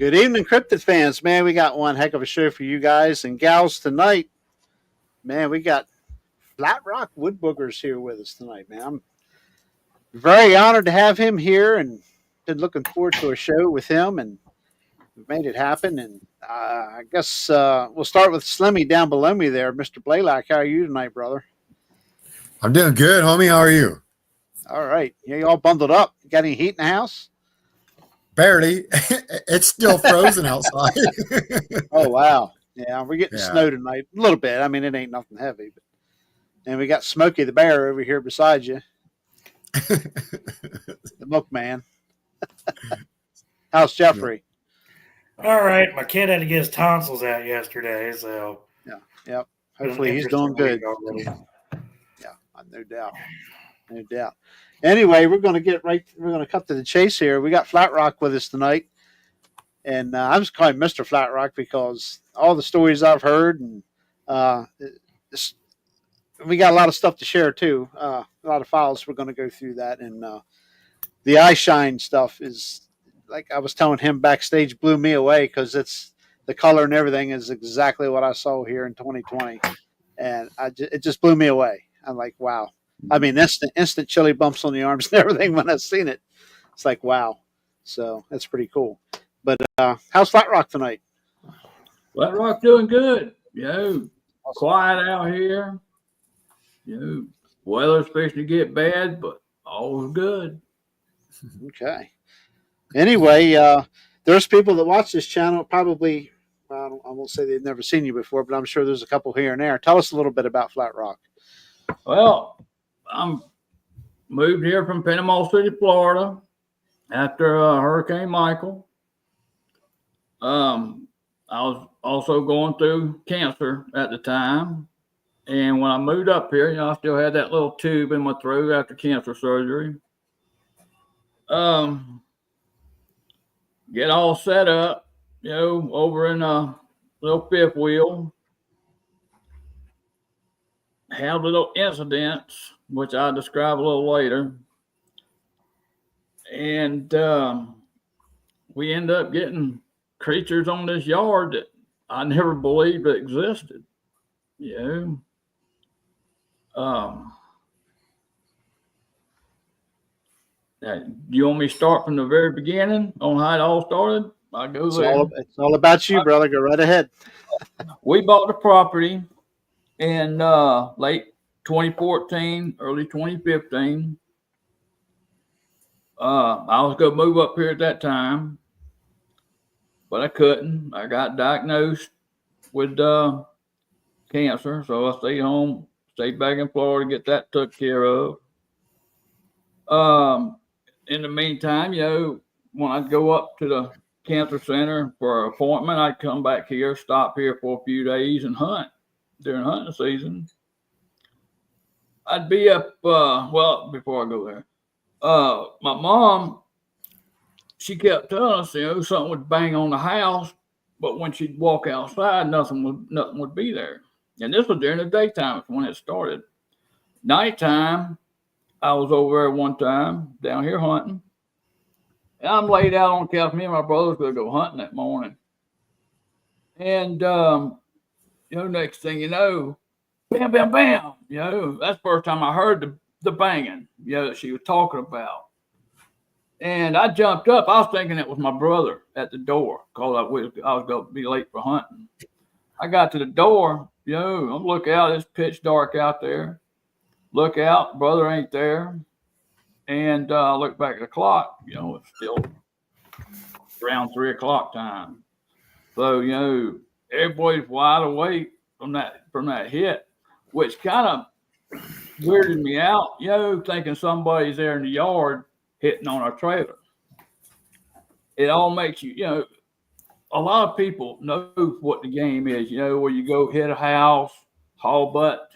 Good evening, Cryptid fans. Man, we got one heck of a show for you guys and gals tonight. Man, we got Flatrock Woodboogers here with us tonight, man. I'm very honored to have him here and been looking forward to a show with him, and we've made it happen. And I guess we'll start with Slimmy down below me there, Mr. Blaylock. How are you tonight, brother? I'm doing good, homie. How are you? All right. Yeah, you all bundled up? You got any heat in the house? Barely. It's still frozen outside. Oh, wow. Yeah, we're getting snow tonight. A little bit. I mean, it ain't nothing heavy. But, and we got Smokey the Bear over here beside you. The milkman. How's Jeffrey? All right. My kid had to get his tonsils out yesterday, so. Yeah. Hopefully he's doing good. Yeah, no doubt. No doubt. Anyway, we're going to cut to the chase here. We got Flatrock with us tonight. And I'm just calling Mr. Flatrock because all the stories I've heard, and we got a lot of stuff to share too. A lot of files. We're going to go through that. And the eye shine stuff is, like I was telling him backstage, blew me away because it's the color and everything is exactly what I saw here in 2020. And it just blew me away. I'm like, wow. I mean, instant chilly bumps on the arms and everything when I've seen it. It's like, wow. So that's pretty cool. But how's Flatrock tonight? Flatrock doing good. Quiet out here. Weather's supposed to get bad, but all's good. Okay. Anyway, there's people that watch this channel probably, I won't say they've never seen you before, but I'm sure there's a couple here and there. Tell us a little bit about Flatrock. Well, I'm moved here from Panama City, Florida after Hurricane Michael. I was also going through cancer at the time. And when I moved up here, I still had that little tube in my throat after cancer surgery. Get all set up, over in a little fifth wheel. Have little incidents, which I'll describe a little later. And we end up getting creatures on this yard that I never believed existed. Do you want me to start from the very beginning on how it all started? I'll go there. It's all about you, brother. Go right ahead. We bought the property in late 2014, early 2015. I was going to move up here at that time, but I couldn't. I got diagnosed with cancer, so I stayed home, stayed back in Florida to get that took care of. In the meantime, when I'd go up to the cancer center for an appointment, I'd come back here, stop here for a few days and hunt during hunting season. I'd be up, before I go there, my mom, she kept telling us, something would bang on the house, but when she'd walk outside, nothing would be there. And this was during the daytime when it started. Nighttime, I was over there one time down here hunting. And I'm laid out on the couch. Me and my brother's going to go hunting that morning. And, next thing you know, bam, bam, bam. That's the first time I heard the banging, that she was talking about. And I jumped up. I was thinking it was my brother at the door because I was going to be late for hunting. I got to the door, I'm looking out. It's pitch dark out there. Look out, brother ain't there. And I look back at the clock, it's still around 3 o'clock time. So, everybody's wide awake from that hit, which kind of weirded me out, thinking somebody's there in the yard hitting on our trailer. It all makes you, a lot of people know what the game is, where you go hit a house, haul butt,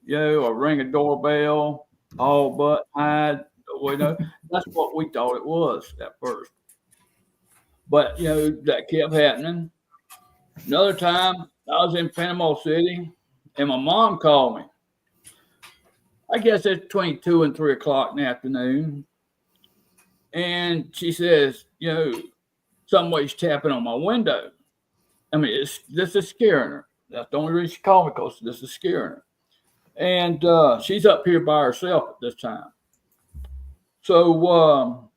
or ring a doorbell, haul butt, hide. That's what we thought it was at first. But, that kept happening. Another time, I was in Panama City, and my mom called me. I guess it's between 2 and 3 o'clock in the afternoon. And she says, somebody's tapping on my window. I mean, this is scaring her. That's the only reason she called me, because this is scaring her. And she's up here by herself at this time. So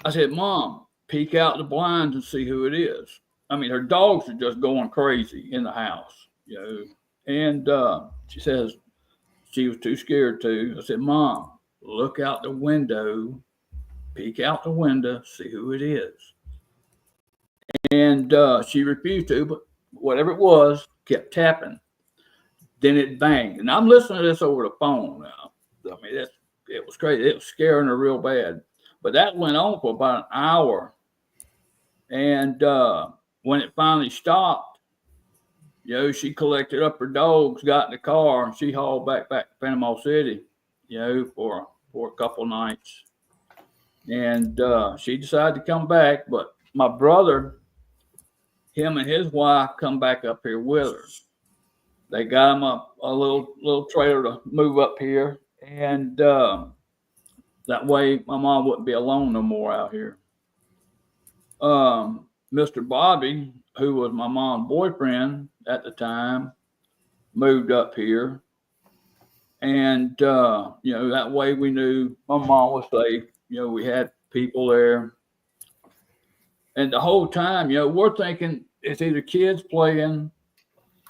I said, Mom, peek out the blinds and see who it is. I mean, her dogs are just going crazy in the house, you know. And she says she was too scared to. I said, Mom, look out the window, peek out the window, see who it is. And she refused to, but whatever it was, kept tapping. Then it banged. And I'm listening to this over the phone now. I mean, it was crazy. It was scaring her real bad. But that went on for about an hour. And when it finally stopped, you know, she collected up her dogs, got in the car, and she hauled back to Panama City, you know, for a couple nights. And she decided to come back. But my brother, him and his wife come back up here with her. They got him a little trailer to move up here. And that way my mom wouldn't be alone no more out here. Mr. Bobby, who was my mom's boyfriend at the time, moved up here. And, you know, that way we knew my mom was safe. You know, we had people there. And the whole time, you know, we're thinking it's either kids playing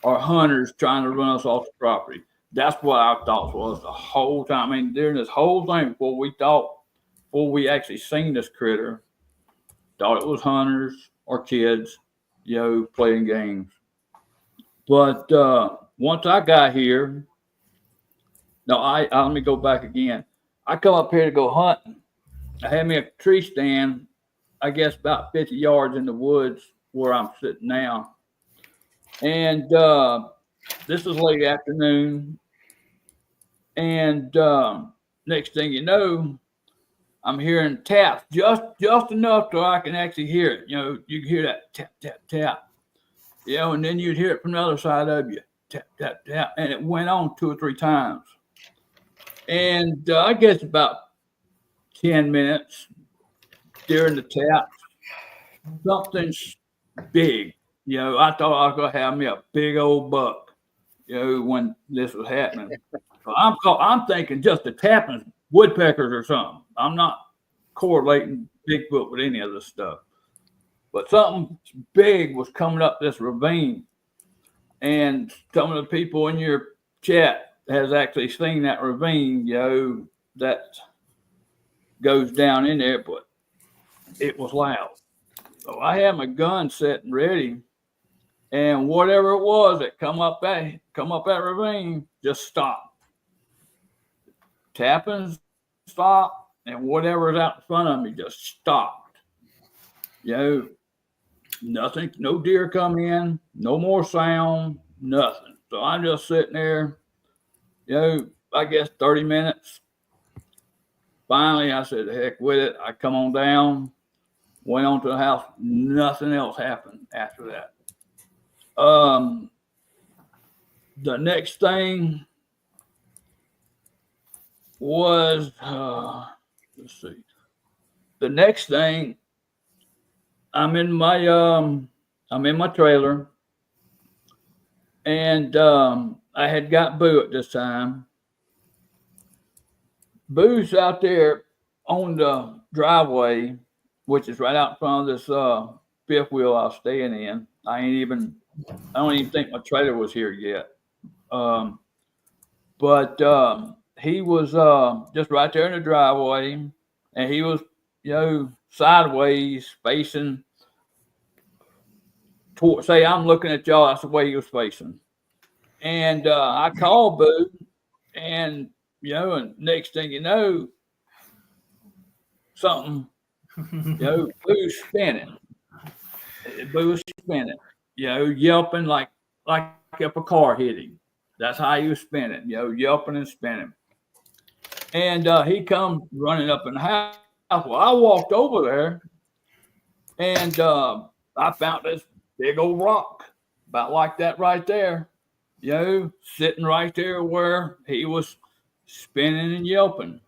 or hunters trying to run us off the property. That's what our thoughts was the whole time. I mean, during this whole thing, before we actually seen this critter, thought it was hunters or kids, you know, playing games. But once I got here, no, let me go back again. I come up here to go hunting. I had me a tree stand, I guess about 50 yards in the woods where I'm sitting now. And this is late afternoon. And next thing you know, I'm hearing taps just enough so I can actually hear it. You know, you can hear that tap, tap, tap. You know, and then you'd hear it from the other side of you. Tap, tap, tap. And it went on 2 or 3 times. And I guess about 10 minutes during the tap, something big. You know, I thought I was going to have me a big old buck, you know, when this was happening. So I'm thinking just the tapping, woodpeckers or something. I'm not correlating Bigfoot with any of this stuff. But something big was coming up this ravine. And some of the people in your chat has actually seen that ravine, you know, that goes down in there, but it was loud. So I had my gun set and ready. And whatever it was that come up that ravine just stopped. Tapping stopped, and whatever was out in front of me just stopped. You know, nothing, no deer come in, no more sound, nothing. So I'm just sitting there, you know, I guess 30 minutes. Finally, I said, the heck with it. I come on down, went on to the house. Nothing else happened after that. The next thing was, let's see. The next thing, I'm in my trailer, and I had got Boo at this time. Boo's out there on the driveway, which is right out in front of this fifth wheel I was staying in. I don't even think my trailer was here yet. But he was just right there in the driveway, and he was, you know, sideways facing toward, say I'm looking at y'all, that's the way he was facing. And I called Boo, and you know, and next thing you know, something, you know, Boo's spinning. Boo was spinning, you know, yelping like if a car hit him. That's how he was spinning, you know, yelping and spinning. And he come running up in the house. Well, I walked over there, and I found this big old rock, about like that right there, you know, sitting right there where he was spinning and yelping.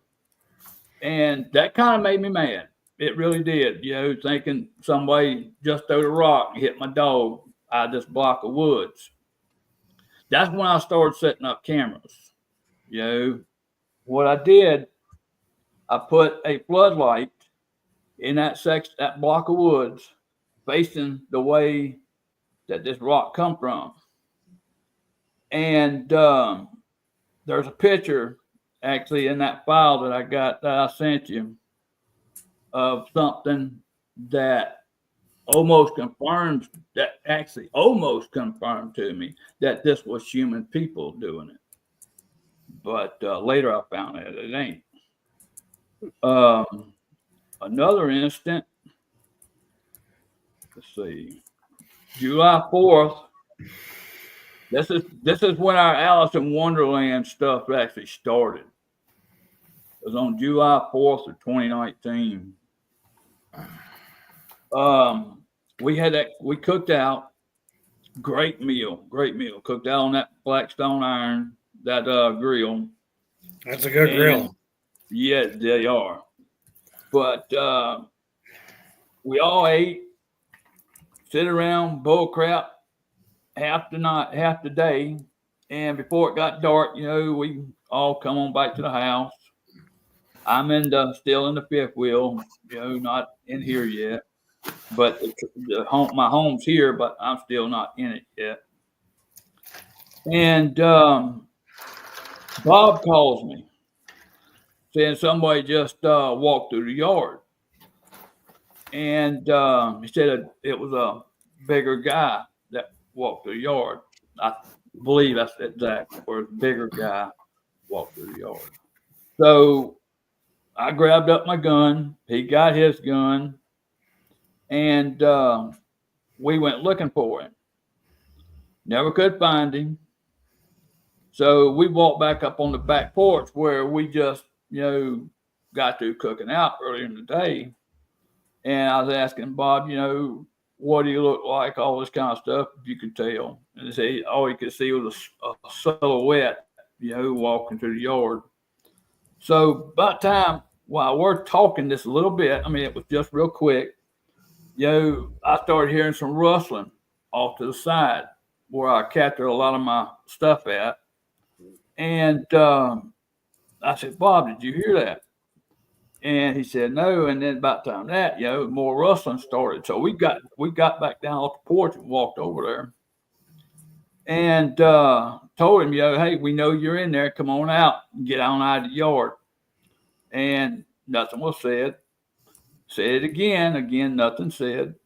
And that kind of made me mad. It really did. Thinking somebody just threw a rock and hit my dog out of this block of woods. That's when I started setting up cameras. What I did, I put a floodlight in that block of woods, facing the way that this rock come from. And there's a picture actually in that file that I sent you of something that almost confirmed to me that this was human people doing it. But later I found that it ain't. Another instant, let's see, July 4th. This is when our Alice in Wonderland stuff actually started. It was on July 4th of 2019. We cooked out. Great meal. Cooked out on that Blackstone iron, that grill. That's a good grill. Yeah, they are. But we all ate, sit around, bull crap half the day, and before it got dark, we all come on back to the house. I'm still in the fifth wheel, not in here yet, but my home's here, but I'm still not in it yet. And Bob calls me, saying somebody just walked through the yard, and he said it was a bigger guy that walked through the yard. I believe that's exactly where a bigger guy walked through the yard. So I grabbed up my gun. He got his gun, and we went looking for him. Never could find him. So we walked back up on the back porch where we just, got through cooking out earlier in the day. And I was asking Bob, what do you look like? All this kind of stuff, if you could tell. And all you could see was a silhouette, walking through the yard. So by the time, while we're talking this a little bit, it was just real quick, I started hearing some rustling off to the side where I captured a lot of my stuff at. And I said, Bob, did you hear that? And he said, no. And then about the time that, more rustling started. So we got back down off the porch and walked over there and told him, hey, we know you're in there. Come on out and get on out of the yard. And nothing was said. Said it again, nothing said.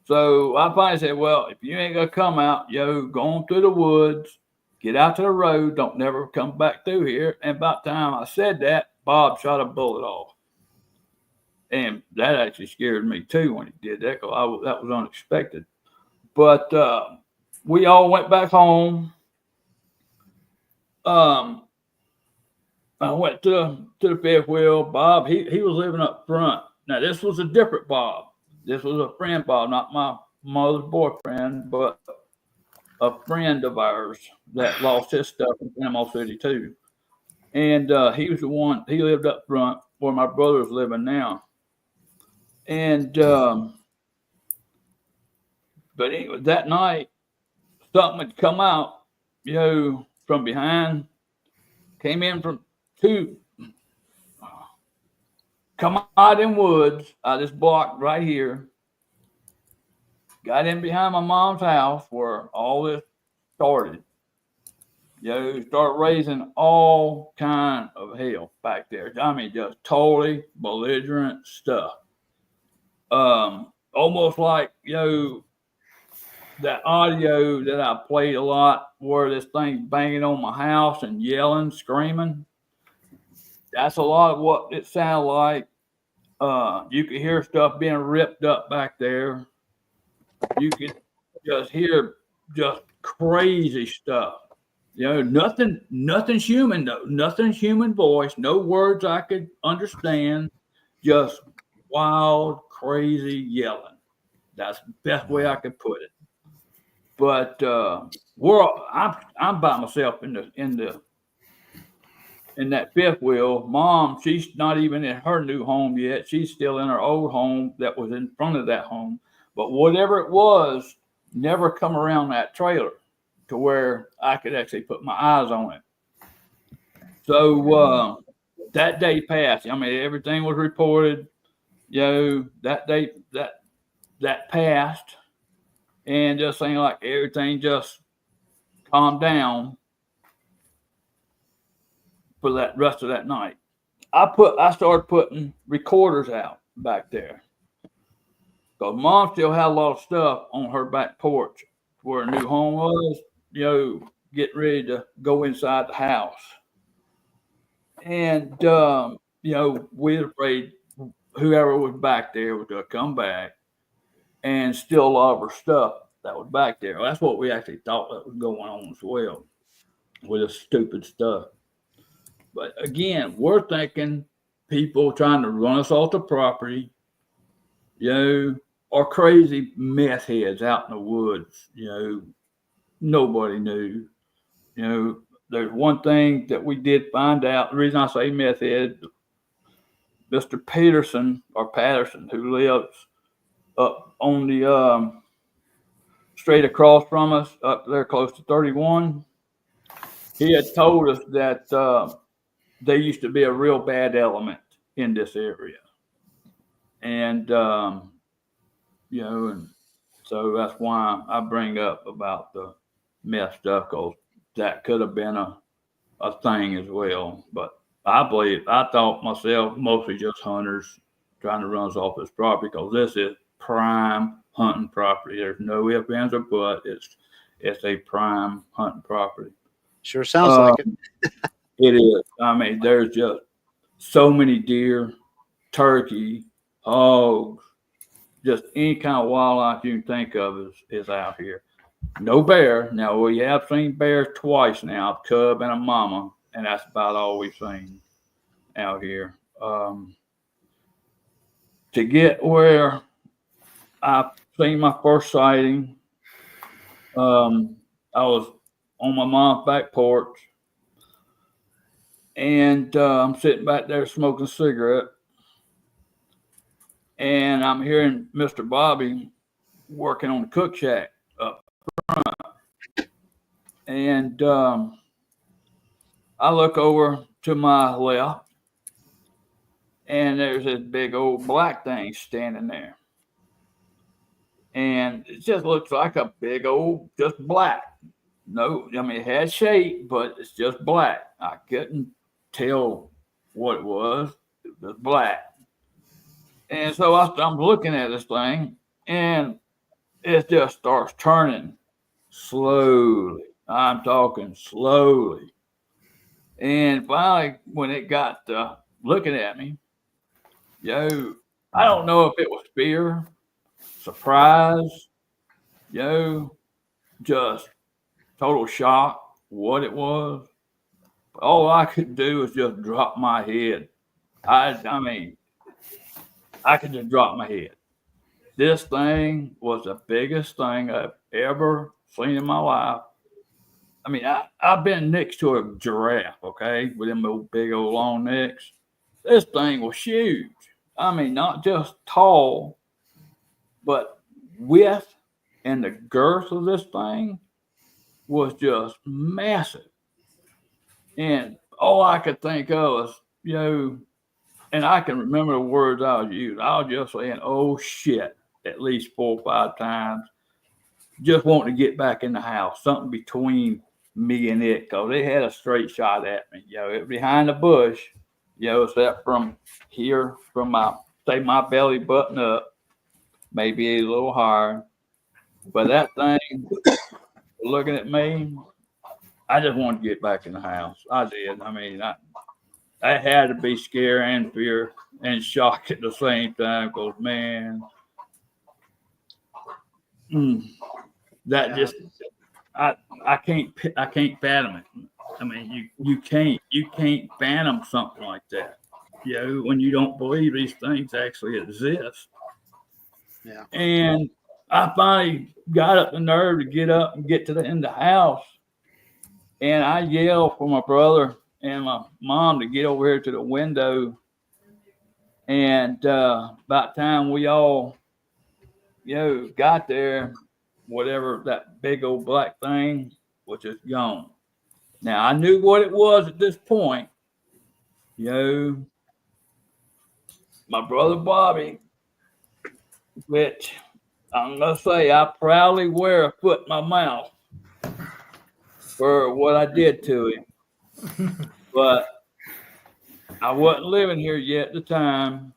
So I finally said, well, if you ain't going to come out, go on through the woods, get out to the road, don't never come back through here. And about the time I said that, Bob shot a bullet off. And that actually scared me too when he did that, because that was unexpected. But we all went back home. I went to the fifth wheel. Bob, he was living up front. Now, this was a different Bob. This was a friend Bob, not my mother's boyfriend, but a friend of ours that lost his stuff in Panama City too. And he was the one, he lived up front where my brother's living now. And but anyway, that night, something had come out, from behind, came in from come out in woods, out this block right here, got in behind my mom's house where all this started. Start raising all kind of hell back there. Just totally belligerent stuff. Almost like, that audio that I played a lot where this thing's banging on my house and yelling, screaming. That's a lot of what it sounded like. You could hear stuff being ripped up back there. You could just hear just crazy stuff. Nothing human though. Nothing human voice. No words I could understand. Just wild, crazy yelling. That's the best way I could put it. But I'm by myself in the in that fifth wheel. Mom, she's not even in her new home yet. She's still in her old home that was in front of that home. But whatever it was, never come around that trailer to where I could actually put my eyes on it. So that day passed. I mean, everything was reported. That day that passed, and just seemed like everything just calmed down for that rest of that night. I started putting recorders out back there because Mom still had a lot of stuff on her back porch where her new home was. Getting ready to go inside the house. And, we were afraid whoever was back there was going to come back and steal a lot of her stuff that was back there. That's what we actually thought that was going on as well with this stupid stuff. But again, we're thinking people trying to run us off the property, or crazy meth heads out in the woods. Nobody knew. There's one thing that we did find out. The reason I say meth head, Mr. Patterson, who lives up on the straight across from us, up there close to 31, he had told us that there used to be a real bad element in this area. And, and so that's why I bring up about the meth stuff, because that could have been a thing as well. But I thought myself mostly just hunters trying to run us off this property, because this is prime hunting property. There's no ifs, ands, or buts. It's a prime hunting property. Sure sounds like it. It is. I mean, there's just so many deer, turkey, hogs, just any kind of wildlife you can think of is out here. No bear. Now, we have seen bears twice now, a cub and a mama, and that's about all we've seen out here. To get where I've seen my first sighting, I was on my mom's back porch, and I'm sitting back there smoking a cigarette, and I'm hearing Mr. Bobby working on the cook shack up front. And I look over to my left, and there's this big old black thing standing there. And it just looks like a big old, just black. No, I mean, it had shape, but it's just black. I couldn't tell what it was. It was black. And so I'm looking at this thing, and it just starts turning slowly. I'm talking slowly. And finally, when it got looking at me, I don't know if it was fear, surprise, just total shock, what it was. All I could do was just drop my head. I mean, I could just drop my head. This thing was the biggest thing I've ever seen in my life. I mean, I've been next to a giraffe, okay, with them big old long necks. This thing was huge. I mean, not just tall, but width and the girth of this thing was just massive. And all I could think of was, and I can remember the words I was using. I was just saying, oh shit, at least 4 or 5 times. Just wanting to get back in the house, something between me and it, because they had a straight shot at me. It was behind the bush, except from here, from my belly button up, maybe a little higher. But that thing looking at me, I just wanted to get back in the house. I did. I mean, I had to be scared and fear and shock at the same time, because man, that just I can't fathom it. I mean, you can't fathom something like that. When you don't believe these things actually exist. Yeah. And I finally got up the nerve to get up and get to the end of the house. And I yelled for my brother and my mom to get over here to the window. And about time we all, got there, whatever that big old black thing was just gone. Now I knew what it was at this point. My brother Bobby, which I'm gonna say I proudly wear a foot in my mouth for what I did to him. But I wasn't living here yet at the time.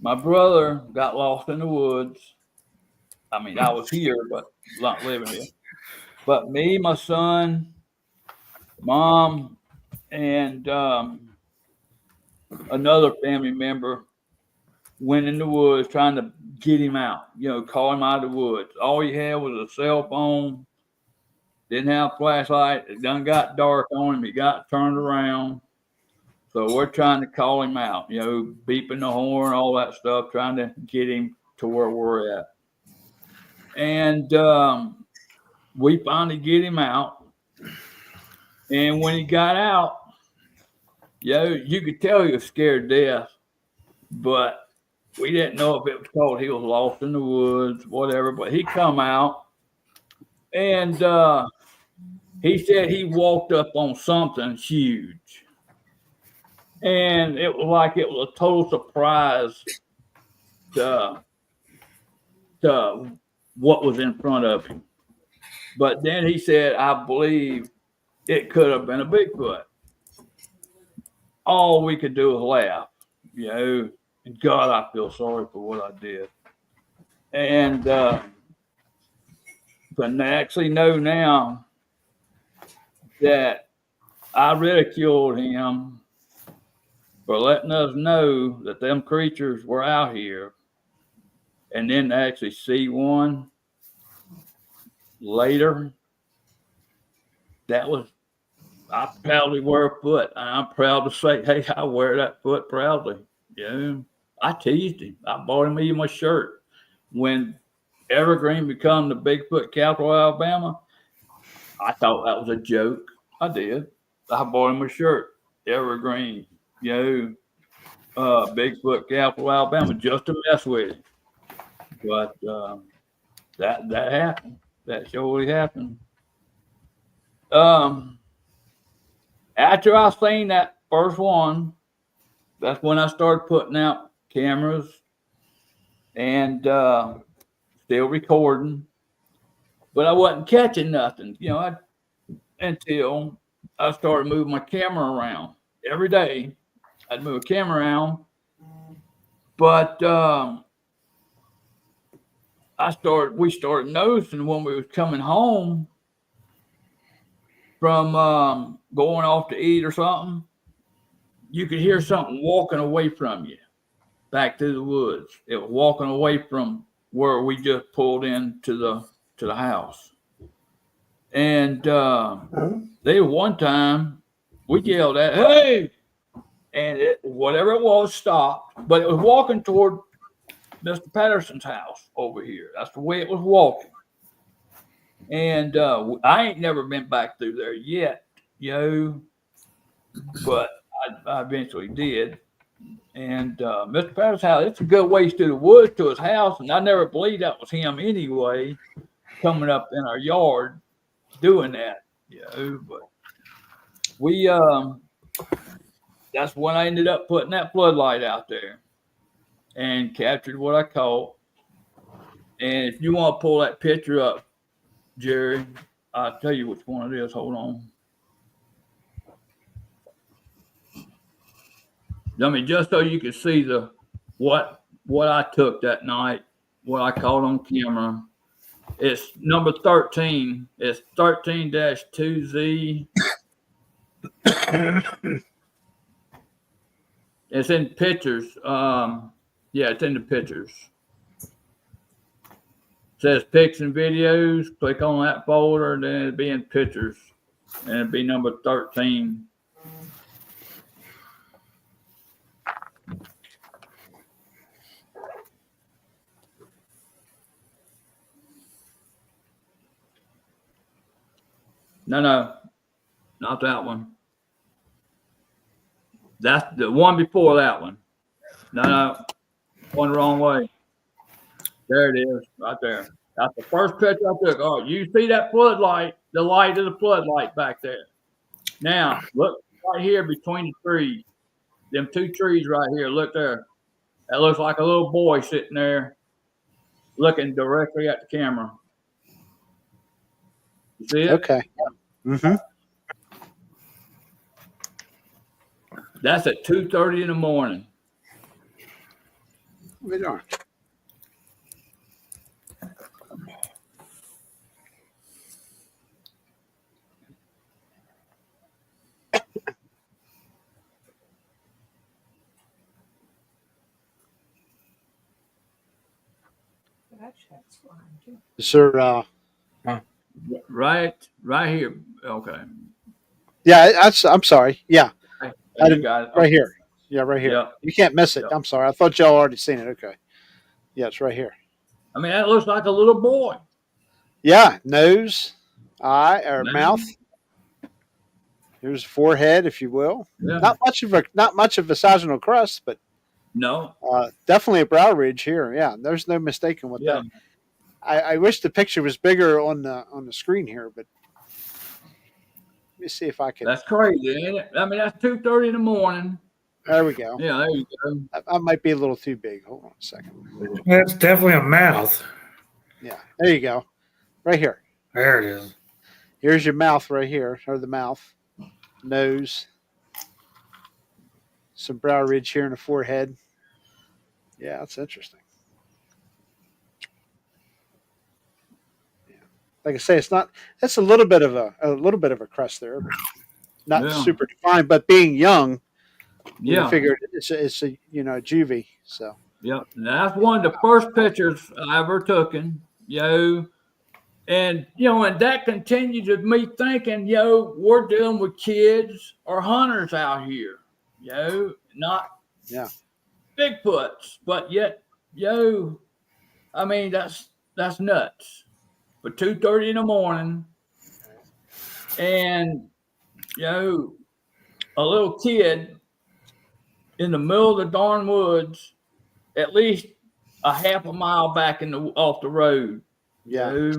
My brother got lost in the woods. I mean, I was here, but not living here. But me, my son, mom, and another family member went in the woods trying to get him out, call him out of the woods. All he had was a cell phone, didn't have a flashlight. It done got dark on him. He got turned around. So we're trying to call him out, beeping the horn, all that stuff, trying to get him to where we're at. And we finally get him out. And when he got out, you could tell he was scared to death. But we didn't know if it was called he was lost in the woods, whatever. But he come out. And he said he walked up on something huge. And it was like it was a total surprise to what was in front of him. But then he said, I believe it could have been a Bigfoot. All we could do was laugh, And God, I feel sorry for what I did. And but I actually know now that I ridiculed him for letting us know that them creatures were out here, and then to actually see one later, I proudly wear a foot. I'm proud to say, hey, I wear that foot proudly. I teased him. I bought him even my shirt. When Evergreen became the Bigfoot capital of Alabama, I thought that was a joke. I did. I bought him a shirt, Evergreen, Bigfoot capital of Alabama, just to mess with it. But that happened. That surely happened. After I seen that first one, that's when I started putting out cameras and still recording. But I wasn't catching nothing, until I started moving my camera around every day. I'd move a camera around, but we started noticing when we was coming home from going off to eat or something, you could hear something walking away from you back to the woods. It was walking away from where we just pulled into the house. And there one time we yelled at, hey, and whatever it was stopped, but it was walking toward Mr. Patterson's house over here. That's the way it was walking. And I ain't never been back through there yet, but I eventually did. And Mr. Patterson's house, it's a good ways through the woods to his house, and I never believed that was him anyway, coming up in our yard doing that, but we that's when I ended up putting that floodlight out there and captured what I caught. And if you want to pull that picture up, Jerry, I'll tell you which one it is. Hold on. I mean, just so you can see what I took that night, what I caught on camera. It's number 13. It's 13-2Z. It's in pictures. It's in the pictures. It says pics and videos. Click on that folder, and then it'll be in pictures. And it'll be number 13. No, not that one. That's the one before that one. No, going the wrong way. There it is, right there. That's the first picture I took. Oh, you see that floodlight? The light of the floodlight back there. Now look right here between the trees. Them two trees right here. Look there. That looks like a little boy sitting there, looking directly at the camera. You see it? Okay. Mm-hmm. That's at 2:30 in the morning. We are. Is there, Right here. Okay. yeah, I'm sorry. Yeah, I You didn't, got it. right here. Yeah, right here. Yeah. You can't miss it. Yeah. I'm sorry. I thought y'all already seen it. Okay. Yeah, it's right here. I mean, that looks like a little boy. Yeah, nose, eye, or Nose. mouth. Here's forehead, if you will. Yeah. Not much of a sagittal crest, but No. definitely a brow ridge here. Yeah, there's no mistaking what Yeah. that. I wish the picture was bigger on the screen here, but let me see if I can. That's crazy, ain't it? I mean, that's 2:30 in the morning. There we go. Yeah, there you go. I might be a little too big. Hold on a second. That's definitely a mouth. Yeah, there you go. Right here. There it is. Here's your mouth right here, or the mouth, nose, some brow ridge here in the forehead. Yeah, that's interesting. Yeah. Like I say, it's not. That's a little bit of a crest there, but not Yeah. super defined. But being young, Yeah. I figured it's a juvie. So Yep. That's one of the first pictures I ever taken, and and that continued with me thinking, we're dealing with kids or hunters out here, not Bigfoots, but yet, I mean, that's nuts. For 2:30 in the morning, and a little kid in the middle of the darn woods, at least a half a mile back off the road. yeah,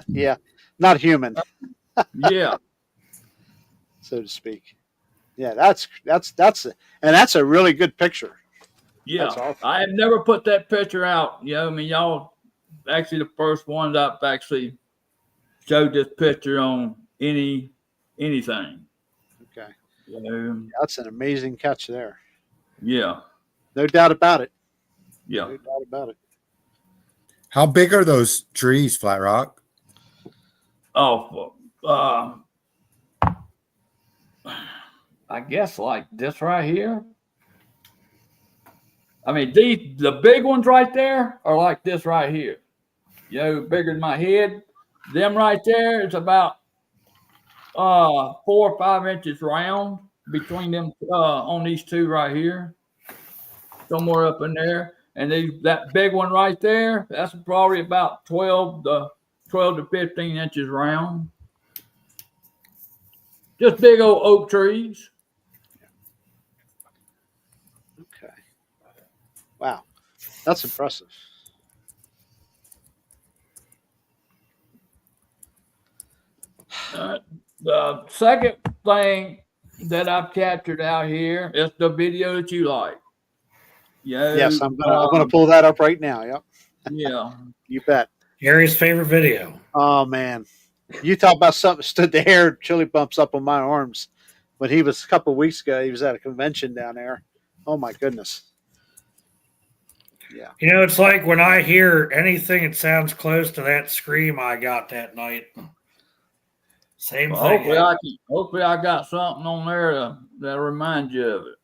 yeah, not human, Yeah. so to speak. Yeah, that's a really good picture. Yeah. That's awesome. I have never put that picture out. I mean, y'all actually the first ones I've actually showed this picture on anything. Okay, Yeah. that's an amazing catch there. Yeah. No doubt about it. Yeah. No doubt about it. How big are those trees, Flatrock? Oh, I guess like this right here. I mean, the big ones right there are like this right here. Bigger than my head. Them right there is about 4 or 5 inches round between them on these two right here. Somewhere up in there. And that big one right there, that's probably about 12 to 15 inches round. Just big old oak trees. Okay. Wow, that's impressive. The second thing that I've captured out here is the video that you like. Yes, I'm gonna pull that up right now. Yep. Yeah. You bet. Gary's favorite video. Oh man, you talk about something stood the hair chili bumps up on my arms. When he was a couple of weeks ago, he was at a convention down there. Oh my goodness. Yeah. It's like when I hear anything that sounds close to that scream I got that night. Same Well, thing. hopefully I got something on there that'll remind you of it.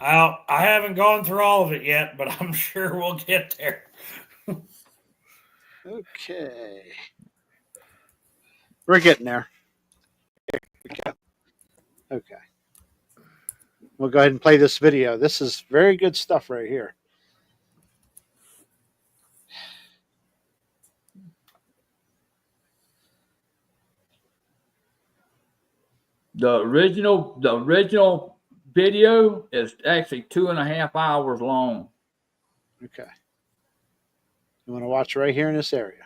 I haven't gone through all of it yet, but I'm sure we'll get there. Okay. We're getting there. Here we go. Okay. We'll go ahead and play this video. This is very good stuff right here. The original video is actually 2.5 hours long. Okay. You want to watch right here in this area.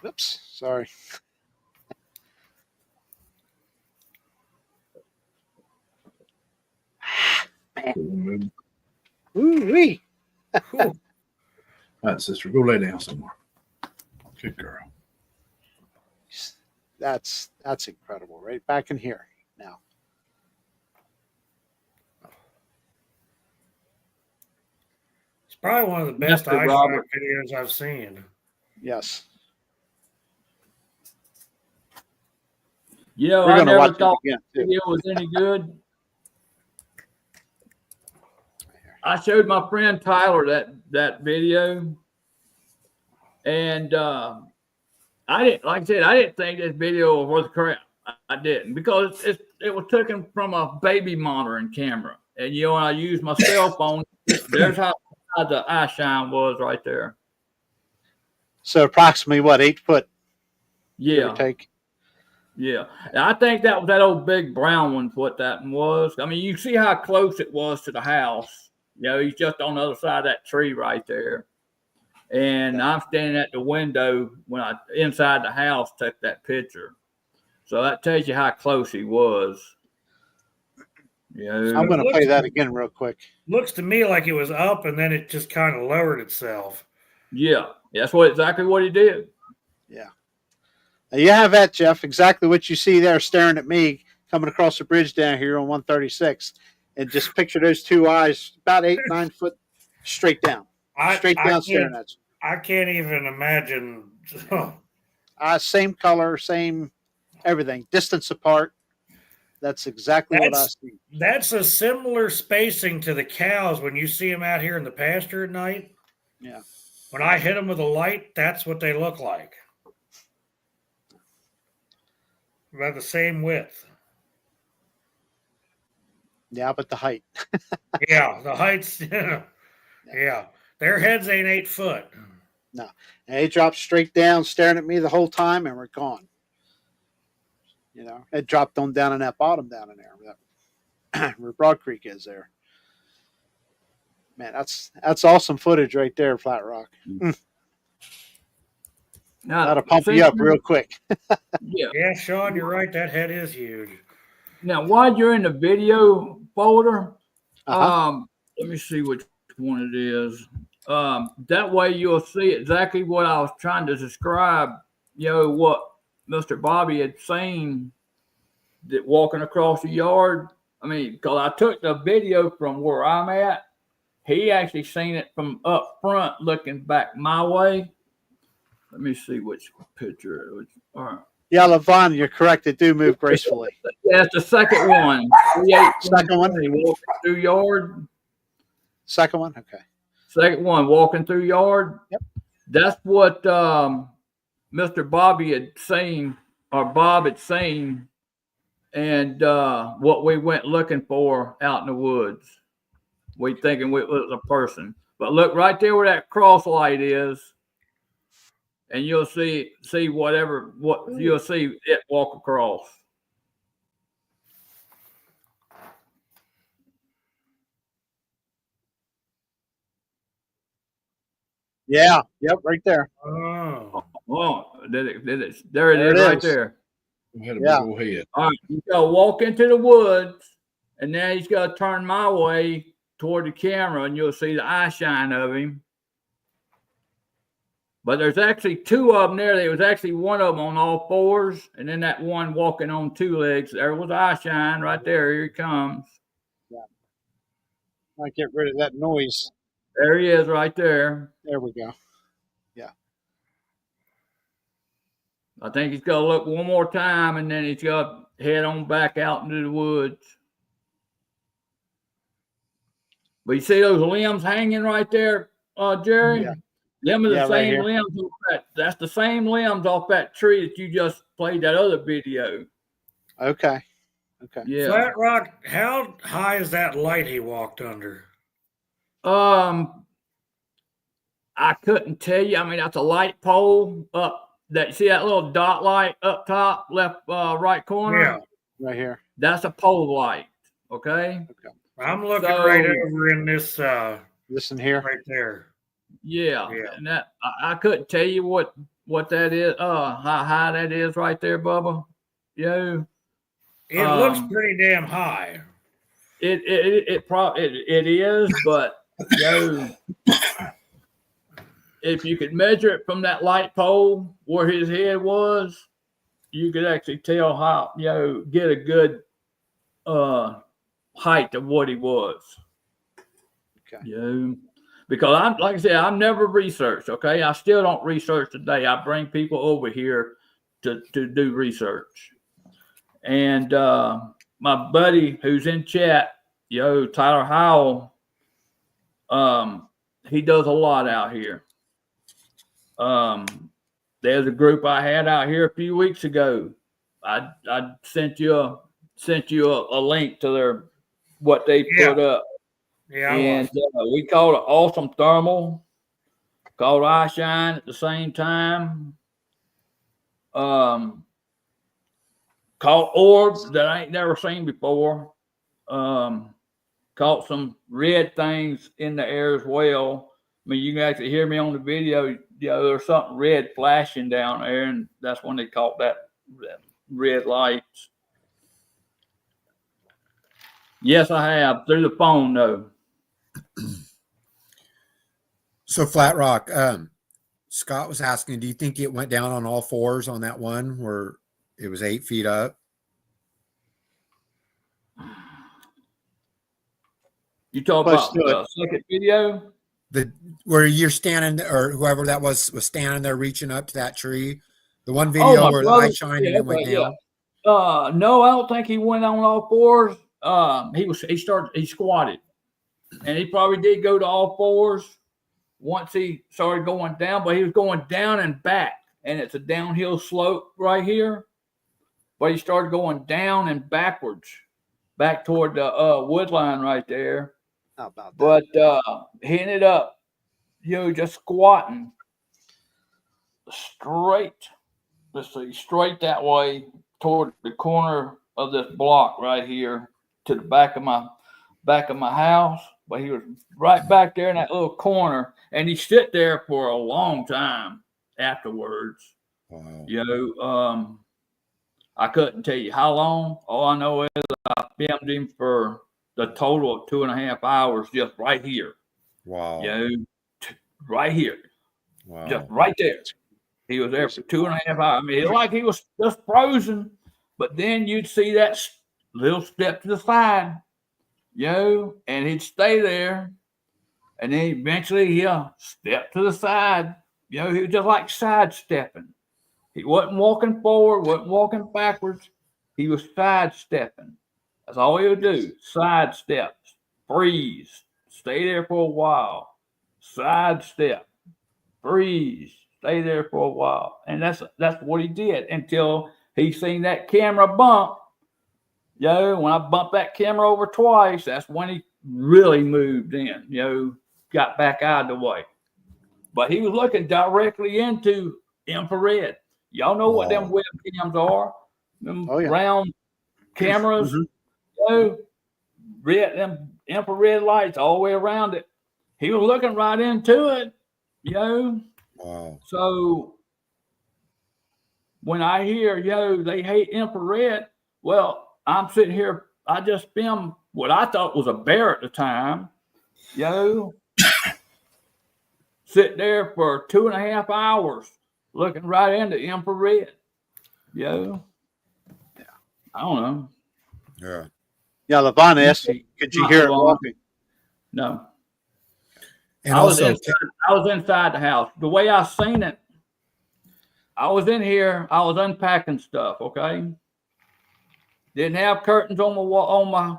Oops, sorry. Ooh-wee. All right, sister, go lay down somewhere. Good girl. That's incredible. Right back in here now. It's probably one of the best Mr. eye Robert. shot videos I've seen. Yes. You know, We're I going to never watch it thought again, the too. video was any good. I showed my friend Tyler that video, and I didn't, like I said, I didn't think this video was worth crap. I didn't, because it was taken from a baby monitoring camera, and you know, when I used my cell phone, there's how the eye shine was right there. So approximately what, 8 foot? Give Yeah, or take. yeah. And I think that was that old big brown one. What that one was. I mean, you see how close it was to the house. You know, he's just on the other side of that tree right there. And I'm standing at the window when I inside the house took that picture. So that tells you how close he was. You know, I'm going to play that again real quick. Looks to me like it was up and then it just kind of lowered itself. yeah, that's exactly what he did. Yeah. Now you have that, Jeff, exactly what you see there staring at me coming across the bridge down here on 136. And just picture those two eyes about 8-9 foot straight down. Straight down staring at you. I can't even imagine. Same color, same everything, distance apart. That's exactly what I see. That's a similar spacing to the cows when you see them out here in the pasture at night. Yeah. When I hit them with a light, that's what they look like. About the same width. Yeah, but the height. Yeah, the heights. Yeah. Their heads ain't 8 foot. No. And they dropped straight down, staring at me the whole time, and we're gone. You know, it dropped on down in that bottom down in there, where Broad Creek is there. Man, that's awesome footage right there, Flatrock. Now, That'll pump you up real quick. Yeah. Yeah, Sean, you're right. That head is huge. Now, while you're in the video folder, Uh-huh. let me see which one it is. That way you'll see exactly what I was trying to describe, you know, what Mr. Bobby had seen that walking across the yard. I mean, because I took the video from where I'm at. He actually seen it from up front looking back my way. Let me see which picture it was. All right. Yeah, Levon, you're correct. They do move gracefully. Yeah, it's the second one. Second one? Walking through yard. Second one? Okay. Second one, walking through yard. Yep. That's what Mr. Bobby had seen, or Bob had seen, and what we went looking for out in the woods. We thinking it was a person. But look right there where that cross light is, and you'll see what you'll see it walk across. Yeah. Yep. Right there. Oh. Oh, there it There is it right is. there. We had a Yeah. big old head. All right, he's got to walk into the woods, and now he's got to turn my way toward the camera, and you'll see the eye shine of him. But there's actually two of them there. There was actually one of them on all fours, and then that one walking on two legs. There was eye shine right there. Here he comes. Might get rid of that noise. There he is right there. There we go. I think he's got to look one more time, and then he's got to head on back out into the woods. But you see those limbs hanging right there, Jerry? Yeah. Them are the Yeah, right same here. limbs. That's the same limbs off that tree that you just played that other video. Okay. Okay. Yeah. Flatrock, how high is that light he walked under? I couldn't tell you. I mean, that's a light pole up. That see that little dot light up top, left, right corner. Yeah. Right here. That's a pole light. Okay. I'm looking So- right over in this Listen here. right there. Yeah. Yeah. And that I couldn't tell you what that is. How high that is right there, Bubba. Yo. It looks Um, pretty damn high. It is, but yo, if you could measure it from that light pole where his head was, you could actually tell how get a good height of what he was. Okay. Because I'm like I said, I've never researched. Okay, I still don't research today. I bring people over here to do research, and my buddy who's in chat, Tyler Howell, he does a lot out here. There's a group I had out here a few weeks ago. I sent you a link to their what they put up. Yeah, And we called it Awesome Thermal, called Eye Shine at the same time. Called Orbs that I ain't never seen before. Caught some red things in the air as well. I mean, you can actually hear me on the video. There's something red flashing down there, and that's when they caught that red lights. Yes, I have through the phone though. So Flatrock, Scott was asking, do you think it went down on all fours on that one where it was 8 feet up? You talk Close about to the second video? Where you're standing, or whoever that was standing there reaching up to that tree. The one video where the eye shining and it went down. No, I don't think he went on all fours. He squatted, and he probably did go to all fours once he started going down, but he was going down and back, and it's a downhill slope right here. But he started going down and backwards, back toward the wood line right there. How about that? But he ended up, just squatting straight. Let's see, straight that way toward the corner of this block right here to the back of my house. But he was right back there in that little corner, and he stood there for a long time afterwards. Wow. I couldn't tell you how long. All I know is I filmed him for the total of 2.5 hours just right here. Wow. Right here. Wow. Just right there. He was there for 2.5 hours. I mean, it's like he was just frozen, but then you'd see that little step to the side, and he'd stay there, and then eventually he'll step to the side. He was just like sidestepping. He wasn't walking forward, wasn't walking backwards. He was sidestepping. That's all he would do. Sidestep, freeze, stay there for a while, sidestep, freeze, stay there for a while. And that's what he did until he seen that camera bump. When I bumped that camera over twice, that's when he really moved in, got back out of the way. But he was looking directly into infrared. Y'all know what them webcams are? Them round cameras, them infrared lights all the way around it. He was looking right into it, Wow. So when I hear, they hate infrared, well, I'm sitting here, I just filmed what I thought was a bear at the time, sit there for 2.5 hours looking right into infrared, Yeah. I don't know. Yeah. Yeah, Levon asked, could you hear it walking? No. And I was also, inside the house. The way I seen it, I was in here. I was unpacking stuff. Okay. Didn't have curtains on my wall, on my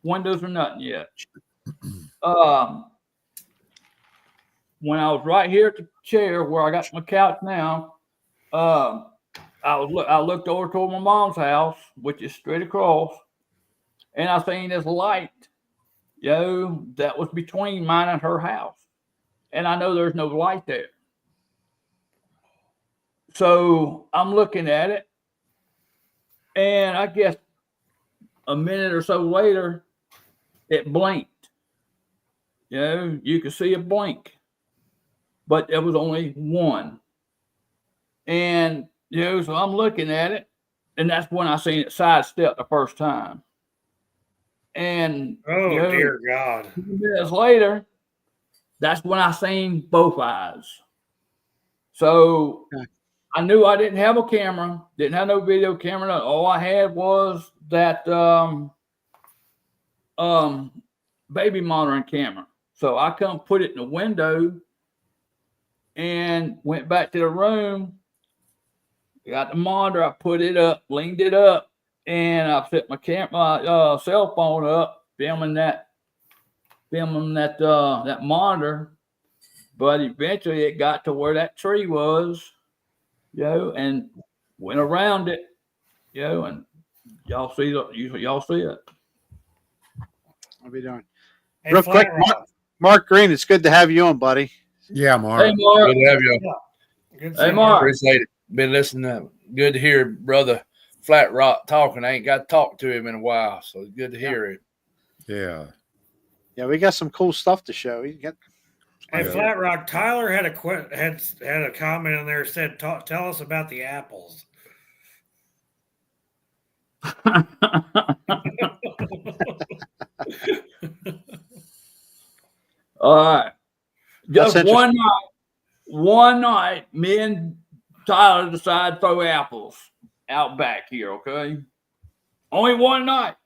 windows or nothing yet. When I was right here at the chair where I got my couch now, I looked over toward my mom's house, which is straight across, and I seen this light, that was between mine and her house. And I know there's no light there. So I'm looking at it, and I guess a minute or so later, it blinked. You know, you could see it blink, but there was only one. And, you know, so I'm looking at it, and that's when I seen it sidestep the first time. And, Oh, you know, dear God. 2 minutes later, that's when I seen both eyes. So Okay. I knew I didn't have a camera, didn't have no video camera. All I had was that baby monitoring camera. So I come put it in the window and went back to the room. Got the monitor, I put it up, leaned it up, and I set my camera, cell phone up, filming that monitor. But eventually it got to where that tree was, you know, and went around it, you know, and y'all see it. I'll be darned. Hey, Real quick, Flatrock. Mark Green, it's good to have you on, buddy. Yeah, Mark. Hey, Mark. Good to have you. Good Hey, seeing Mark. Appreciate it. Been listening. Good to hear Brother Flatrock talking. I ain't got to talk to him in a while, so it's good to hear it. Yeah. Yeah, we got some cool stuff to show. You got Hey, Yeah. Flatrock, Tyler had a comment in there, said, tell us about the apples. All right. That's Just one night, me and Tyler decided to throw apples out back here, okay? Only one night.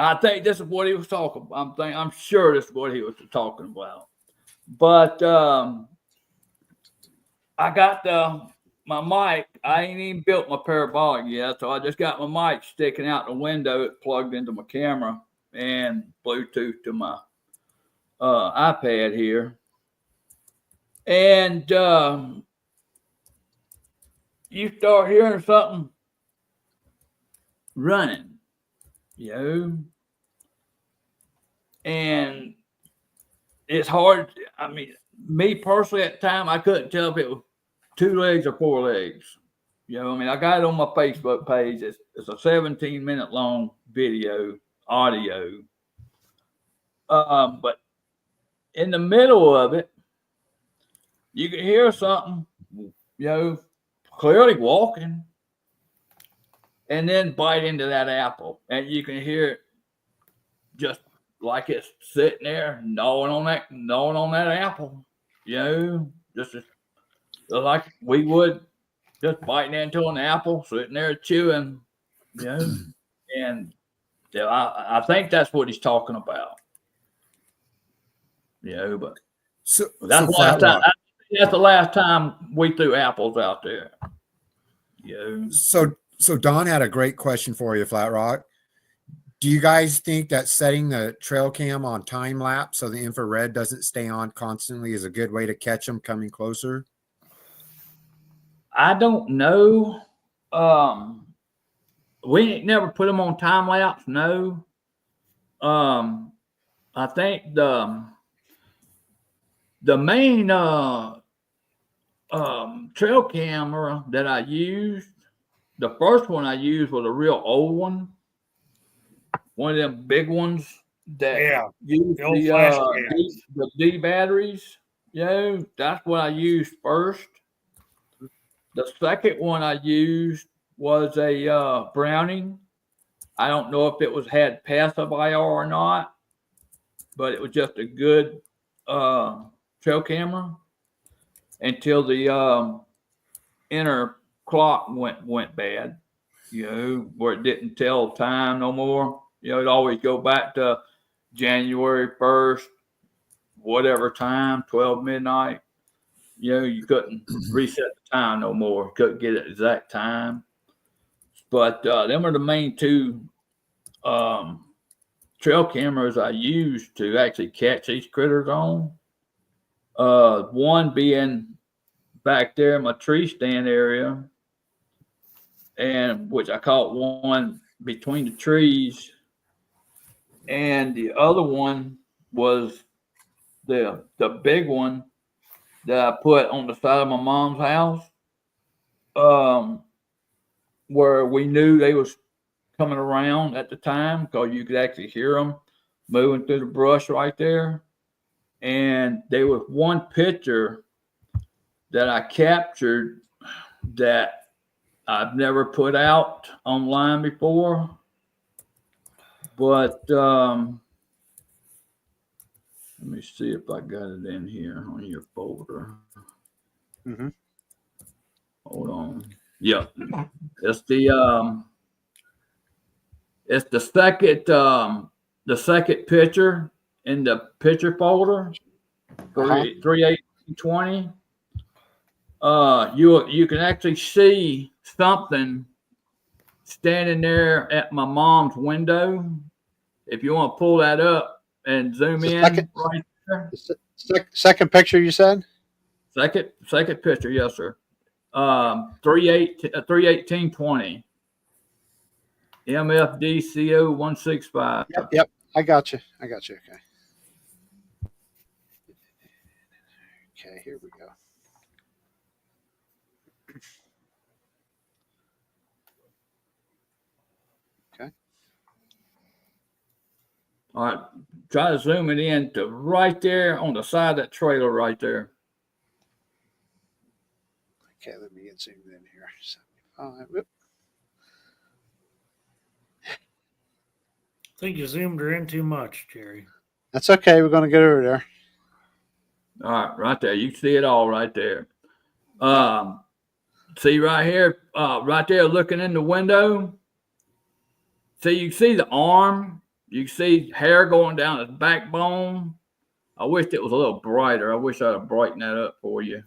I think this is what he was talking about. I'm sure this is what he was talking about. But I got my mic. I ain't even built my parabolic yet, so I just got my mic sticking out the window. It plugged into my camera and Bluetooth to my iPad here. And you start hearing something running, you know, and it's hard. I mean, me personally at the time, I couldn't tell if it was 2 legs or 4 legs. You know, I mean, I got it on my Facebook page. It's a 17-minute long video, audio. But in the middle of it, you can hear something, you know, clearly walking, and then bite into that apple, and you can hear it just like it's sitting there gnawing on that apple, you know, just like we would, just biting into an apple, sitting there chewing, you know, and yeah, I think that's what he's talking about, you know, but So, that's so the last time. Flatrock. That's the last time we threw apples out there. You know? So Don had a great question for you, Flatrock. Do you guys think that setting the trail cam on time lapse so the infrared doesn't stay on constantly is a good way to catch them coming closer? I don't know. We ain't never put them on time lapse. No. I think the main trail camera that I used, the first one I used was a real old one of them big ones that use the old flash cams. the D batteries. You know, that's what I used first. The second one I used was a Browning. I don't know if it had passive IR or not, but it was just a good trail camera until the inner clock went bad, you know, where it didn't tell time no more. You know, it'd always go back to January 1st, whatever time, 12 midnight. You know, you couldn't reset the time no more. Couldn't get it exact time. But them are the main two trail cameras I used to actually catch these critters on. One being back there in my tree stand area, and which I caught one between the trees, and the other one was the big one that I put on the side of my mom's house. where we knew they was coming around at the time because you could actually hear them moving through the brush right there. And there was one picture that I captured that I've never put out online before. But let me see if I got it in here on your folder. Mm-hmm. Hold on. Yeah, it's the second picture in the picture folder. 3/18/20. You can actually see something standing there at my mom's window. If you want to pull that up and zoom in right there. Second picture you said? Second picture, yes, sir. 3/18/20. MFDCO 165. Yep. I got you. Okay. Okay, here we go. Okay. All right. Try to zoom it in to right there on the side of that trailer right there. Okay, let me get zoomed in here. 75. Whoop. I think you zoomed her in too much, Jerry. That's okay. We're going to get over there. All right, right there. You can see it all right there. See right here, right there looking in the window. See, you see the arm. You see hair going down his backbone. I wish it was a little brighter. I wish I'd have brightened that up for you.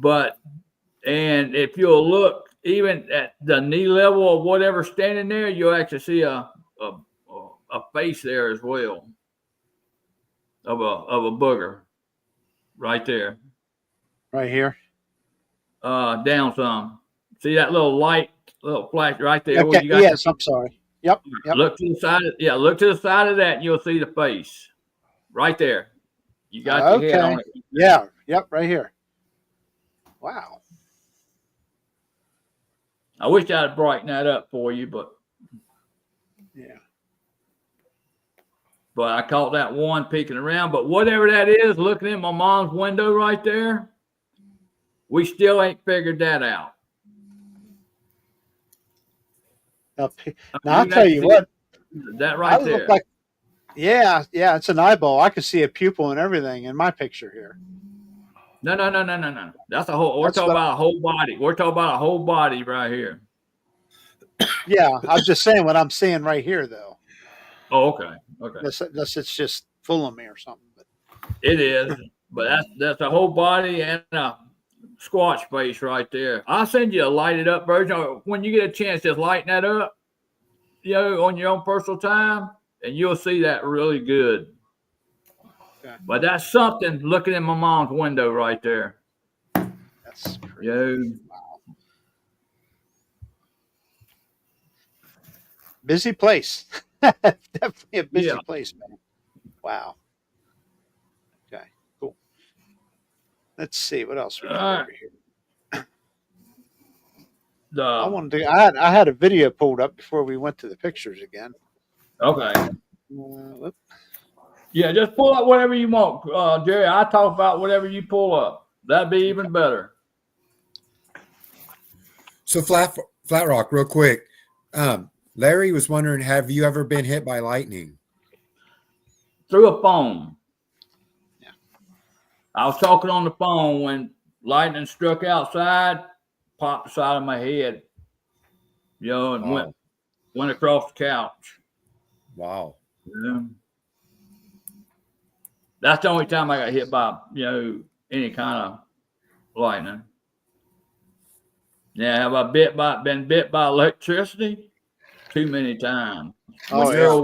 And if you'll look even at the knee level of whatever's standing there, you'll actually see a face there as well of a booger right there. Right here. Down some. See that little light, little flash right there. Okay. Yes, I'm sorry. Yep. Look to the side. Look to the side of that, and you'll see the face right there. You got your head on it. Yeah. Yep. Right here. Wow. I wish I'd brighten that up for you, but yeah. But I caught that one peeking around. But whatever that is, looking in my mom's window right there, we still ain't figured that out. Now I'll tell you what. That right there. Look like, yeah, it's an eyeball. I could see a pupil and everything in my picture here. No. That's a whole. We're talking about a whole body. We're talking about a whole body right here. Yeah, I was just saying what I'm seeing right here, though. Oh, okay. Unless it's just fooling me or something. But it is, but that's a whole body and a squatch face right there. I'll send you a lighted up version. When you get a chance, just lighten that up, on your own personal time, and you'll see that really good. Okay. But that's something looking in my mom's window right there. That's crazy. Wow. Busy place. Definitely a busy place, man. Wow. Okay, cool. Let's see what else we got over here. I had a video pulled up before we went to the pictures again. Okay. Yeah, just pull up whatever you want, Jerry. I talk about whatever you pull up. That'd be even better. So Flatrock, real quick. Larry was wondering, have you ever been hit by lightning? Through a phone. Yeah. I was talking on the phone when lightning struck outside, popped the side of my head, and went across the couch. Wow. Yeah. That's the only time I got hit by, any kind of lightning. Yeah, have I been bit by electricity? Too many times. When you're a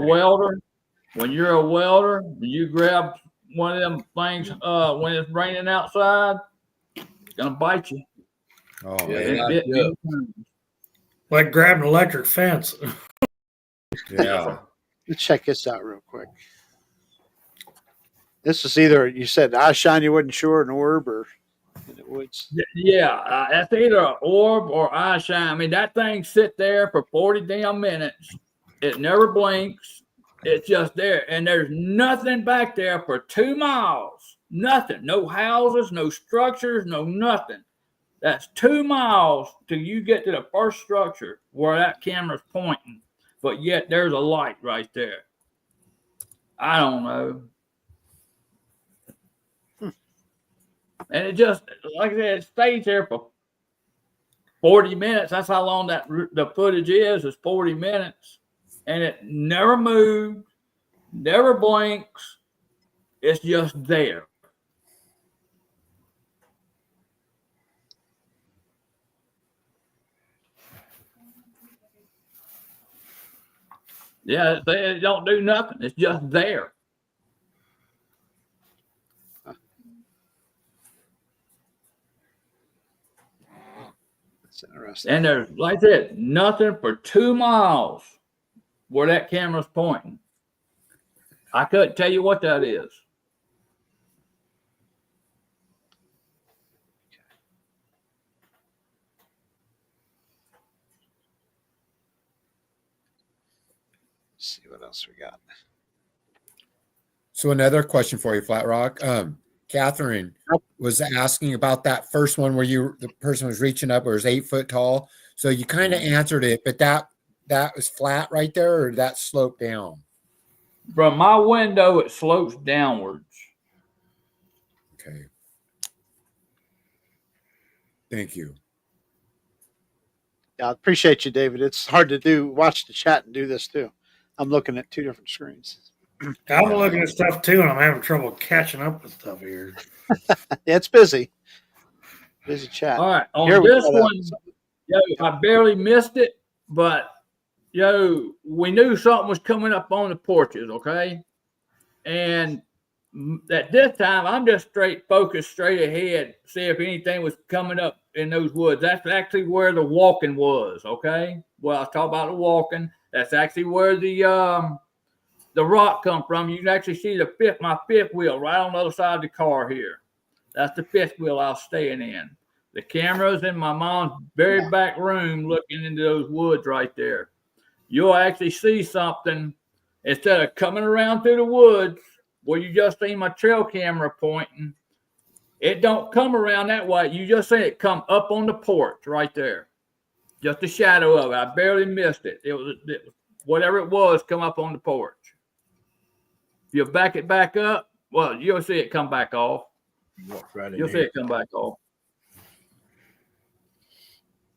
welder, you grab one of them things when it's raining outside, it's gonna bite you. Oh, yeah. Like grabbing an electric fence. Yeah. Let's check this out real quick. This is either, you said eye shine, you wasn't sure, an orb, or woods. Yeah, that's either an orb or eye shine. I mean, that thing sit there for 40 damn minutes. It never blinks. It's just there. And there's nothing back there for 2 miles. Nothing. No houses, no structures, no nothing. That's 2 miles till you get to the first structure where that camera's pointing. But yet there's a light right there. I don't know. And it just, like I said, it stays there for 40 minutes. That's how long the footage is 40 minutes. And it never moves, never blinks. It's just there. Yeah, it don't do nothing. It's just there. That's interesting. And there's, like I said, nothing for 2 miles where that camera's pointing. I couldn't tell you what that is. Let's see what else we got. So another question for you, Flatrock. Catherine was asking about that first one where the person was reaching up, or was 8 foot tall. So you kind of answered it, but that was flat right there, or that sloped down? From my window, it slopes downwards. Okay. Thank you. Yeah, I appreciate you, David. It's hard to watch the chat and do this too. I'm looking at 2 different screens. I'm looking at stuff too, and I'm having trouble catching up with stuff here. Yeah, it's busy. Busy chat. All right. On Here we this go. one, I barely missed it, but we knew something was coming up on the porches, okay? And at this time, I'm just focused straight ahead, see if anything was coming up in those woods. That's actually where the walking was, okay? Well, I was talking about the walking. That's actually where the rock come from. You can actually see my fifth wheel right on the other side of the car here. That's the 5th wheel I was staying in. The camera's in my mom's very back room looking into those woods right there. You'll actually see something instead of coming around through the woods where you just see my trail camera pointing. It don't come around that way. You just see it come up on the porch right there. Just a shadow of it. I barely missed it. It was whatever it was come up on the porch. If you back it back up, well, you'll see it come back off. You'll see it come back off.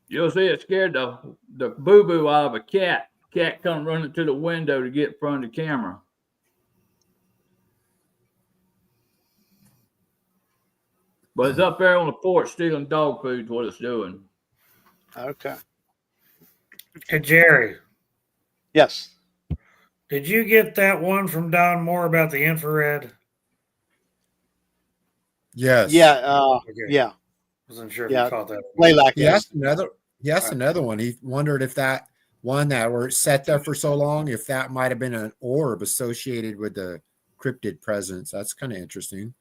You'll see it scared the boo-boo out of a cat. Cat come running to the window to get in front of the camera. But it's up there on the porch stealing dog food is what it's doing. Okay. Hey, Jerry, Yes. did you get that one from Don Moore about the infrared? Yes. Yeah. Okay. Yeah. Wasn't sure if Yeah. you caught that. Laylac. He asked another one. He wondered if that one that were set there for so long, if that might have been an orb associated with the cryptid presence. That's kind of interesting.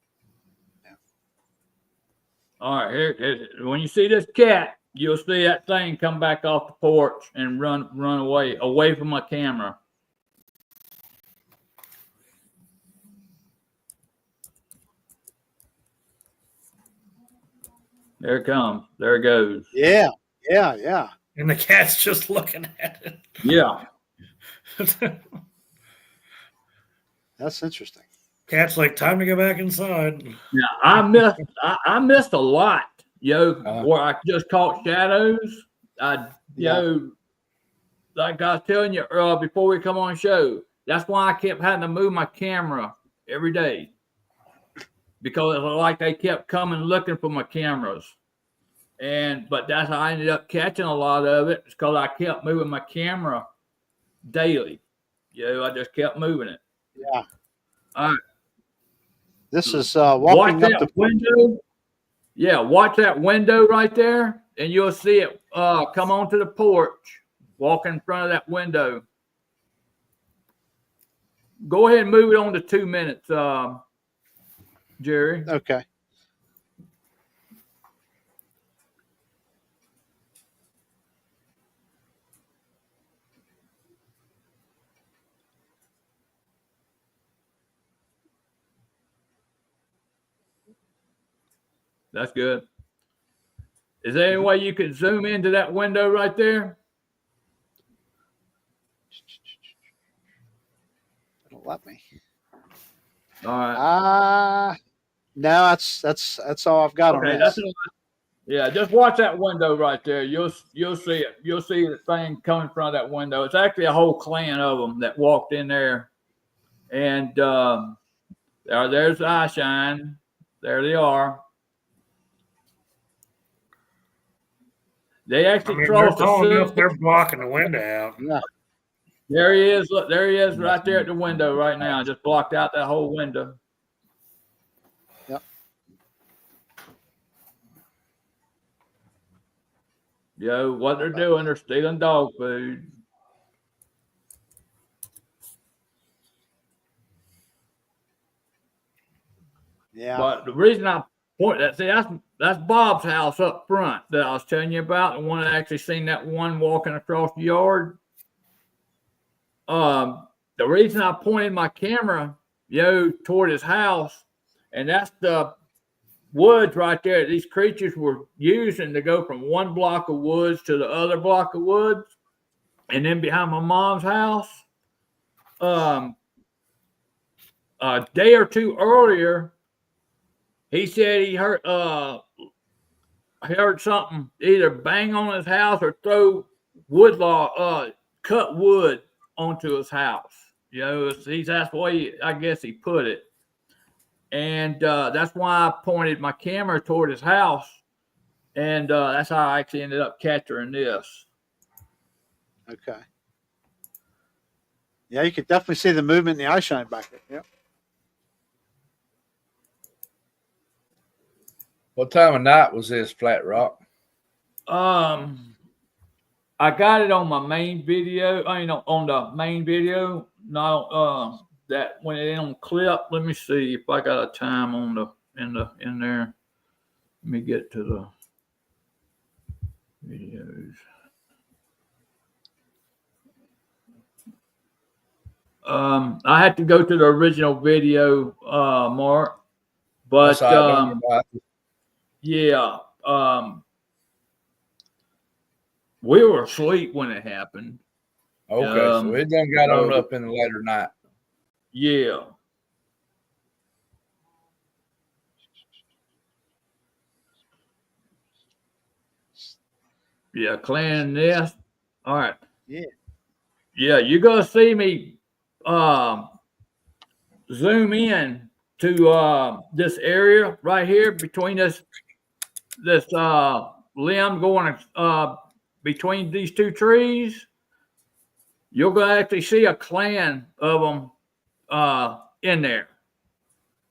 All right, here, when you see this cat, you'll see that thing come back off the porch and run away from my camera. There it comes. There it goes. Yeah. Yeah. Yeah. And the cat's just looking at Yeah. it. That's interesting. Cat's like, time to go back inside. Now I missed a lot, where I just caught shadows. Like I was telling you before we come on the show, that's why I kept having to move my camera every day. Because it was like they kept coming looking for my cameras. But that's how I ended up catching a lot of it. It's because I kept moving my camera daily. I just kept moving it. Yeah. All right. This is Watch walking up that the window. Yeah, watch that window right there, and you'll see it come onto the porch, walk in front of that window. Go ahead and move it on to 2 minutes, Jerry. Okay. That's good. Is there any way you could zoom into that window right there? It'll let me. All right. No, that's all I've got on Okay, this. yeah, just watch that window right there. You'll see it. You'll see the thing coming from that window. It's actually a whole clan of them that walked in there, and there's the eye shine. There they are. They actually They're crossed tall the enough. They're blocking the window out. Yeah. There he is. Look, there he is right there at the window right now. Just blocked out that whole window. Yep. Yo, what they're doing, they're stealing dog food. Yeah. But the reason I point that, see, that's Bob's house up front that I was telling you about. The one that actually seen that one walking across the yard. The reason I pointed my camera, toward his house, and that's the woods right there that these creatures were using to go from one block of woods to the other block of woods. And then behind my mom's house, a day or two earlier, he said he heard something either bang on his house or throw cut wood onto his house. That's the way I guess he put it. And that's why I pointed my camera toward his house. And that's how I actually ended up capturing this. Okay. Yeah, you could definitely see the movement in the eye shine back there. Yeah. What time of night was this, Flatrock? I got it on my main video. On the main video, not that when it on clip. Let me see if I got a time on in there. Let me get to the videos. I had to go to the original video, Mark, but yeah, we were asleep when it happened. Okay, so it done got on up in the later night. Yeah. Yeah, clan nest. All right. Yeah. Yeah, you're gonna see me zoom in to this area right here between this limb going between these two trees. You're gonna actually see a clan of them in there.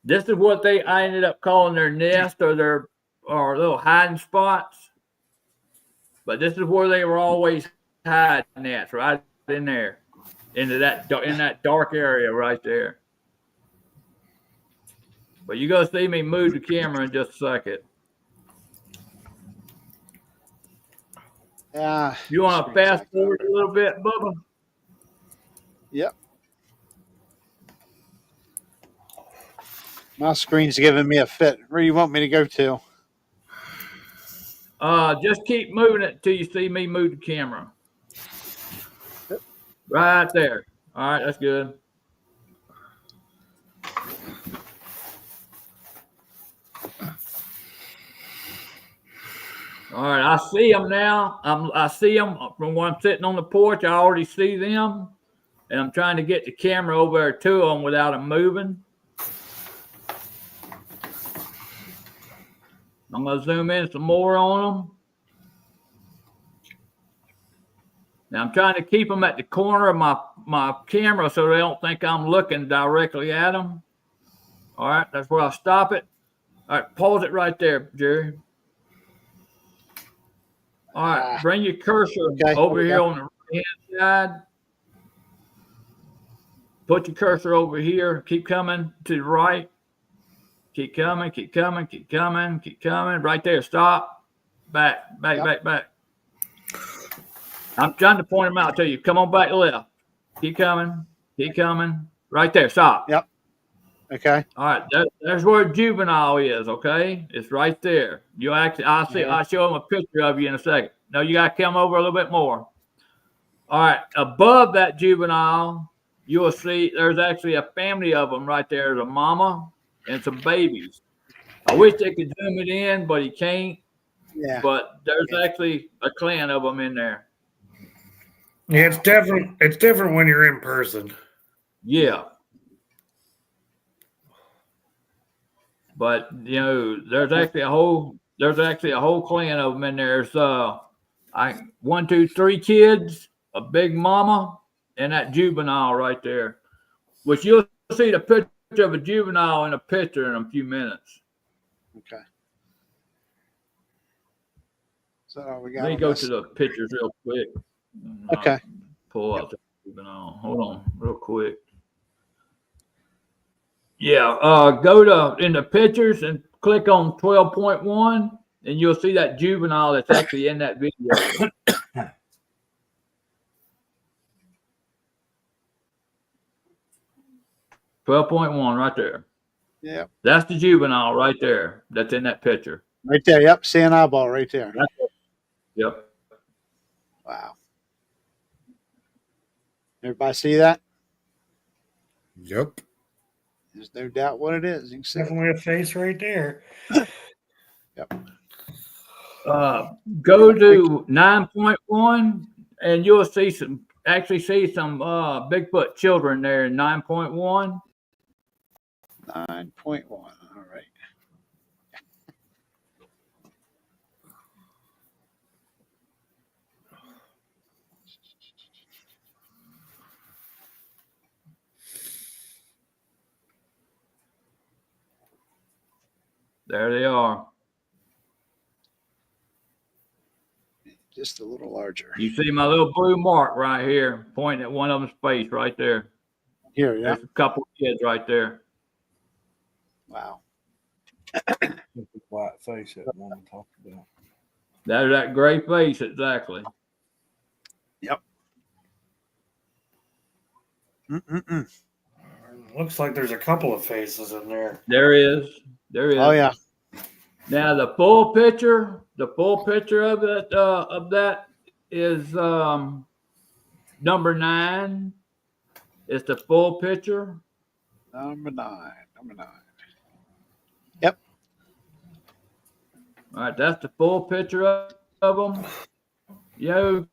This is what I ended up calling their nest or their little hiding spots. But this is where they were always hiding at, right in there, in that dark area right there. But you're gonna see me move the camera in just a second. Yeah. You want to fast forward a little bit, Bubba? Yep. My screen's giving me a fit. Where do you want me to go to? Just keep moving it until you see me move the camera. Right there. All right, that's good. All right, I see them now. I see them from when I'm sitting on the porch. I already see them, and I'm trying to get the camera over there to them without them moving. I'm going to zoom in some more on them. Now, I'm trying to keep them at the corner of my camera so they don't think I'm looking directly at them. All right, that's where I'll stop it. All right, pause it right there, Jerry. All right, bring your cursor over here on the right-hand side. Put your cursor over here. Keep coming to the right. Keep coming, keep coming, keep coming, keep coming. Right there, stop. Back. I'm trying to point them out to you. Come on back left. Keep coming. Right there, stop. Yep. Okay. All right, there's where juvenile is. Okay, it's right there. You actually, I'll show them a picture of you in a second. No, you got to come over a little bit more. All right, above that juvenile, you'll see there's actually a family of them right there. There's a mama and some babies. I wish they could zoom it in, but he can't. Yeah. But there's actually a clan of them in there. Yeah, it's different. It's different when you're in person. Yeah. But you know, there's actually a whole clan of them in there. There's 1, 2, 3 kids, a big mama, and that juvenile right there. Which you'll see the picture of a juvenile in a picture in a few minutes. Okay. So we got. Let me go to the pictures real quick. Okay. Pull out the juvenile. Hold on, real quick. Yeah, go to in the pictures and click on 12.1, and you'll see that juvenile that's actually in that video. 12.1 right there. Yep. That's the juvenile right there. That's in that picture. Right there. Yep. See an eyeball right there. Yep. Wow. Everybody see that? Yep. There's no doubt what it is. You can see it. Definitely a face right there. Yep. Go to 9.1, and you'll see some Bigfoot children there in 9.1. 9.1. All right. There they are. Just a little larger. You see my little blue mark right here, pointing at one of them's face right there. Here, yeah. There's a couple of kids right there. Wow. White face that one we talked about. There's that gray face, exactly. Yep. Mm-mm-mm. Looks like there's a couple of faces in there. There is. Oh yeah. Now the full picture of that is number 9. It's the full picture. Number 9. Yep. All right, that's the full picture of them. You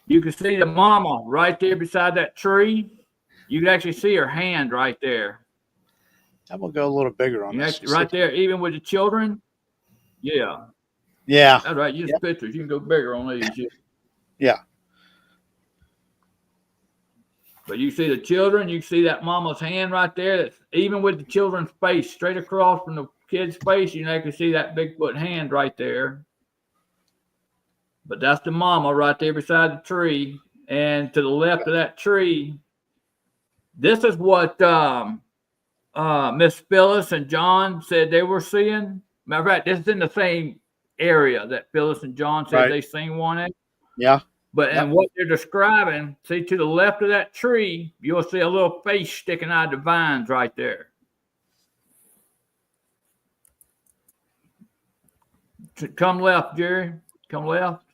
can see the mama right there beside that tree. You can actually see her hand right there. I'm gonna go a little bigger on this. Right there, even with the children. Yeah. Yeah. That's right. Use pictures. You can go bigger on these. Yeah. But you see the children, you see that mama's hand right there. That's even with the children's face straight across from the kid's face, you can see that Bigfoot hand right there. But that's the mama right there beside the tree. And to the left of that tree, this is what Miss Phyllis and John said they were seeing. Matter of fact, this is in the same area that Phyllis and John said they seen one in. Yeah. But and what they're describing, see to the left of that tree, you'll see a little face sticking out of the vines right there. Come left, Jerry. Come left.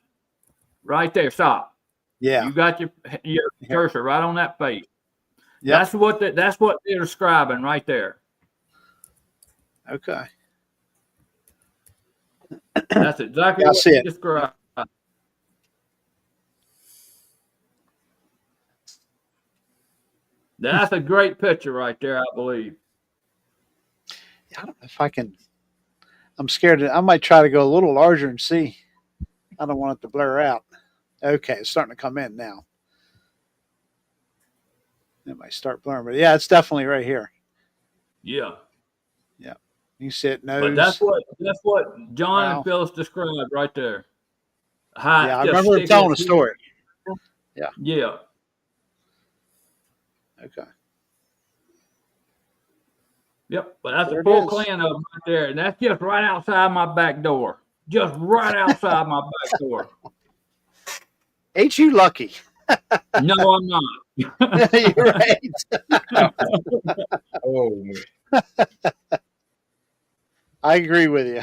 Right there. Stop. Yeah. You got your cursor right on that face. Yeah. That's what they're describing right there. Okay. That's exactly I what see they it. described. That's a great picture right there, I believe. I don't know if I can. I'm scared. I might try to go a little larger and see. I don't want it to blur out. Okay, it's starting to come in now. It might start blurring, but yeah, it's definitely right here. Yeah. Yeah. You see it nose. But that's what John and Phyllis described right there. Yeah, I remember telling a story. Yeah. Yeah. Okay. Yep. But that's There a it full is. clan of them right there. And that's just right outside my back door. Just right outside my back door. Ain't you lucky? No, I'm not. You're right. Oh, I agree with you.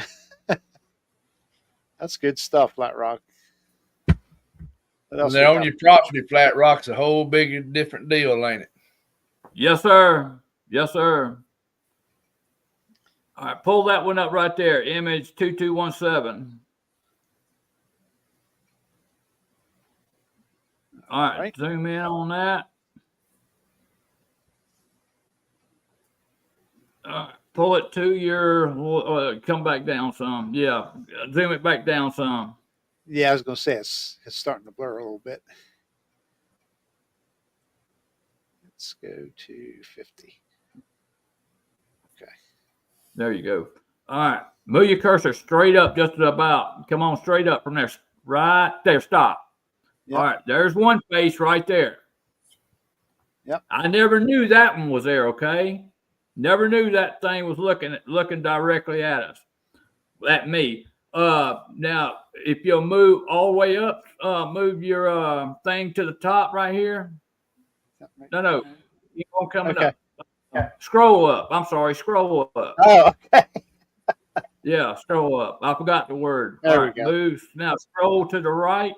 That's good stuff, Flatrock. What when else they're we on got? your property, Flatrock's a whole big different deal, ain't it? Yes, sir. Yes, sir. All right, pull that one up right there. Image 2217. All right, Right. zoom in on that. Pull it to your, come back down some. Yeah, zoom it back down some. Yeah, I was going to say it's starting to blur a little bit. Let's go to 50. Okay. There you go. All right, move your cursor straight up just about. Come on, straight up from there. Right there, stop. Yep. All right, there's one face right there. Yep. I never knew that one was there, okay? Never knew that thing was looking directly at us, at me. Now, if you'll move all the way up, move your thing to the top right here. No, keep on coming Okay. up. Scroll up. I'm sorry, scroll up. Oh, okay. Yeah, scroll up. I forgot the word. There All we right, go. move. Now scroll to the right.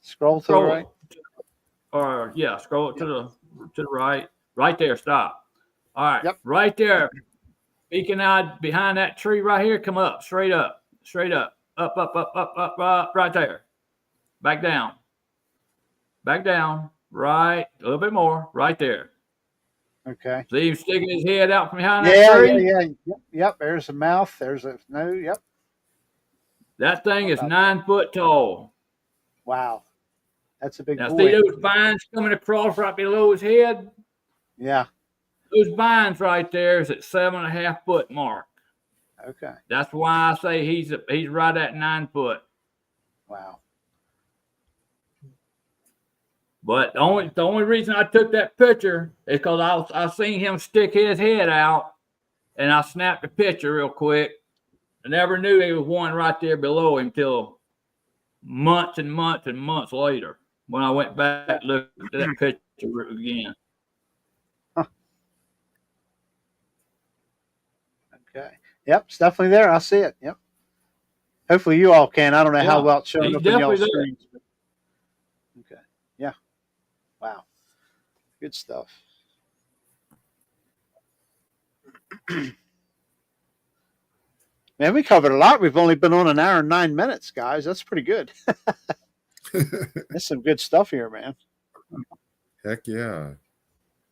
Scroll to the right. Or yeah, scroll to the right. Right there, stop. All right, Yep. right there. Peeking out behind that tree right here. Come up, straight up, up, right there. Back down, right, a little bit more, right there. Okay. See him sticking his head out from behind that Yeah, tree? yeah. Yep. There's a mouth. There's a no. Yep. That thing is About 9 foot tall. Wow. That's a big Now, boy. see those vines coming across right below his head? Yeah. Those vines right there is at 7.5 foot mark. Okay. That's why I say he's right at 9 foot. Wow. But the only reason I took that picture is because I seen him stick his head out, and I snapped the picture real quick. I never knew there was one right there below him till months and months and months later when I went back and looked at that picture again. Okay. Yep. It's definitely there. I see it. Yep. Hopefully you all can. I don't know how Yeah, well it's showing he's up on y'all's definitely there. screens. Okay. Yeah. Wow. Good stuff. Man, we covered a lot. We've only been on an hour and 9 minutes, guys. That's pretty good. That's some good stuff here, man. Heck yeah.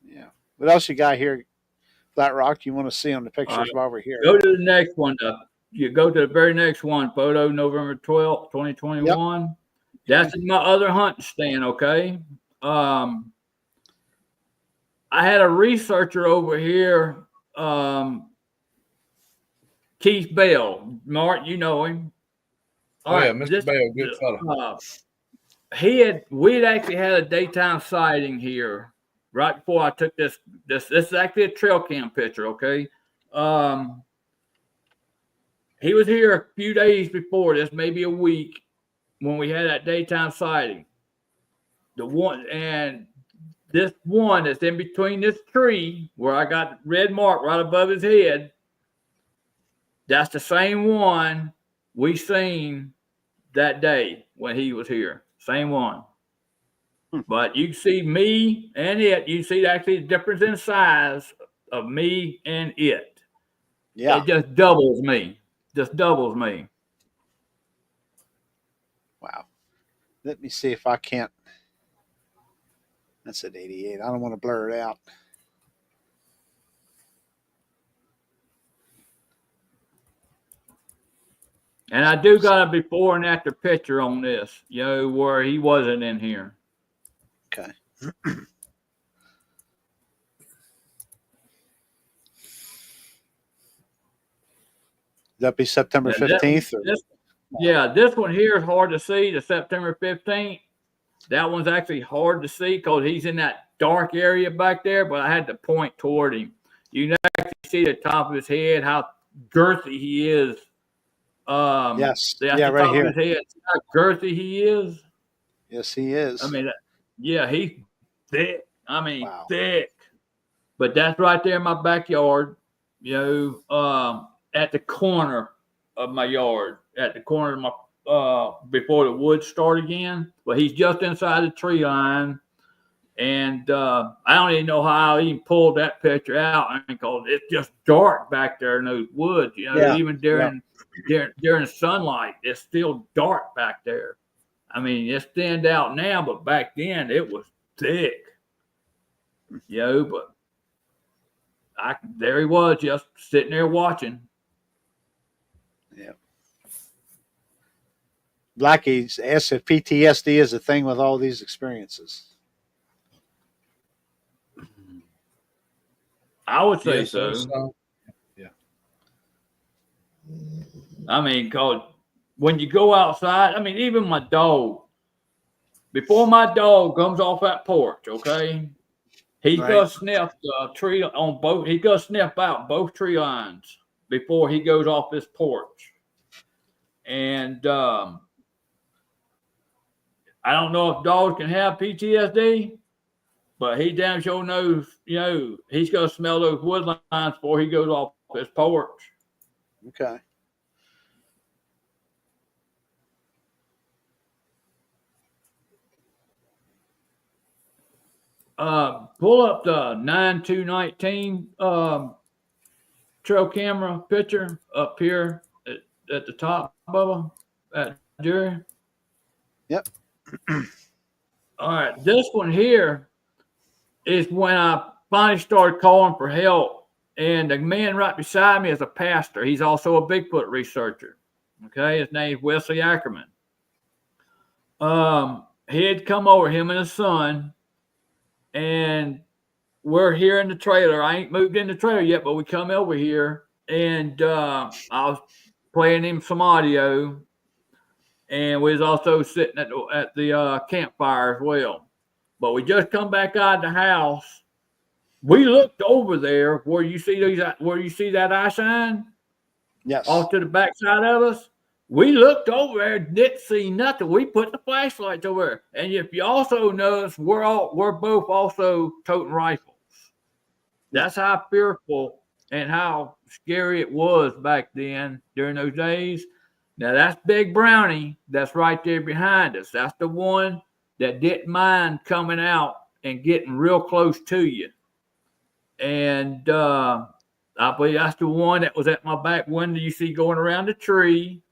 Yeah. What else you got here, Flatrock, you want to see on the pictures right. while we're here? Go to the next one. You go to the very next one. Photo November 12th, 2021. Yep. That's in my other hunting stand, okay? I had a researcher over here, Keith Bell. Mark, you know him. All right, Mr. Bell, good fellow. We'd actually had a daytime sighting here right before I took this. This is actually a trail cam picture, okay? He was here a few days before this, maybe a week, when we had that daytime sighting. This one that's in between this tree where I got the red mark right above his head. That's the same one we seen that day when he was here. Same one. But you see me and it. You see actually the difference in size of me and it. Yeah. It just doubles me. Wow. Let me see if I can't. That's at 88. I don't want to blur it out. And I do got a before and after picture on this, where he wasn't in here. Okay. That be September 15th? This one here is hard to see, the September 15th. That one's actually hard to see because he's in that dark area back there, but I had to point toward him. You can actually see the top of his head, how girthy he is. Yes. Yeah, right here. His head. See how girthy he is. Yes, he is. I mean, yeah, he's thick. I mean, Wow. thick. But that's right there in my backyard, at the corner of my yard, at the corner of my before the woods start again. But he's just inside the tree line. And I don't even know how I even pulled that picture out because it's just dark back there in those woods. Even during sunlight, it's still dark back there. I mean, it's thinned out now, but back then it was thick. But there he was, just sitting there watching. Yeah. Blackie's asked if PTSD is a thing with all these experiences. I would say Yes, so. Yeah. I mean, because when you go outside, I mean, even my dog, before my dog comes off that porch, okay, he's Right. gonna sniff the tree on both. He's gonna sniff out both tree lines before he goes off this porch. And I don't know if dogs can have PTSD, but he damn sure knows, he's gonna smell those wood lines before he goes off his porch. Okay. Pull up the 9/2/19 trail camera picture up here at the top, Bubba, at Jerry. Yep. All right, this one here is when I finally started calling for help, and the man right beside me is a pastor. He's also a Bigfoot researcher. Okay, his name's Wesley Ackerman. He had come over, him and his son, and we're here in the trailer. I ain't moved in the trailer yet, but we come over here, and I was playing him some audio, and we was also sitting at the campfire as well. But we just come back out of the house. We looked over there where you see that eye shine Yes. off to the backside of us. We looked over there, didn't see nothing. We put the flashlights over there. And if you also notice, we're both also toting rifles. That's how fearful and how scary it was back then during those days. Now that's Big Brownie. That's right there behind us. That's the one that didn't mind coming out and getting real close to you. And I believe that's the one that was at my back window you see going around the tree.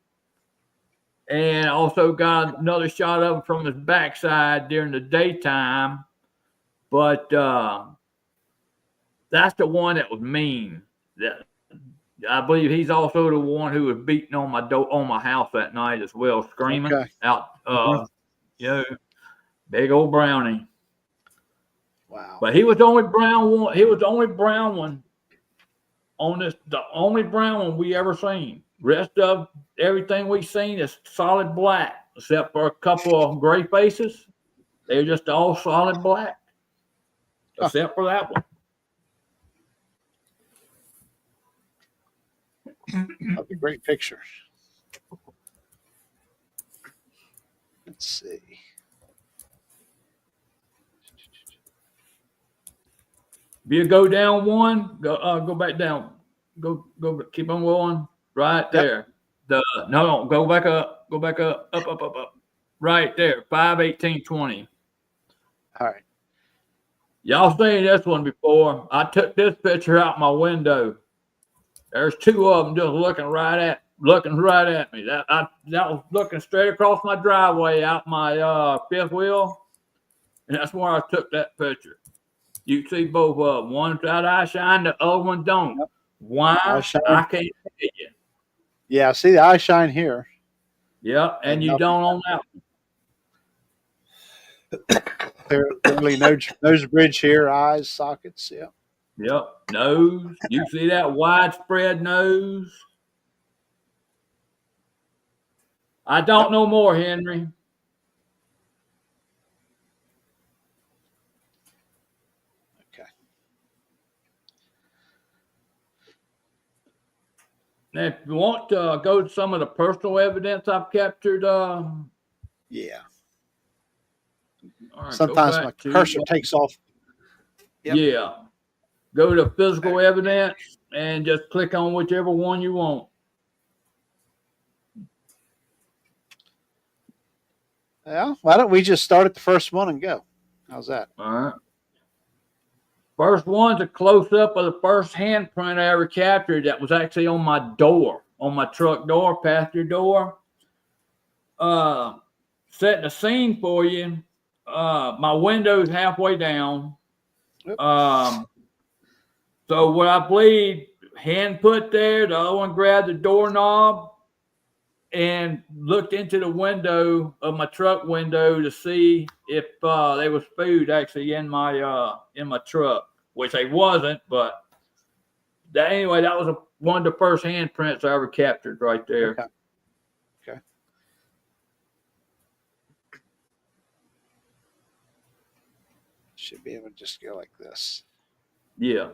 And also got another shot of him from his backside during the daytime. But that's the one that was mean. I believe he's also the one who was beating on my house that night as well, screaming out. Big old Brownie. Wow. But he was the only brown one. He was the only brown one on this. The only brown one we ever seen. Rest of everything we've seen is solid black, except for a couple of gray faces. They're just all solid black, except for that one. That'd be great pictures. Let's see. If you go down one, go back down. Go, keep on going. Right there. No, go back up. Go back up. Up. Right there. 5/18/20. All right. Y'all seen this one before. I took this picture out my window. There's two of them just looking right at me. That was looking straight across my driveway out my fifth wheel. And that's where I took that picture. You see both of them. One's got eye shine, the other one don't. Yep. Why? I can't tell you. Yeah, I see the eye shine here. Yeah, and you don't on that one. Clearly nose bridge here, eyes, sockets. Yeah. Yep, nose. You see that widespread nose? I don't know more, Henry. Okay. Now, if you want to go to some of the personal evidence I've captured, Yeah. All right, go Sometimes back my to- cursor takes off. Yep. Yeah. Go to physical evidence and just click on whichever one you want. Yeah. Why don't we just start at the first one and go? How's that? All right. First one's a close up of the first handprint I ever captured that was actually on my door, on my truck door, passenger door. Setting the scene for you. My window's halfway down. Yep. So what I believe, hand put there, the other one grabbed the doorknob and looked into the window of my truck window to see if there was food actually in my truck, which they wasn't, but anyway, that was one of the first handprints I ever captured right there. Okay. Okay. Should be able to just go like this. Yeah.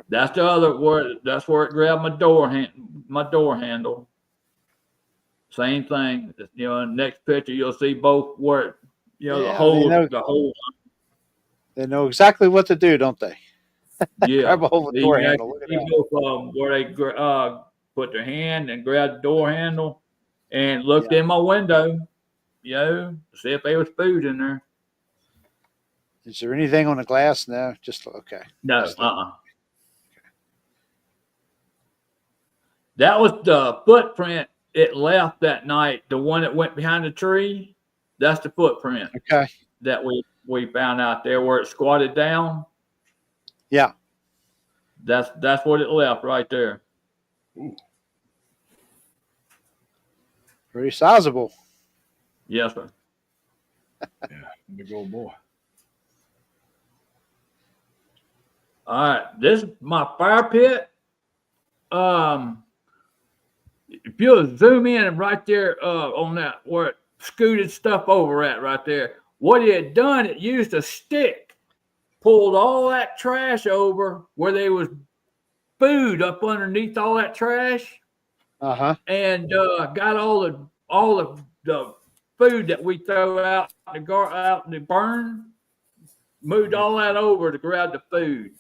That's the other where that's where it grabbed my door handle. Same thing. You know, next picture you'll see both where Yeah, the hole. They know exactly what to do, don't they? Yeah. Grab a hold of the You door can handle. actually Look at see that. both, where they put their hand and grabbed the door handle and looked in my window, to see if there was food in there. Is there anything on the glass? No, just okay. No, Just That was the footprint it left that night. The one that went behind the tree. That's the footprint Okay. that we found out there where it squatted down. Yeah. That's what it left right there. Pretty sizable. Yes, sir. Yeah, big old boy. All right, this is my fire pit. If you'll zoom in and right there on that where it scooted stuff over at right there, what it had done, it used a stick, pulled all that trash over where there was food up underneath all that trash, and got all the food that we throw out in the burn, moved all that over to grab the food.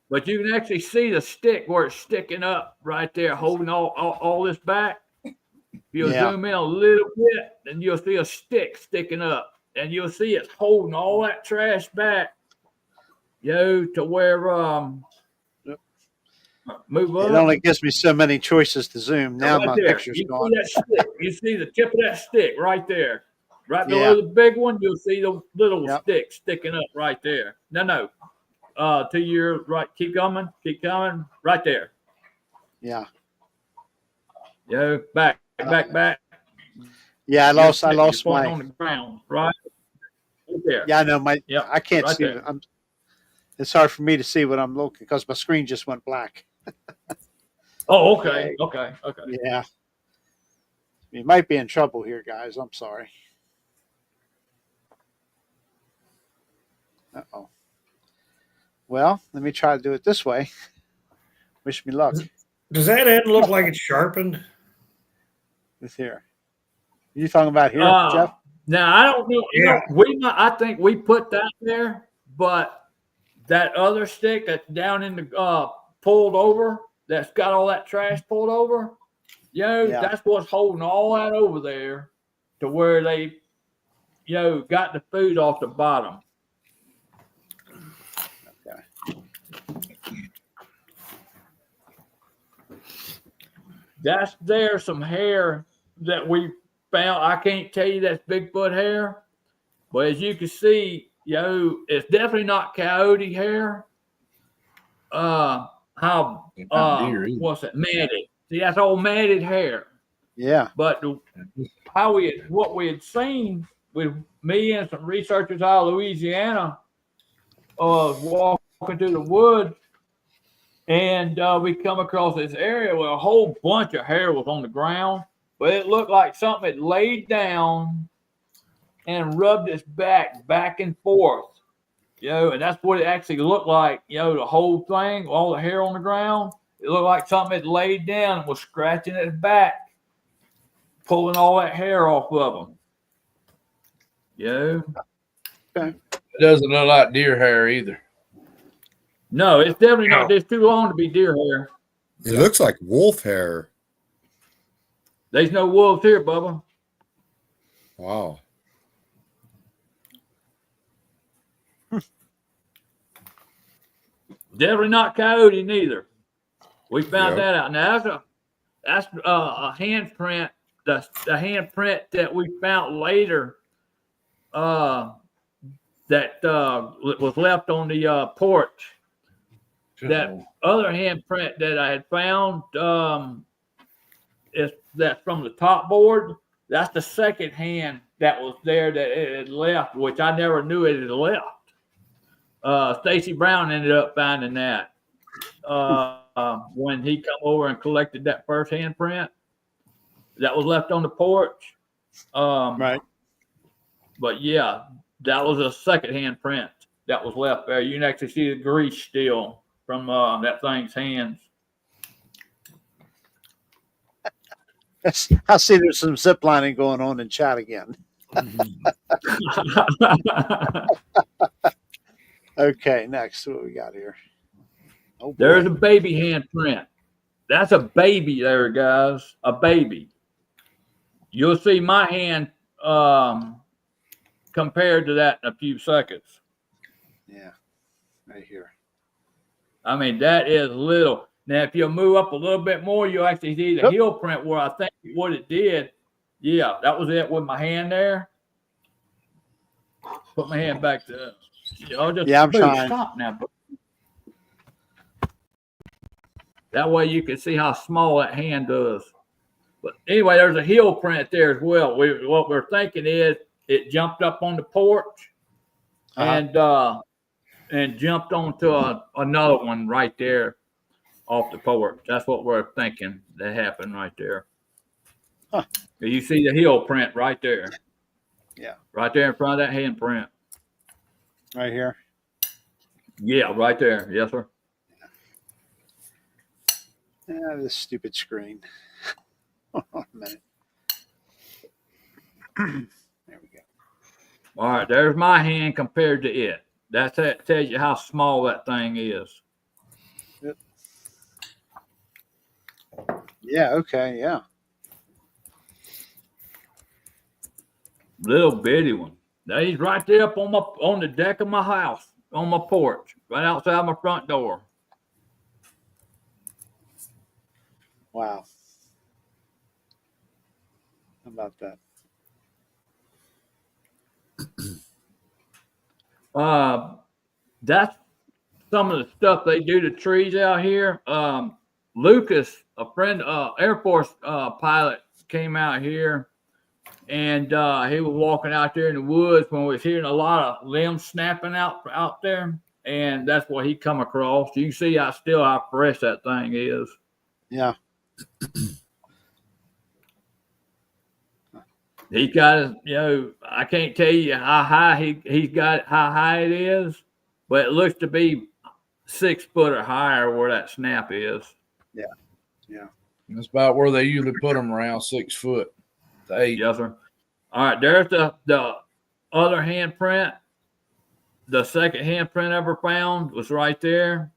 But you can actually see the stick where it's sticking up right there, holding all this back. If you'll zoom in a little bit, then you'll see a stick sticking up. And you'll see it's holding all that trash back, to where move up. It only gives me so many choices to zoom. Now Right my there. picture's You gone. see that stick. You see the tip of that stick right there. Right below the big one, you'll see the little stick sticking up right there. No. To your right. Keep coming. Right there. Yeah. Back. Yeah, I lost You're my. pointing on the ground, right? Right there. Yeah, I know Yep, I can't right see there. it. It's hard for me to see what I'm looking because my screen just went black. Oh, okay. Okay. Yeah. You might be in trouble here, guys. I'm sorry. Uh-oh. Well, let me try to do it this way. Wish me luck Does that end look like it's sharpened? with here. You talking about here, Jeff? Now I don't know. Yeah. I think we put that there, but that other stick that's down in the pulled over, that's got all that trash pulled over. That's what's holding all that over there to where they, got the food off the bottom. There's some hair that we found. I can't tell you that's Bigfoot hair, but as you can see, it's definitely not coyote hair. What's that? Matted. See, that's all matted hair. Yeah. But what we had seen with me and some researchers out of Louisiana, walking through the woods, and we come across this area where a whole bunch of hair was on the ground, but it looked like something had laid down and rubbed its back and forth, and that's what it actually looked like, the whole thing, all the hair on the ground. It looked like something had laid down and was scratching its back, pulling all that hair off of them. Yeah. It doesn't look like deer hair either. No, it's definitely not. It's too long to be deer hair. It looks like wolf hair. There's no wolves here, Bubba. Wow. Definitely not coyote neither. We found Yep. that out. Now that's a handprint. The handprint that we found later. That was left on the porch. That other handprint that I had found is that from the top board. That's the second hand that was there that it had left, which I never knew it had left. Stacy Brown ended up finding that when he come over and collected that first handprint that was left on the porch. Right. But yeah, that was a second handprint that was left there. You can actually see the grease still from that thing's hands. I see there's some zip lining going on in chat again. Okay, next, what we got here? Oh, boy. There's a baby handprint. That's a baby there, guys. A baby. You'll see my hand compared to that in a few seconds. Yeah, right here. I mean, that is little. Now, if you move up a little bit more, you'll actually see the Yep. heel print where I think what it did. Yeah, that was it with my hand there. Put my hand back to I'll just Yeah, I'm trying. Stop now. That way you can see how small that hand does. But anyway, there's a heel print there as well. What we're thinking is it jumped up on the porch and jumped onto another one right there off the porch. That's what we're thinking that happened right there. Huh. You see the heel print right there. Yeah. Right there in front of that hand print. Right here. Yeah, right there. Yes, sir. Yeah, this stupid screen. Hold on a minute. There we go. All right, there's my hand compared to it. That tells you how small that thing is. Yep. Yeah, okay, yeah. Little bitty one. Now he's right there up on the deck of my house, on my porch, right outside my front door. Wow. How about that? That's some of the stuff they do to trees out here. Lucas, a friend, Air Force pilot, came out here, and he was walking out there in the woods when we was hearing a lot of limbs snapping out there, and that's what he come across. You can see how fresh that thing is. Yeah. He got his, I can't tell you how high he's got how high it is, but it looks to be 6 foot or higher where that snap is. Yeah. Yeah. That's about where they usually put them, around 6 foot to 8. Yes, sir. All right, there's the other handprint. The second handprint ever found was right there.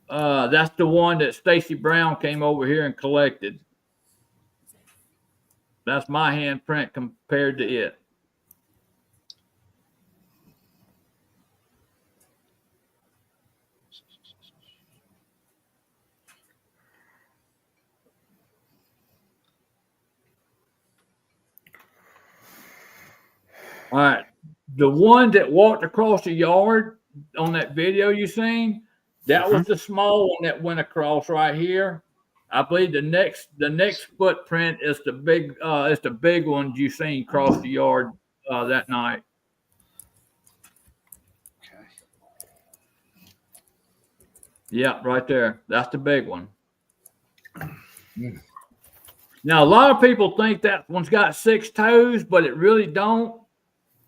That's the one that Stacy Brown came over here and collected. That's my handprint compared to it. All right. The one that walked across the yard on that video you seen, that was the small one that went across right here. I believe the next footprint is the big ones you seen cross the yard that night. Okay. Yeah, right there. That's the big one. Now, a lot of people think that one's got 6 toes, but it really don't.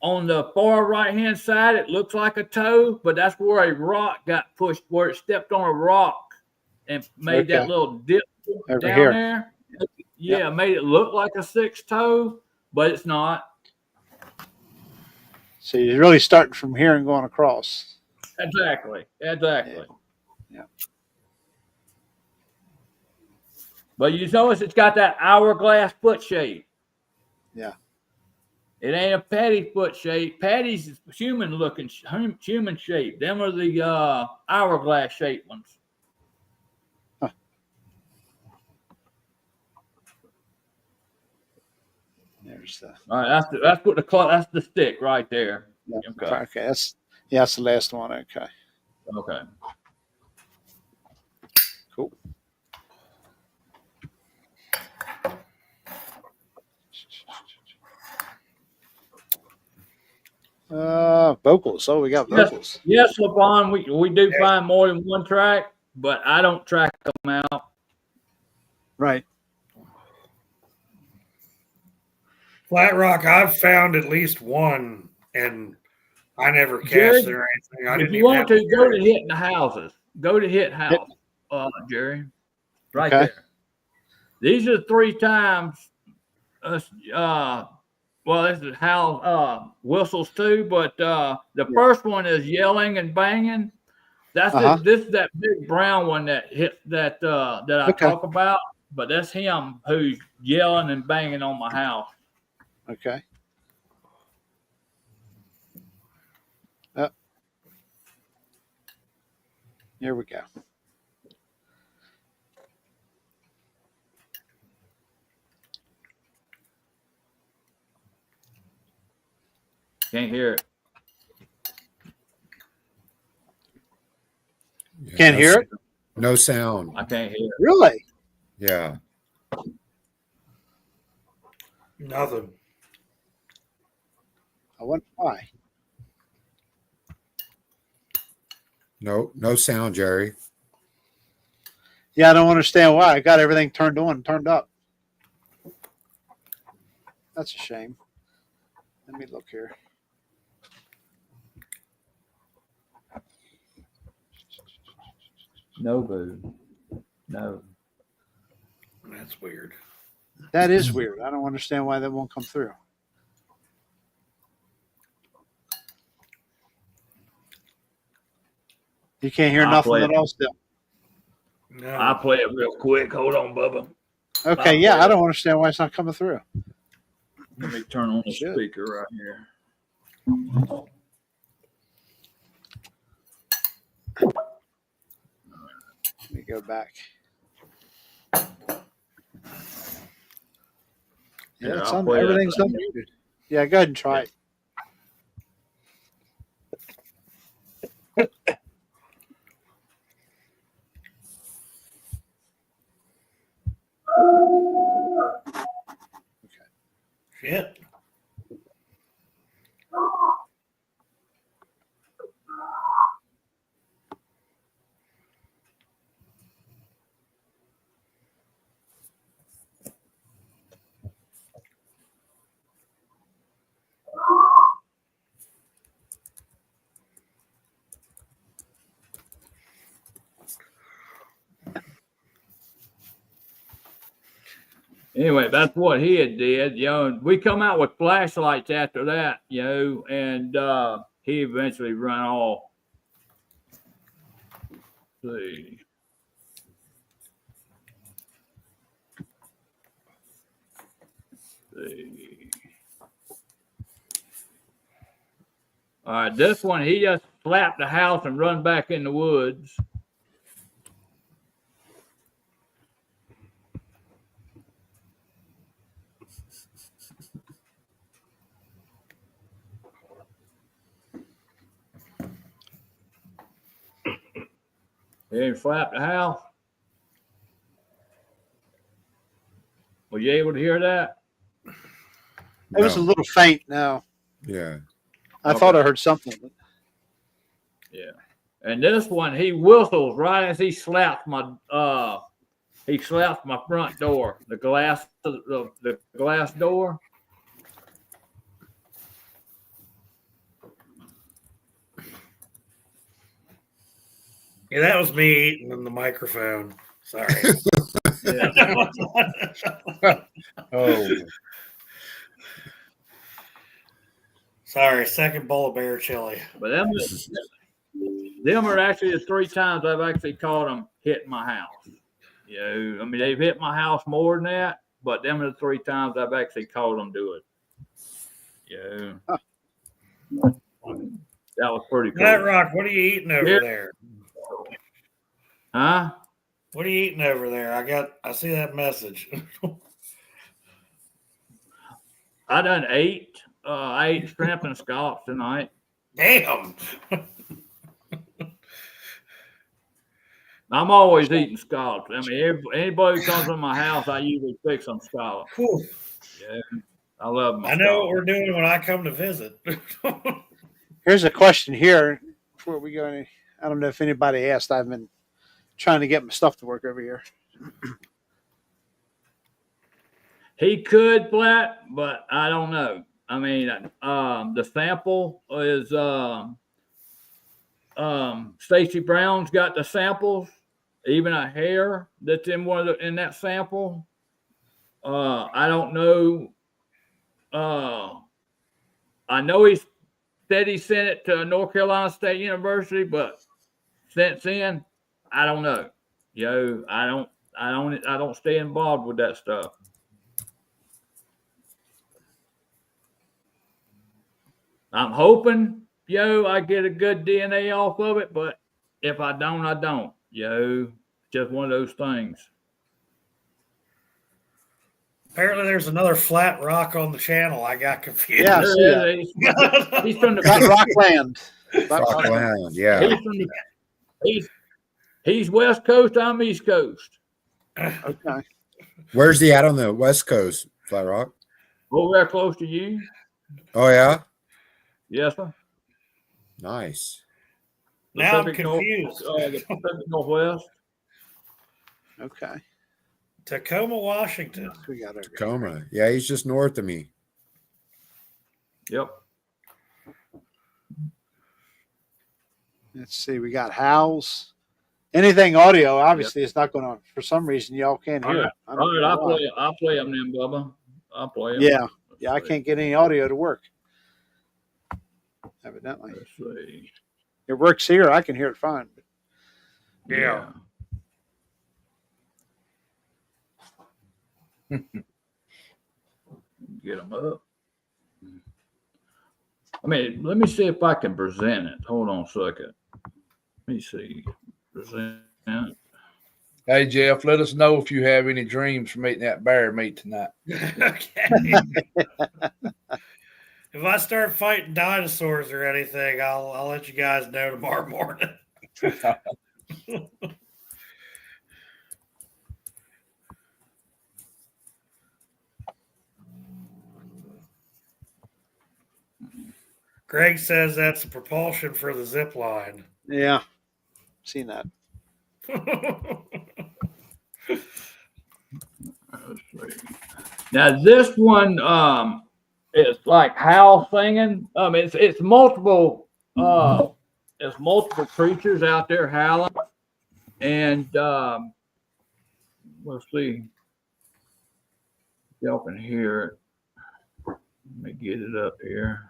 On the far right-hand side, it looks like a toe, but that's where a rock got pushed, where it stepped on a rock and made that little dip Over down here. there. Yeah, made it look like a 6 toe, but it's not. So you're really starting from here and going across. Exactly. Yeah. But you notice it's got that hourglass foot shape. Yeah. It ain't a Patty foot shape. Patty's human looking, human shape. Them are the hourglass shaped ones. There's the. All right, that's the stick right there. Yeah. Okay. Okay. That's the last one. Okay. Okay. Cool. Vocals. Oh, we got vocals. Yes, LeBron, we do find more than one track, but I don't track them out. Right. Flatrock, I've found at least one, and I never cast Jerry, it or anything. I If didn't you even want have to, go to hitting the houses. Go to hit house, Jerry. Right Okay. there. These are 3 times. Well, this is how whistles too, but the first one is yelling and banging. That's this is that big brown one that hit that I talk about, but that's him who's yelling and banging on my house. Okay. Here we go. Can't hear it. Yeah, Can't hear it? No sound. I can't hear it. Really? Yeah. nothing. I wonder why. No sound, Jerry. Yeah, I don't understand why. I got everything turned on, turned up. That's a shame. Let me look here. No, boo. No. That's weird. That is weird. I don't understand why that won't come through. You can't hear I'll nothing play at it. all still. No. I'll play it real quick. Hold on, Bubba. Okay, yeah, I don't understand why it's not coming through. Let me turn on the Should. speaker right here. Let me go back. Yeah, Yeah, it's I'll play that everything's thing. unmuted. Yeah, go ahead and try it. Shit. Anyway, that's what he had did. You know, and we come out with flashlights after that, you know, and he eventually run off. Let's see. All right, this one, he just slapped the house and run back in the woods. He didn't slap the house. Were you able to hear that? It was a little faint now. Yeah. I thought I heard something. Yeah. And this one, he whistles right as he slaps my front door, the glass door. Yeah, that was me eating in the microphone. Sorry. Oh, Sorry, second bowl of bear chili. But them are actually the 3 times I've actually caught them hitting my house. You know, I mean, they've hit my house more than that, but them are the 3 times I've actually caught them do it. Yeah. That was pretty cool. Flatrock, what are you eating over there? Huh? What are you eating over there? I see that message. I done ate. I ate shrimp and scallops tonight. Damn. I'm always eating scallops. I mean, anybody who comes to my house, I usually fix them scallops. Whew. Yeah, I love them. I know what we're doing when I come to visit. Here's a question here before we go any. I don't know if anybody asked. I've been trying to get my stuff to work over here. He could flat, but I don't know. I mean, the sample is Stacy Brown's got the samples, even a hair that's in in that sample. I don't know. I know he said he sent it to North Carolina State University, but since then, I don't know. Yo, I don't stay involved with that stuff. I'm hoping, I get a good DNA off of it, but if I don't, I don't. Just one of those things. Apparently, there's another Flatrock on the channel. I got confused. Yeah, He's from the Rockland. Rockland, yeah. He's West Coast. I'm East Coast. Okay. Where's he at on the West Coast, Flatrock? Over there close to you. Oh, yeah? Yes, sir. Nice. Now I'm confused. The Pacific Northwest. Okay. Tacoma, Washington. We got it. Tacoma. Yeah, he's just north of me. Yep. Let's see. We got howls. Anything audio, obviously, it's not going to. For some reason, y'all can't hear it. All right, I'll play them then, Bubba. I'll play them. Yeah. I can't get any audio to work. Evidently, Let's see. It works here. I can hear it fine. Yeah. Get them up. I mean, let me see if I can present it. Hold on a second. Let me see. Present. Hey, Jeff, let us know if you have any dreams from eating that bear meat tonight. Okay. If I start fighting dinosaurs or anything, I'll let you guys know tomorrow morning. Greg says that's the propulsion for the zip line. Yeah, seen that. Let's see. Now this one, it's like howl singing. It's multiple creatures out there howling, and let's see. Y'all can hear it. Let me get it up here.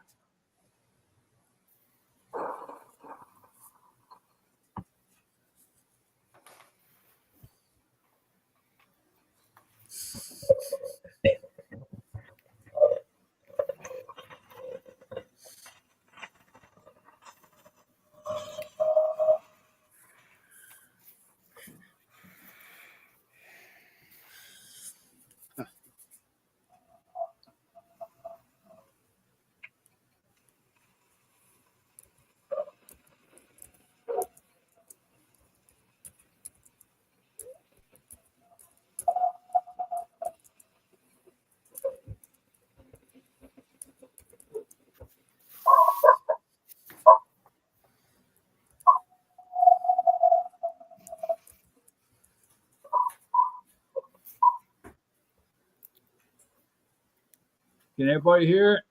Can everybody hear it?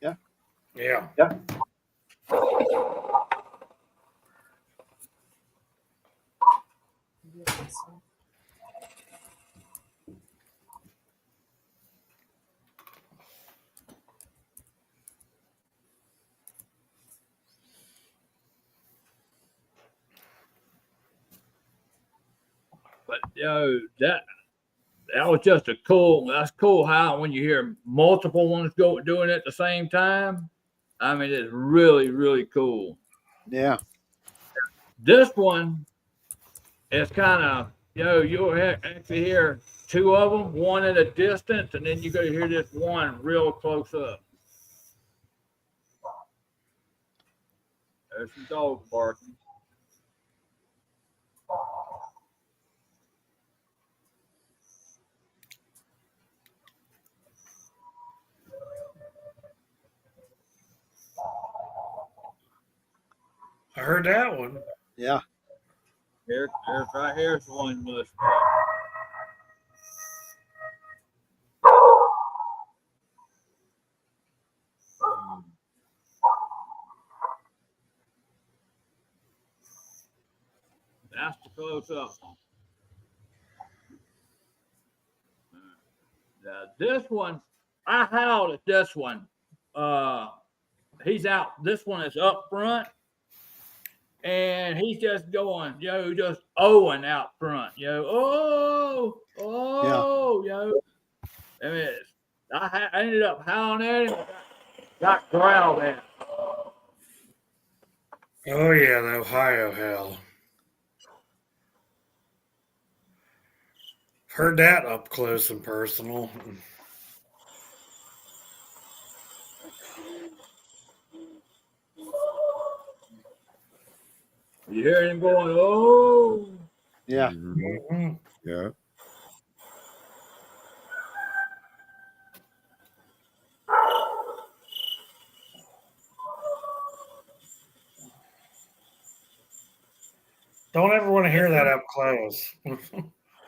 Yeah. but that was just that's cool how when you hear multiple ones doing it at the same time. I mean, it's really, really cool. Yeah. This one is kind of, you'll actually hear two of them, one at a distance, and then you're going to hear this one real close up. There's some dogs barking. I heard that one. Yeah. Right here's one mush. That's the close up. Now this one, I howled at this one. He's out. This one is up front. And he's just going, just owing out front, I mean, I ended up howling at him, got growled at. Oh yeah, the Ohio hell. Heard that up close and personal. You hear him going, oh. Yeah. Mm-hmm. Yeah. Don't ever want to hear that up close.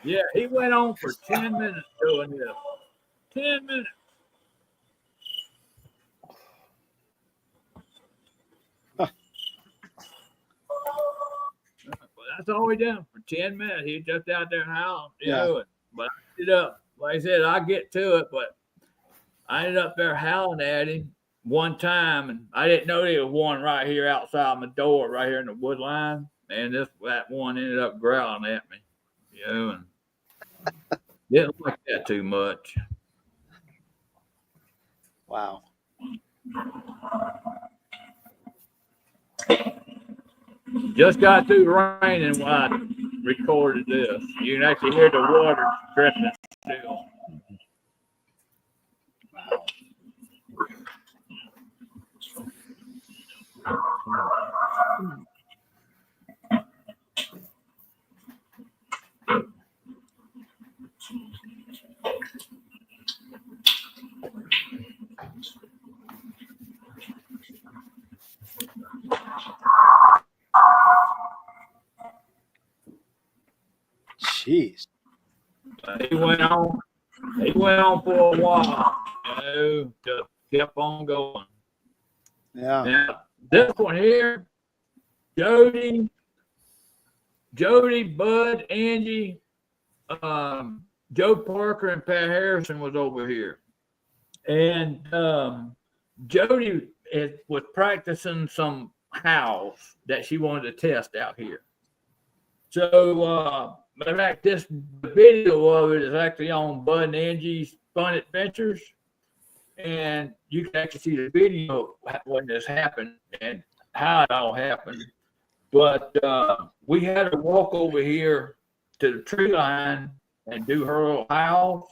Yeah, he went on for 10 minutes doing this. 10 minutes. That's all we done for 10 minutes. He was just out there howling, But I ended up, like I said, I get to it, but I ended up there howling at him one time, and I didn't know there was one right here outside my door, right here in the wood line. And that one ended up growling at me, and didn't like that too much. Wow. Just got through raining when I recorded this. You can actually hear the water dripping still. Jeez. He went on for a while, just kept on going. Yeah. Now, this one here, Jody, Bud, Angie, Joe Parker, and Pat Harrison was over here. And Jody was practicing some howls that she wanted to test out here. So, matter of fact, the video of it is actually on Bud and Angie's Fun Adventures. And you can actually see the video when this happened and how it all happened. But we had her walk over here to the tree line and do her little howls.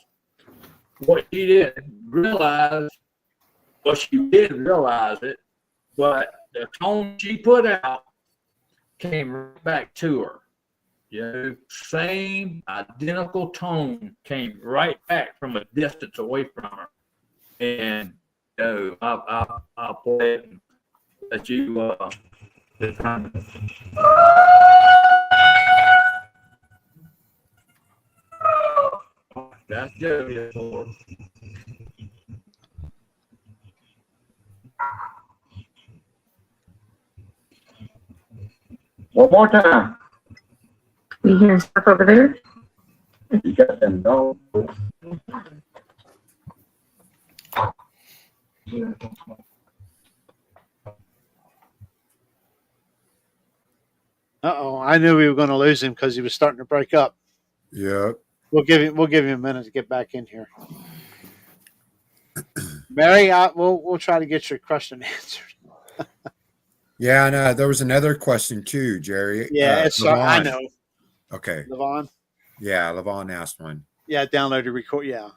What she didn't realize, well, she did realize it, but the tone she put out came right back to her. Same identical tone came right back from a distance away from her. And I'll play it and let you that's Jody. One more time. You hear stuff over there? You got them dogs. Uh-oh. I knew we were going to lose him because he was starting to break up. Yep. We'll give you a minute to get back in here. Mary, we'll try to get your question answered. Yeah, and there was another question too, Jerry. Yeah, I Levon. know. Okay. Levon. Yeah, Levon asked one. Yeah, download the record. Yeah,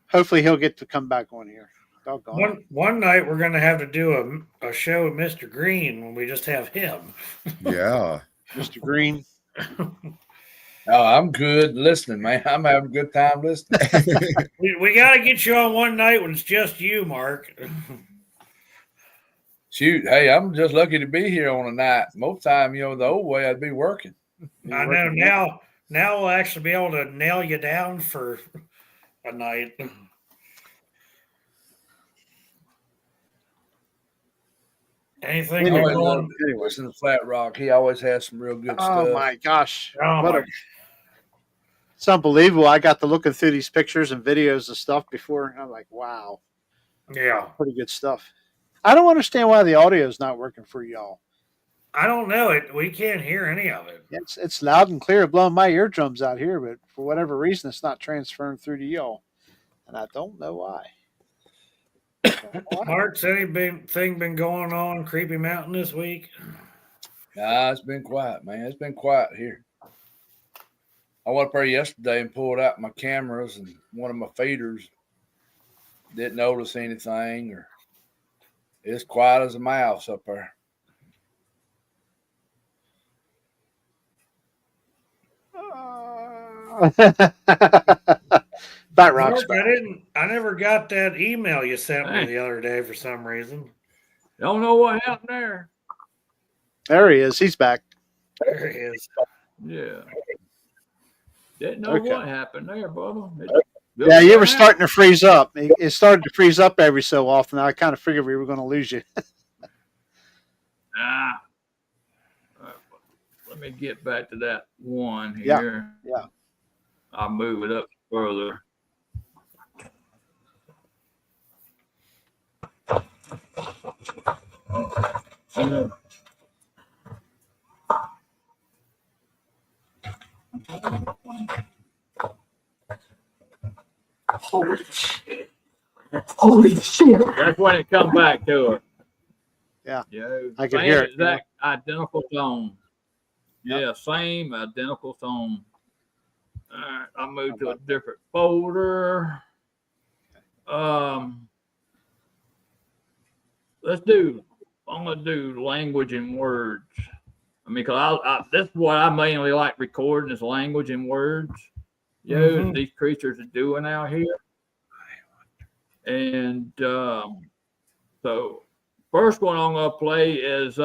hopefully he'll get to come back on here. Doggone. One night we're going to have to do a show with Mr. Green when we just have him. Yeah. Mr. Green. Oh, I'm good listening, man. I'm having a good time listening. We got to get you on one night when it's just you, Mark. Shoot, hey, I'm just lucky to be here on a night. Most time, the old way I'd be working. I know now we'll actually be able to nail you down for a night. Anything Anyway, going on? Listen to Flatrock. He always has some real good stuff. Oh my gosh. Oh, It's unbelievable. I got to looking through these pictures and videos and stuff before, and I'm like, wow, yeah. pretty good stuff. I don't understand why the audio is not working for y'all. I don't know it. We can't hear any of it. It's loud and clear, blowing my eardrums out here, but for whatever reason, it's not transferring through to y'all, and I don't know why. Mark's anything been going on Creepy Mountain this week? Nah, it's been quiet, man. It's been quiet here. I went up there yesterday and pulled out my cameras, and one of my feeders didn't notice anything, or it's quiet as a mouse up there. Flatrock's Mark, I never got that email you sent me the other day for some reason. Don't know what happened there. There he is. He's back. There he is. Yeah. Didn't know what happened there, brother. Yeah, you were starting to freeze up. It started to freeze up every so often. I kind of figured we were going to lose you. Let me get back to that one here. Yeah. I'll move it up further. Holy shit. Holy shit. That's when it come back to it. Yeah. Yeah. I can Same hear it. exact identical tone. Yeah, same identical tone. All right, I'll move to a different folder. I'm gonna do language and words. I mean, cause that's what I mainly like recording is language and words. These creatures are doing out here. And so first one I'm gonna play is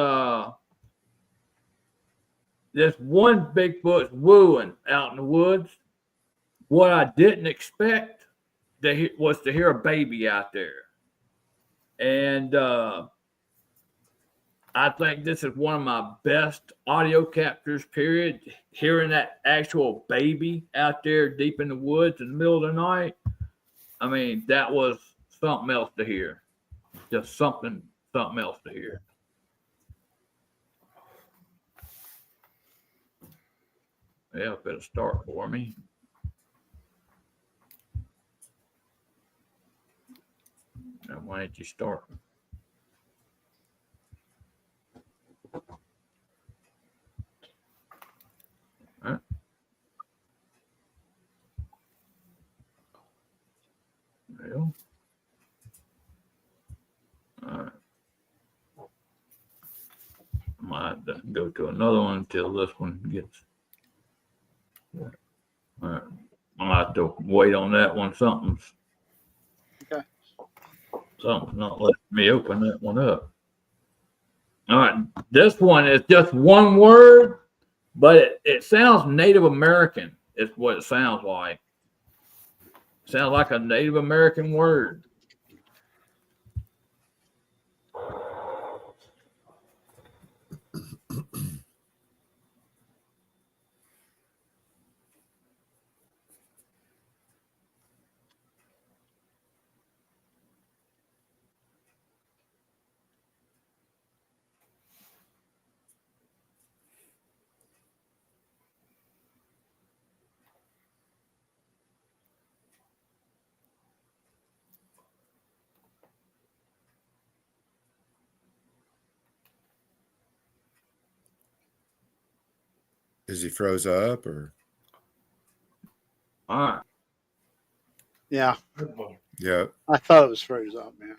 this one Bigfoot's wooing out in the woods. What I didn't expect was to hear a baby out there. And I think this is one of my best audio captures, period. Hearing that actual baby out there deep in the woods in the middle of the night. I mean, that was something else to hear. Just something else to hear. Yeah, better start for me. Now, why didn't you start? All right. Well, all right. I might have to go to another one until this one gets. All right. I'll have to wait on that one. Something's not letting me open that one up. All right. This one is just one word, but it sounds Native American, is what it sounds like. It sounds like a Native American word. Is he froze up or? All right. Yeah, Good boy. Yeah. I thought it was froze up, man.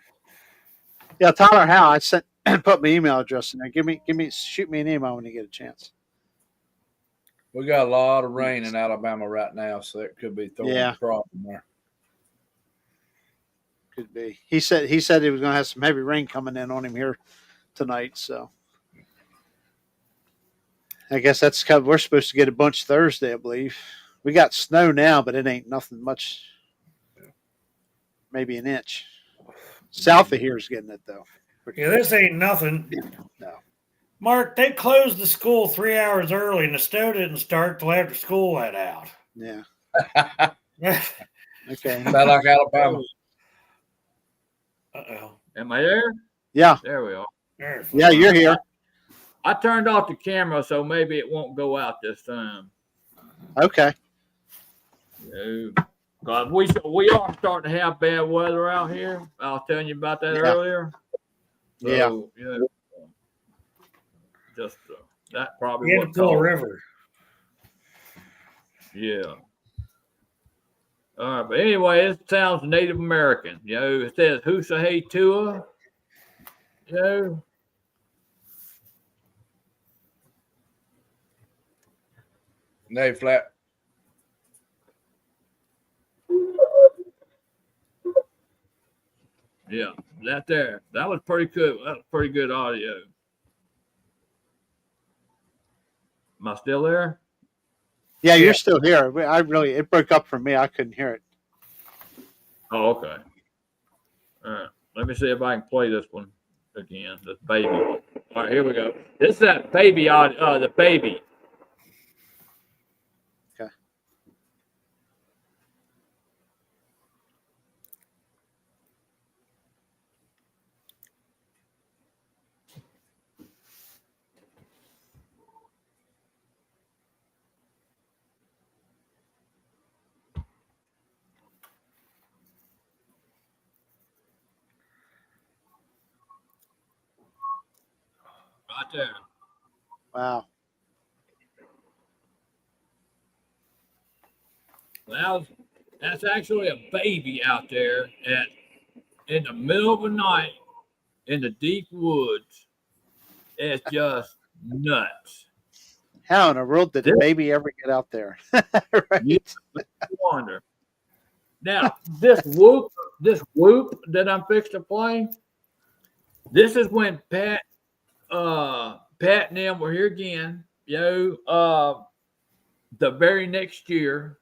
Yeah, Tyler Howe. I sent put my email address in there. Shoot me an email when you get a chance. We got a lot of rain in Alabama right now, so it could be throwing Yeah. a problem there. Could be. He said he was going to have some heavy rain coming in on him here tonight. So I guess that's kind of, we're supposed to get a bunch Thursday, I believe. We got snow now, but it ain't nothing much. Maybe an inch. South of here is getting it though. Yeah, this ain't nothing. No. Mark, they closed the school 3 hours early, and the snow didn't start till after school let out. Yeah. Uh Okay. Sound like Alabama. oh. Am I there? Yeah. There we are. Yeah, you're here. I turned off the camera, so maybe it won't go out this time. Okay. God, we are starting to have bad weather out here. I was telling you about that Yeah. earlier. Yeah. So, just that probably We had to what pull a caused- river. Yeah. All right, but anyway, it sounds Native American. It says Husahe Tua. Nay, Flat. Yeah, that there. That was pretty good. That was pretty good audio. Am I still there? Yeah, you're still here. It broke up for me. I couldn't hear it. Oh, okay. All right. Let me see if I can play this one again. This baby one. All right, here we go. This is that baby audio, the baby. Okay. Right there. Wow. That's actually a baby out there in the middle of the night in the deep woods. It's just nuts. How in the world did the This- baby ever get out there? Right. You wonder. Now, this whoop that I'm fixed to play, this is when Pat and them were here again, the very next year,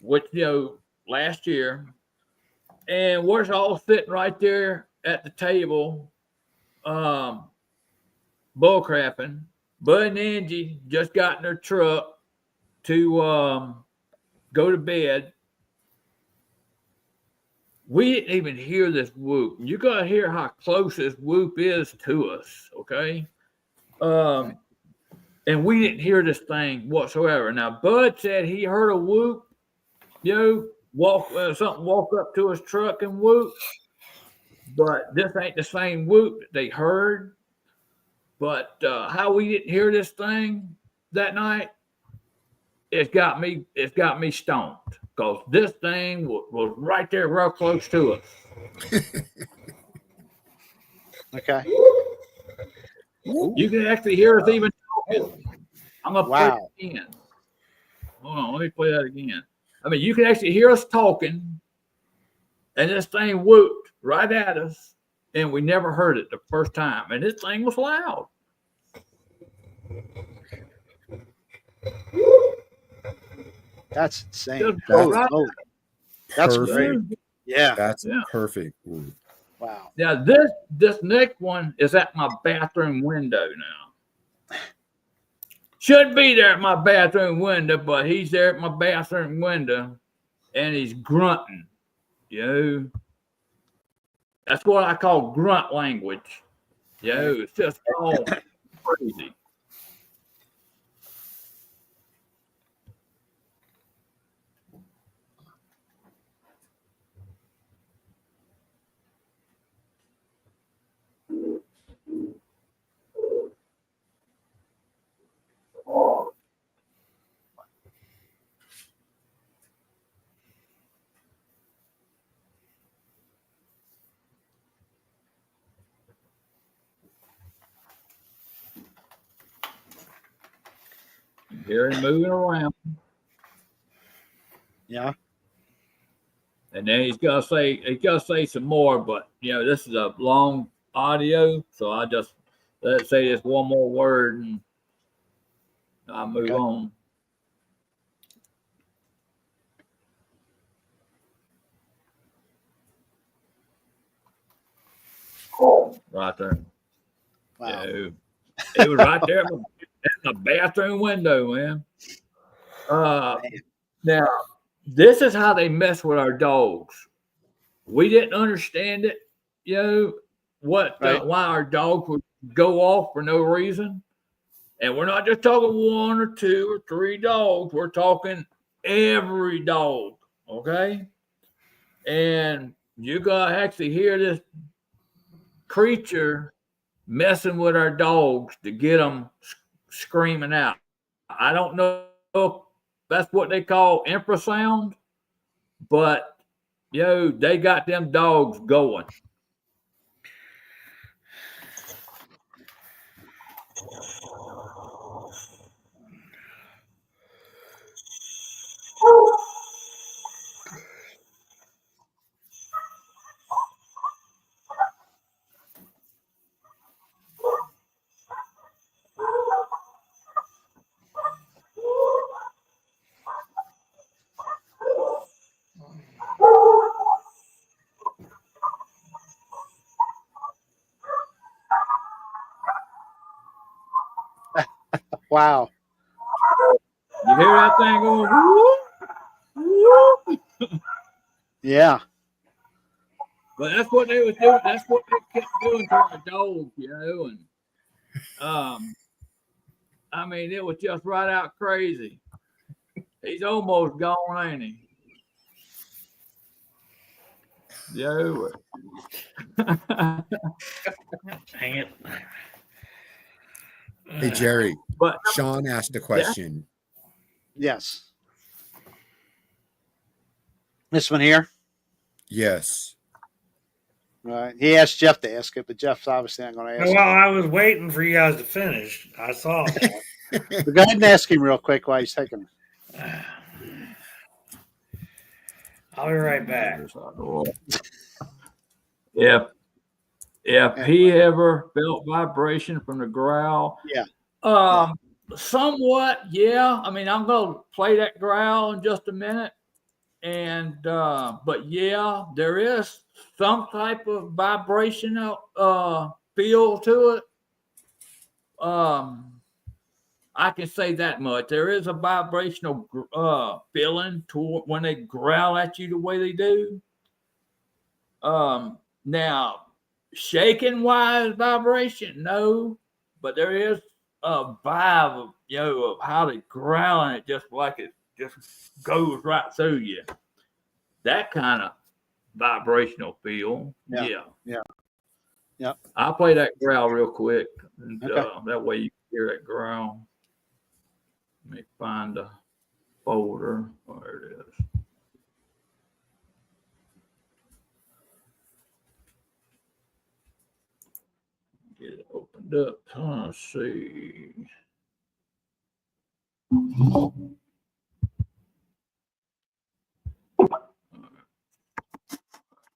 which, last year, and we're all sitting right there at the table, bullcrapping. Bud and Angie just got in their truck to go to bed. We didn't even hear this whoop. You gotta hear how close this whoop is to us, okay? And we didn't hear this thing whatsoever. Now, Bud said he heard a whoop, something walk up to his truck and whoop. But this ain't the same whoop that they heard. But how we didn't hear this thing that night, it's got me stoned. Because this thing was right there real close to us. Okay. You can actually hear us even talking. I'm going to play Wow. it again. Hold on, let me play that again. I mean, you can actually hear us talking, and this thing whooped right at us, and we never heard it the first time. And this thing was loud. That's insane. Just That's right. Holy- That's perfect. great. Yeah. That's Yeah. perfect. Ooh. Wow. Now, this next one is at my bathroom window now. Should be there at my bathroom window, but he's there at my bathroom window, and he's grunting. That's what I call grunt language. It's just all crazy. Hear him moving around. Yeah. And then he's gonna say some more, but this is a long audio, so I just let's say this one more word and I'll move Okay. on. Right there. Wow. It was right there at the bathroom window, man. Now, this is how they mess with our dogs. We didn't understand it, Right. why our dogs would go off for no reason. And we're not just talking one or two or three dogs. We're talking every dog, okay? And you're going to actually hear this creature messing with our dogs to get them screaming out. I don't know if that's what they call infrasound, but they got them dogs going. Wow. You hear that thing going? Whoop, whoop. Yeah. But that's what they was doing. That's what they kept doing to our dogs, and I mean, it was just right out crazy. He's almost gone, ain't he? Dang it. Hey, Jerry. But Sean asked a question. Yes. This one here. Yes. Right. He asked Jeff to ask it, but Jeff's obviously not going to ask Well, it. I was waiting for you guys to finish. I saw that. But go ahead and ask him real quick while he's taking. I'll be right back. If he ever felt vibration from the growl, somewhat, yeah. I mean, I'm gonna play that growl in just a minute, and but yeah, there is some type of vibrational feel to it. I can say that much. There is a vibrational feeling to when they growl at you the way they do. Now, shaking wise vibration, no, but there is a vibe of of how they growl, and it just like it just goes right through you. That kind of vibrational feel. Yeah. I'll play that growl real quick, and Okay. that way you can hear that growl. Let me find a folder. Where it is. Get it opened up. Let's see.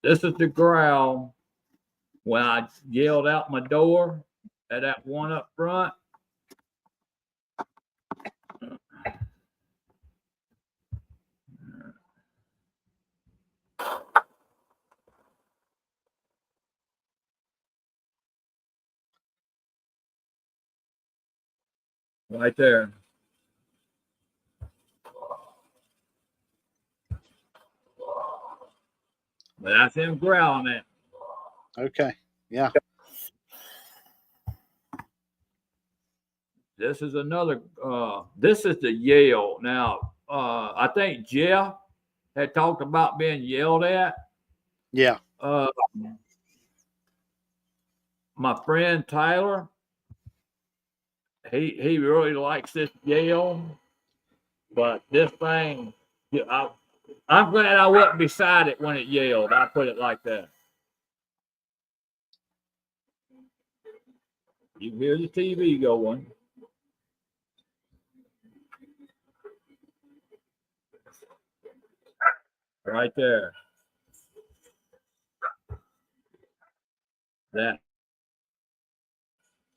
This is the growl when I yelled out my door at that one up front. Right there. But that's him growling at me. Okay. Yeah. This is another this is the yell. Now I think Jeff had talked about being yelled at. Yeah. My friend Tyler, he really likes this yell, but this thing, I'm glad I wasn't beside it when it yelled. I put it like that. You hear the TV going. Right there. That.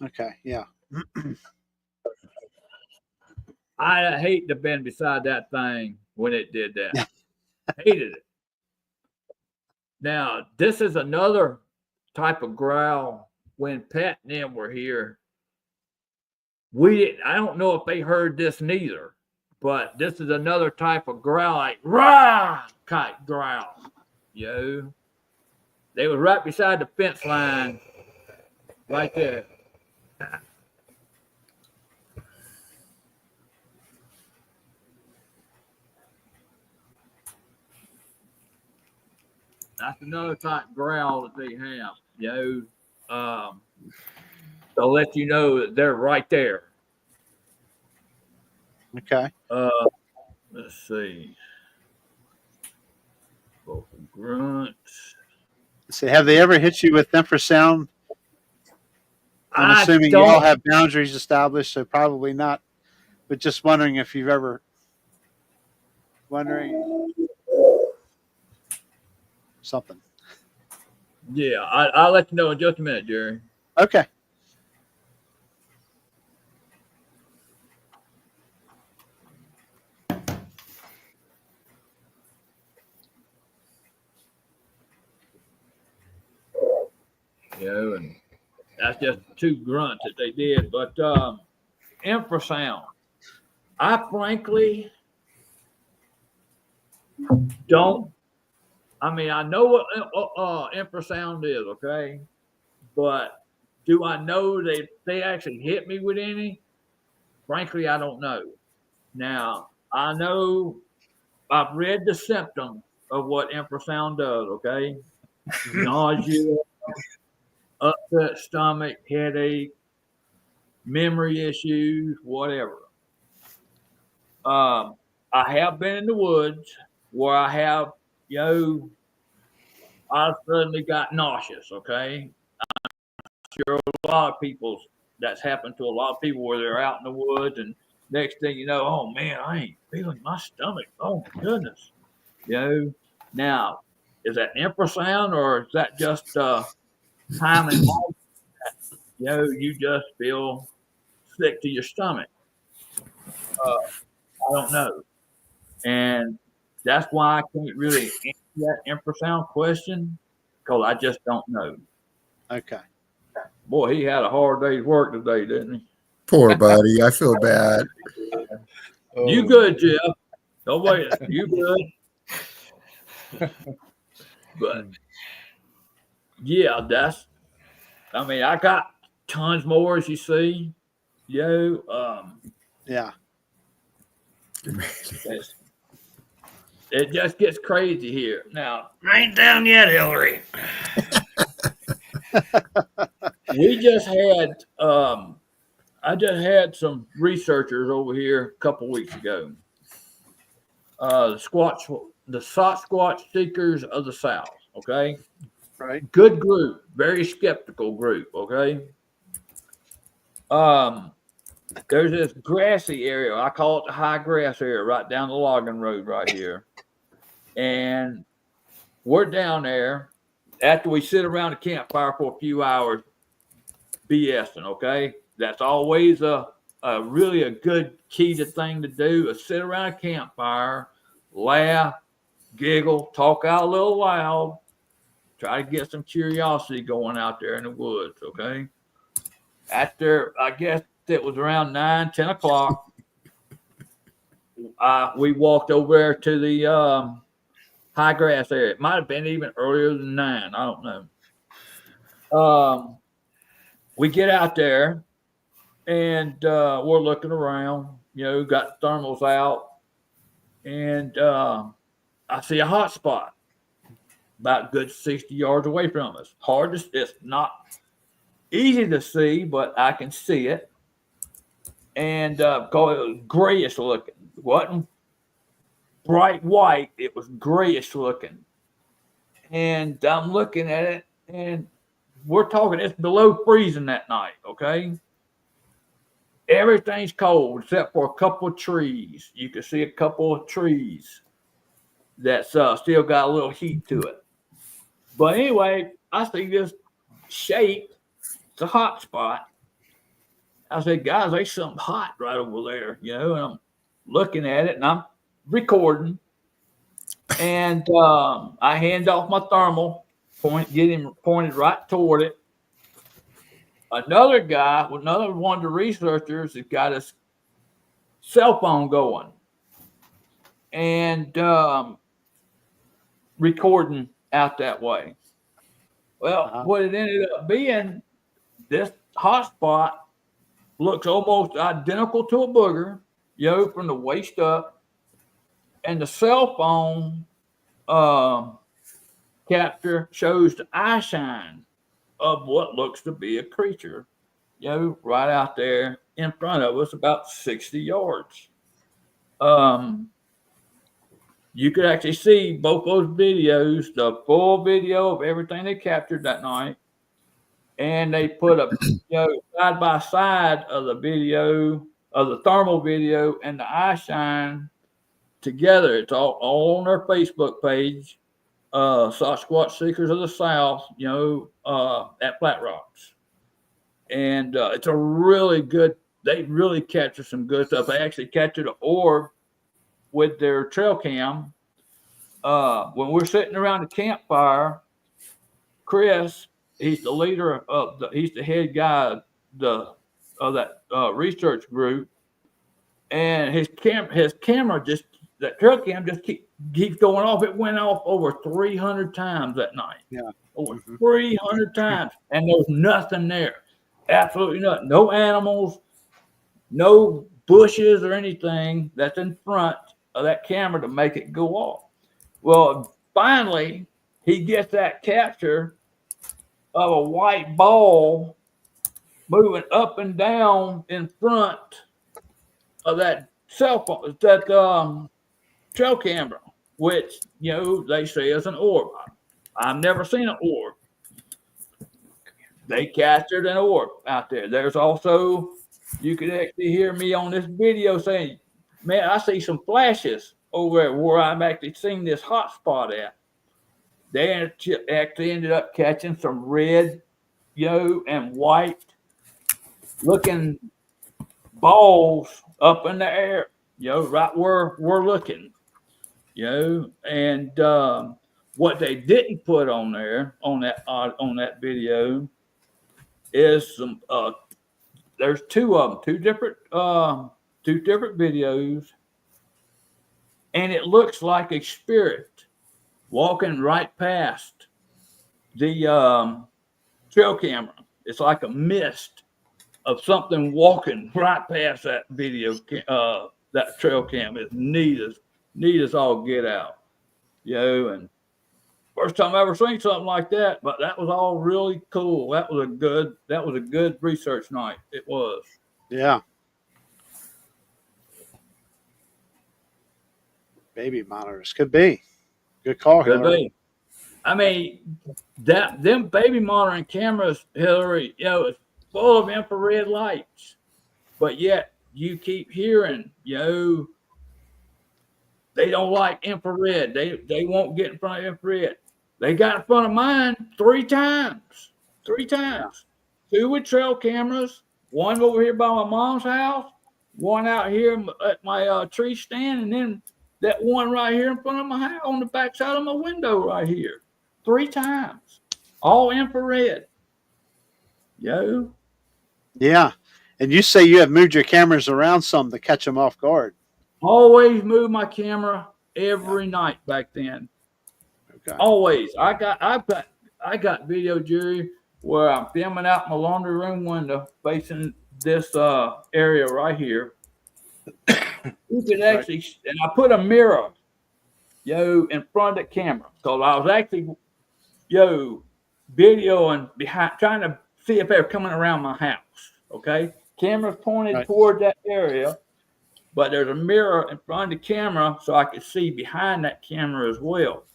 Okay. Yeah. I hate to been beside that thing when it did that. Hated it. Now, this is another type of growl. When Pat and them were here, I don't know if they heard this neither, but this is another type of growl, like rah type growl. Yo, they were right beside the fence line, right there. That's another type of growl that they have, yo. To let you know that they're right there. Okay. Let's see. Vocal grunts. So have they ever hit you with infrasound? I'm I assuming you don't- all have boundaries established, so probably not. But just wondering if you've ever something. Yeah, I'll let you know in just a minute, Jerry. Okay. And that's just two grunts that they did. But infrasound, I frankly don't. I mean, I know what infrasound is, okay, but do I know they actually hit me with any? Frankly, I don't know. Now, I know I've read the symptoms of what infrasound does, okay? Nausea, upset stomach, headache, memory issues, whatever. I have been in the woods where I have, I suddenly got nauseous, okay? I'm sure a lot of people, that's happened to a lot of people where they're out in the woods and next thing you know, oh man, I ain't feeling my stomach. Oh my goodness. Now, is that infrasound or is that just time and you just feel sick to your stomach? I don't know. And that's why I can't really answer that infrasound question because I just don't know. Okay. Boy, he had a hard day's work today, didn't he? Poor buddy. I feel bad. You good, Jeff? Don't wait. You good? But yeah, I mean, I got tons more as you see. Yeah. It just gets crazy here. Now, I ain't down yet, Hillary. we just had I just had some researchers over here a couple weeks ago. The Sasquatch Seekers of the South. Okay. Right. Good group, very skeptical group. Okay. There's this grassy area. I call it the high grass area right down the logging road right here. And we're down there after we sit around the campfire for a few hours BSing, okay? That's always a really a good key thing to do is sit around a campfire, laugh, giggle, talk out a little loud, try to get some curiosity going out there in the woods, okay? After, I guess it was around 9, 10 o'clock, we walked over there to the high grass area. It might have been even earlier than 9. I don't know. We get out there and we're looking around, got thermals out, and I see a hot spot about a good 60 yards away from us. It's not easy to see, but I can see it. And because it was grayish looking. It wasn't bright white, it was grayish looking. And I'm looking at it, and we're talking, it's below freezing that night, okay? Everything's cold except for a couple of trees. You can see a couple of trees. that's still got a little heat to it. But anyway, I see this shape. It's a hot spot. I said, guys, there's something hot right over there, you know, and I'm looking at it and I'm recording. And I hand off my thermal, get him pointed right toward it. Another guy, another one of the researchers, has got his cell phone going and recording out that way. Well, what it ended up being, this hotspot looks almost identical to a booger, you know, from the waist up, and the cell phone capture shows the eye shine of what looks to be a creature, you know, right out there in front of us, about 60 yards. You could actually see both those videos, the full video of everything they captured that night, and they put a side by side of the video of the thermal video and the eye shine together. It's all on their Facebook page, Sasquatch Seekers of the South, you know, at Flatrocks. And it's a really good, they really capture some good stuff. They actually captured an orb with their trail cam. When we're sitting around the campfire, Chris, he's the leader of he's the head guy of that research group, and his camera just, that trail cam just keeps going off. It went off over 300 times that night. Yeah, over 300 times, and there's nothing there. Absolutely nothing. No animals, no bushes or anything that's in front of that camera to make it go off. Well, finally, he gets that capture of a white ball moving up and down in front of that cell phone, that trail camera, which, you know, they say is an orb. I've never seen an orb. They captured an orb out there. There's also, you could actually hear me on this video saying, man, I see some flashes over where I'm actually seeing this hot spot at. They actually ended up catching some red, you know, and white looking balls up in the air, you know, right where we're looking, you know. And what they didn't put on there on that video is some there's two of them, two different videos, and it looks like a spirit walking right past the trail camera. It's like a mist of something walking right past that video, that trail cam. It's neat as all get out, you know. And first time I ever seen something like that, but that was all really cool. That was a good research night. It was. Yeah. Baby monitors could be. Good call, Could Hillary. be. I mean, them baby monitoring cameras, Hillary, you know, it's full of infrared lights, but yet you keep hearing, you know, they don't like infrared. They won't get in front of infrared. They got in front of mine 3 times. 3 times. 2 with trail cameras, 1 over here by my mom's house, 1 out here at my tree stand, and then that 1 right here in front of my house on the back side of my window right here. 3 times. All infrared. Yo. Yeah. And you say you have moved your cameras around some to catch them off guard. Always move my camera every night back then. Okay. Always. I got video, Jerry, where I'm filming out my laundry room window facing this area right here. You could actually, and I put a mirror, yo, in front of the camera. So I was actually, yo, videoing behind, trying to see if they were coming around my house. Okay. Camera's pointed toward that area, but there's a mirror in front of the camera so I could see behind that camera as well.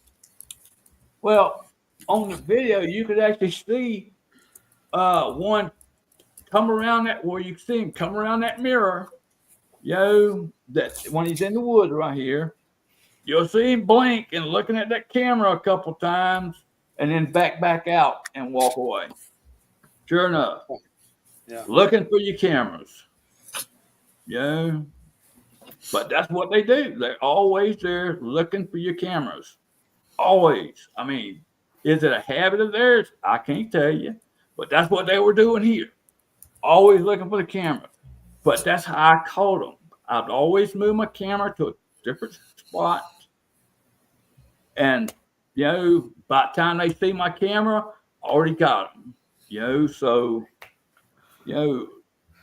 Well, on the video, you could actually see one come around that, where you can see him come around that mirror, yo, that's when he's in the woods right here. you'll see him blink and looking at that camera a couple times and then back out and walk away. Sure enough. Yeah. Looking for your cameras. Yeah. But that's what they do. They're always there looking for your cameras. Always. I mean, is it a habit of theirs? I can't tell you. But that's what they were doing here. Always looking for the camera. But that's how I caught them. I'd always move my camera to a different spot. And, by the time they see my camera, I already got them. So,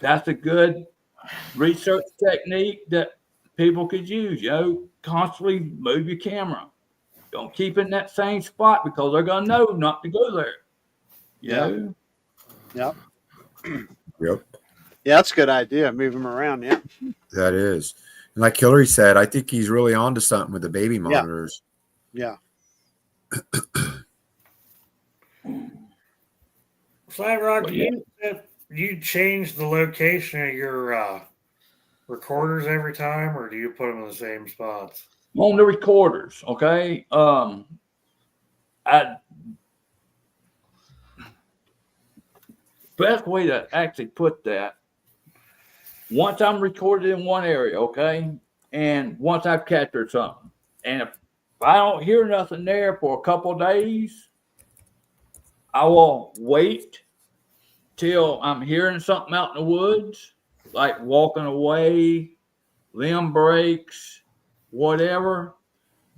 that's a good research technique that people could use. Constantly move your camera. Don't keep it in that same spot because they're going to know not to go there. Yep. Yep. Yeah, that's a good idea. Move them around. Yeah. That is. And like Hillary said, I think he's really onto something with the baby monitors. Yeah. Flatrock, you change the location of your recorders every time, or do you put them in the same spots? On the recorders, okay? Best way to actually put that, once I'm recorded in one area, okay, and once I've captured something, and if I don't hear nothing there for a couple of days, I will wait till I'm hearing something out in the woods, like walking away, limb breaks, whatever.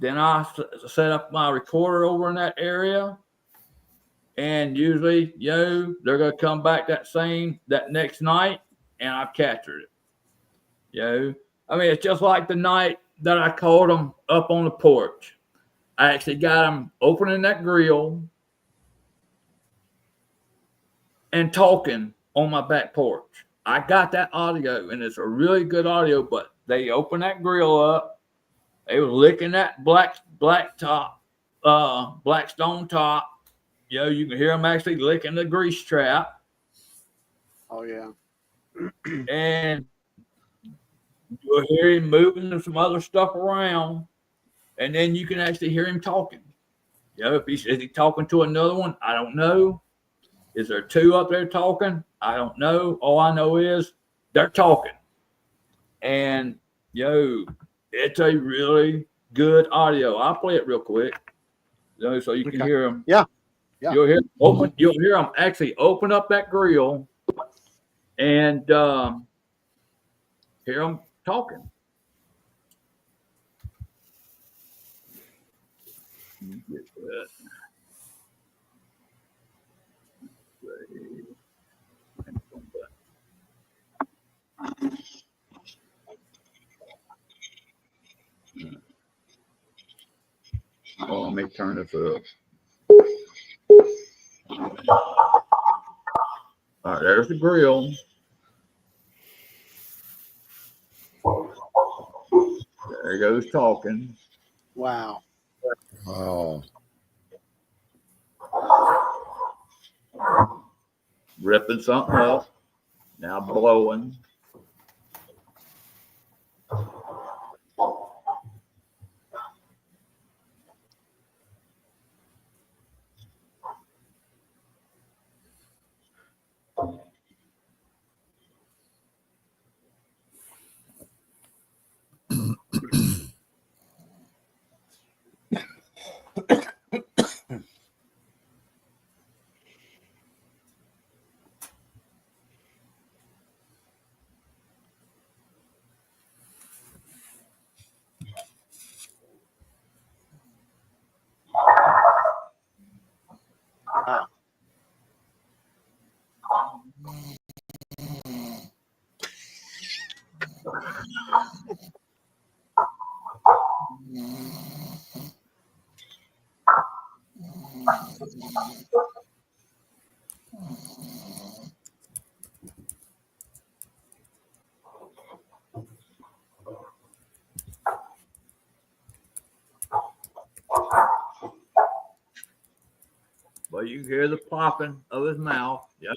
Then I set up my recorder over in that area. And usually, they're going to come back that next night, and I've captured it. I mean, it's just like the night that I caught them up on the porch. I actually got them opening that grill and talking on my back porch. I got that audio, and it's a really good audio, but they opened that grill up. They were licking that black stone top. You can hear them actually licking the grease trap. Oh, yeah. And you'll hear him moving some other stuff around. And then you can actually hear him talking. Is he talking to another one? I don't know. Is there two up there talking? I don't know. All I know is they're talking. And, it's a really good audio. I'll play it real quick. So you can hear them. Yeah. Yeah. You'll hear them actually open up that grill and hear them talking. Get that. Oh, let me turn this up. All right, there's the grill. There he goes talking. Wow. Oh. Ripping something up. Now blowing. Wow. But you can hear the popping of his mouth. Yeah.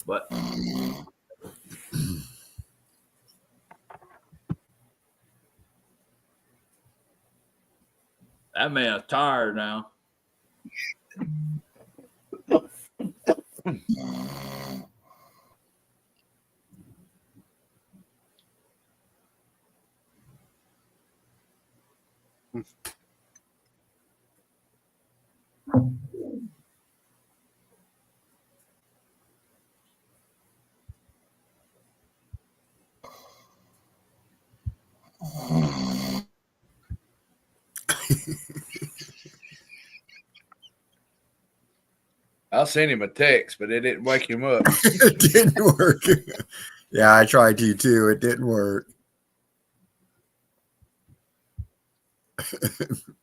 But that man's tired now. I sent him a text, but it didn't wake him up. It didn't work. Yeah, I tried to too. It didn't work.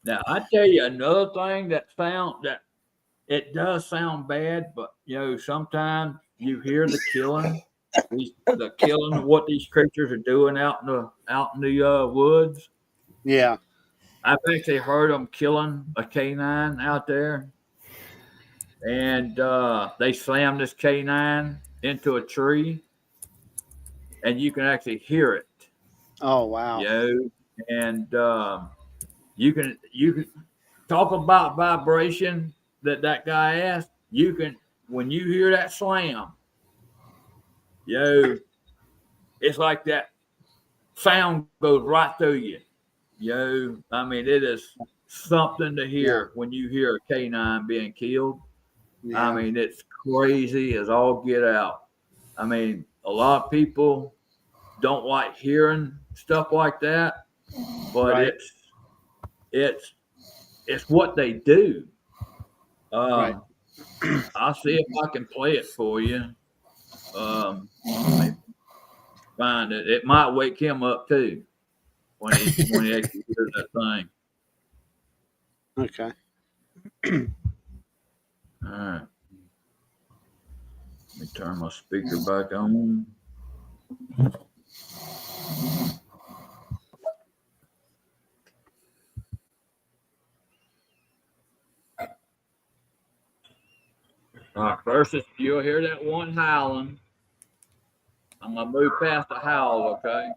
Now I tell you another thing that it does sound bad, but sometimes you hear the killing, the killing of what these creatures are doing out in the woods. Yeah. I've actually heard them killing a canine out there, and they slammed this canine into a tree, and you can actually hear it. Oh wow. And you can talk about vibration that guy asked. You can, when you hear that slam, it's like that sound goes right through you. I mean, it is something to hear when you hear a canine being killed. Yeah. I mean, it's crazy as all get out. I mean, a lot of people don't like hearing stuff like that, but Right. it's what they do. Right. I'll see if I can play it for you. Find it. It might wake him up too when he actually hears that thing. Okay. All right. Let me turn my speaker back on. All right, first, you'll hear that one howling. I'm going to move past the howl, okay?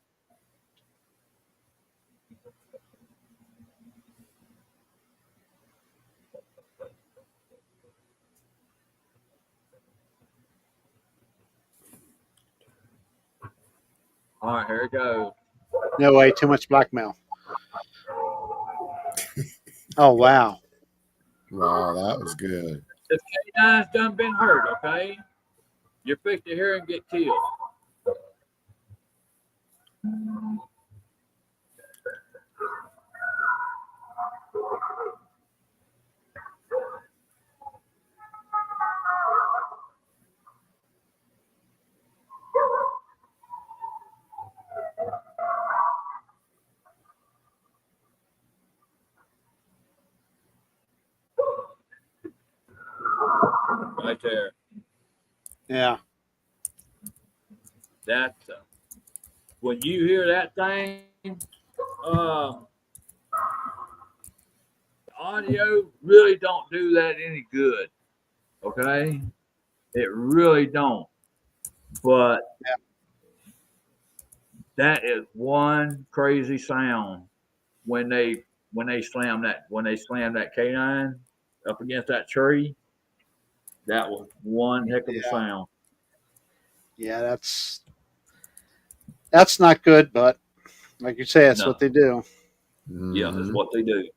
All right, here it goes. No way. Too much blackmail. Oh wow. Wow, that was good. This canine's done been hurt, okay? You're fixed to hear him get killed. Right there. Yeah. That's when you hear that thing, the audio really don't do that any good. Okay, it really don't. But that is one crazy sound when they slam that canine up against that tree. That was one heck of a sound. Yeah, that's not good, but like you say, that's what they do. Yeah, that's what they do.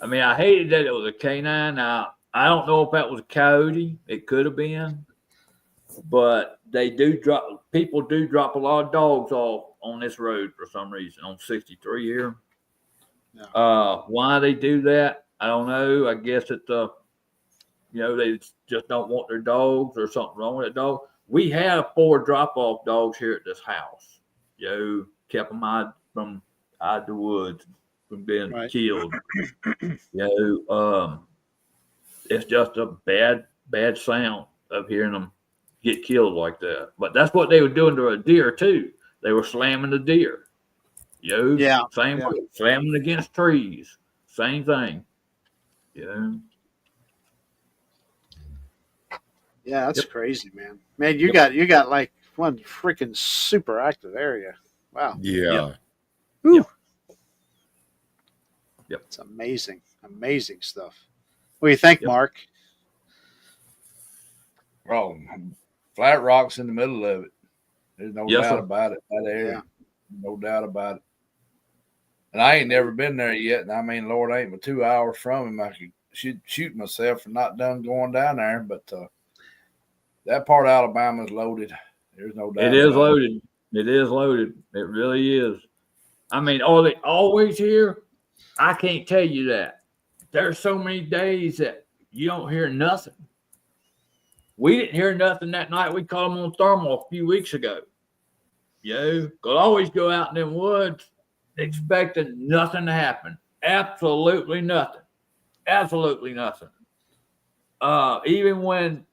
I mean, I hated that it was a canine. Now, I don't know if that was a coyote. It could have been. But people do drop a lot of dogs off on this road for some reason, on 63 here. Yeah. Why they do that, I don't know. I guess it's they just don't want their dogs or something wrong with that dog. We had 4 drop-off dogs here at this house. Kept them out the woods from being killed. It's just a bad sound of hearing them get killed like that. But that's what they were doing to a deer too. They were slamming the deer. Same way, slamming against trees. Same thing. Yeah, that's Yep. crazy, man. Man, you got like one freaking super active area. Wow, Yeah. it's amazing, amazing stuff. What do you think, Yep. Mark? Oh, Flatrock's in the middle of it. There's no Yes, doubt sir. about it. That area, Yeah. no doubt about it. And I ain't never been there yet. And I mean, Lord, I ain't but 2 hours from him. I could shoot myself for not done going down there. But that part of Alabama is loaded. There's no doubt. It is about it. loaded. It is loaded. It really is. I mean, are they always here? I can't tell you that. There's so many days that you don't hear nothing. We didn't hear nothing that night. We caught them on thermal a few weeks ago. Could always go out in them woods expecting nothing to happen. Absolutely nothing. Absolutely nothing. Even when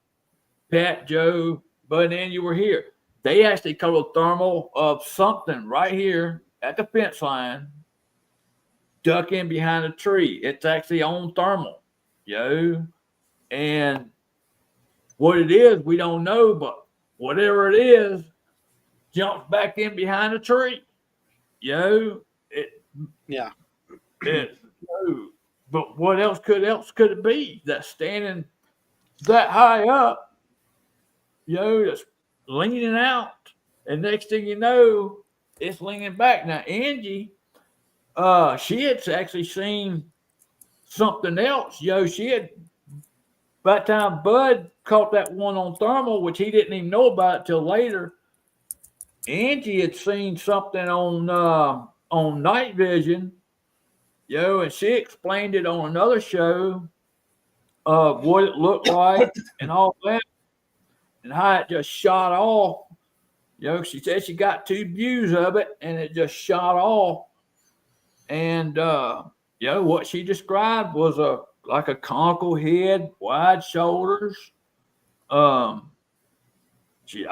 Pat, Joe, Bud, and you were here, they actually caught a thermal of something right here at the fence line, duck in behind a tree. It's actually on thermal, and what it is, we don't know, but whatever it is, jumps back in behind a tree. Yeah. But what else could it be that's standing that high up, that's leaning out, and next thing you know, it's leaning back. Now, Angie, she had actually seen something else. She had, by the time Bud caught that one on thermal, which he didn't even know about it till later, Angie had seen something on night vision, and she explained it on another show of what it looked like and all that, and how it just shot off. She said she got 2 views of it, and it just shot off. And what she described was like a conical head, wide shoulders. She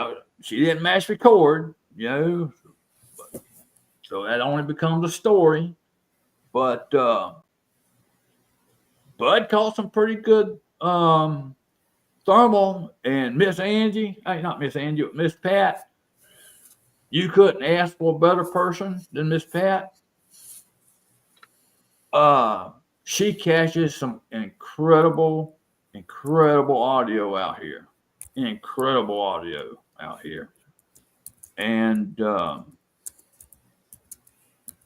didn't mash record, so that only becomes a story. But Bud caught some pretty good thermal, and Miss Angie, not Miss Angie, but Miss Pat. You couldn't ask for a better person than Miss Pat. She catches some incredible audio out here. Incredible audio out here. And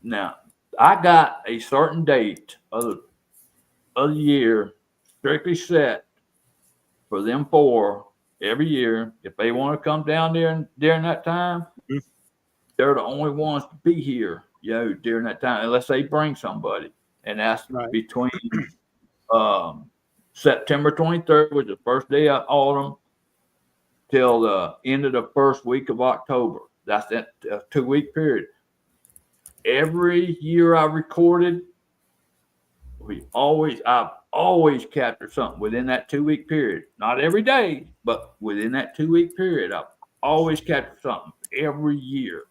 now I got a certain date of the year strictly set for them 4 every year. If they want to come down there during that time, they're the only ones to be here, during that time, unless they bring somebody. And that's between September 23rd, which is the first day of autumn, till the end of the first week of October. That's that 2-week period. Every year I recorded, I've always captured something within that 2-week period. Not every day, but within that 2-week period, I've always captured something every year.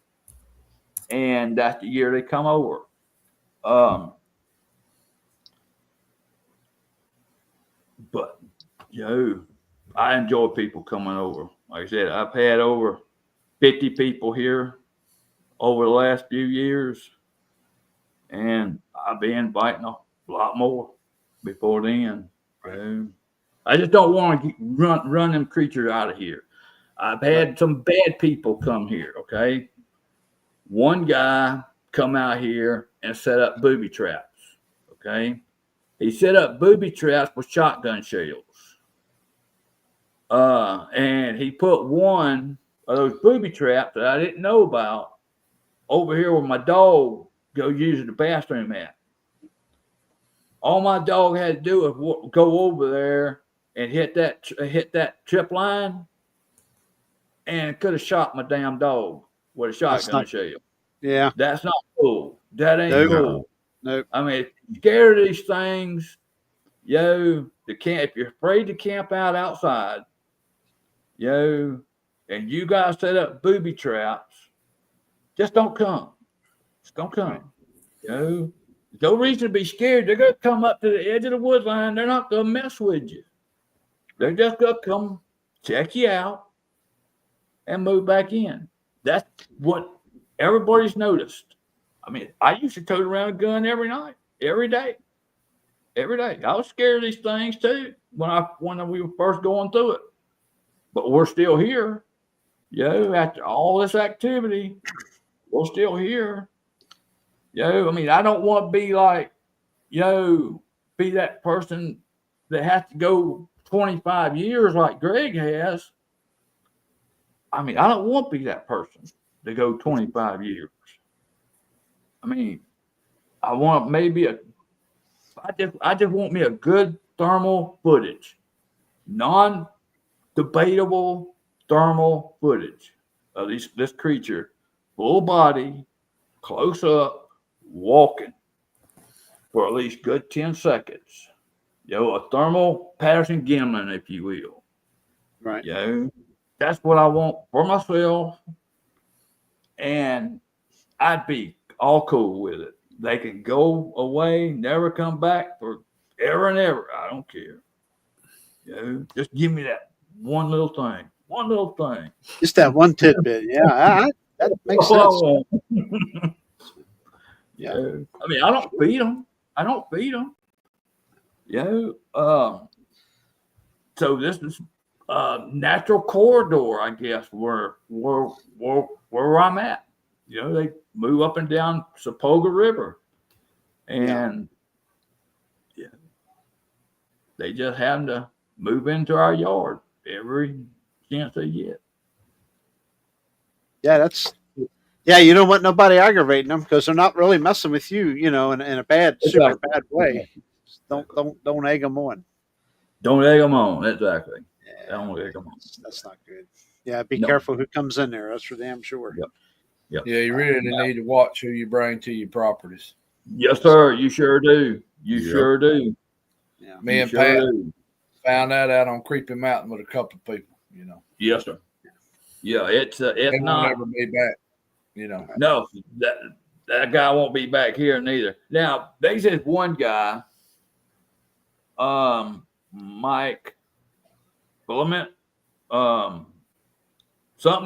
And that's the year they come over. But I enjoy people coming over. Like I said, I've had over 50 people here over the last few years, and I'll be inviting a lot more before then. I just don't want to run them creatures out of here. I've had some bad people come here. Okay, one guy come out here and set up booby traps. Okay, he set up booby traps with shotgun shells. And he put one of those booby traps that I didn't know about over here where my dog goes using the bathroom at. All my dog had to do was go over there and hit that trip line, and could have shot my damn dog with a shotgun shell. Yeah, that's not cool. That ain't cool. Nope. I mean, if you're scared of these things, if you're afraid to camp out outside, and you guys set up booby traps, just don't come. Just don't come. There's no reason to be scared. They're going to come up to the edge of the wood line. They're not going to mess with you. They're just going to check you out, and move back in. That's what everybody's noticed. I mean, I used to tote around a gun every night, every day. I was scared of these things too when we were first going through it. But we're still here. After all this activity, we're still here. I mean, I don't want to be like, be that person that has to go 25 years like Greg has. I mean, I don't want to be that person to go 25 years. I mean, I want maybe I just want me a good thermal footage, non-debatable thermal footage of this creature, full body, close up, walking for at least good 10 seconds. A thermal Patterson Gimlin, if you will. Right. That's what I want for myself. And I'd be all cool with it. They can go away, never come back for ever and ever. I don't care. Just give me that one little thing. Just that one tidbit. Yeah, that makes sense. Yeah. I mean, I don't feed them. So this is a natural corridor, I guess, where I'm at. They move up and down Sapoga River, and they just happen to move into our yard every chance they get. Yeah, you don't want nobody aggravating them because they're not really messing with you, in a bad, super bad way. Don't egg them on. Don't egg them on. Exactly. Yeah, Don't egg them on. That's not good. Yeah, be careful who comes in there. That's for damn sure. Yep. Yeah, you really need to watch who you bring to your properties. Yes, sir. You sure do. Sure do. Yeah. Me and Pat found that out on Creepy Mountain with a couple of people. Yes, sir. Yeah, it's They won't not. ever be back. No, that guy won't be back here neither. Now, there's this one guy, Mike Filament, something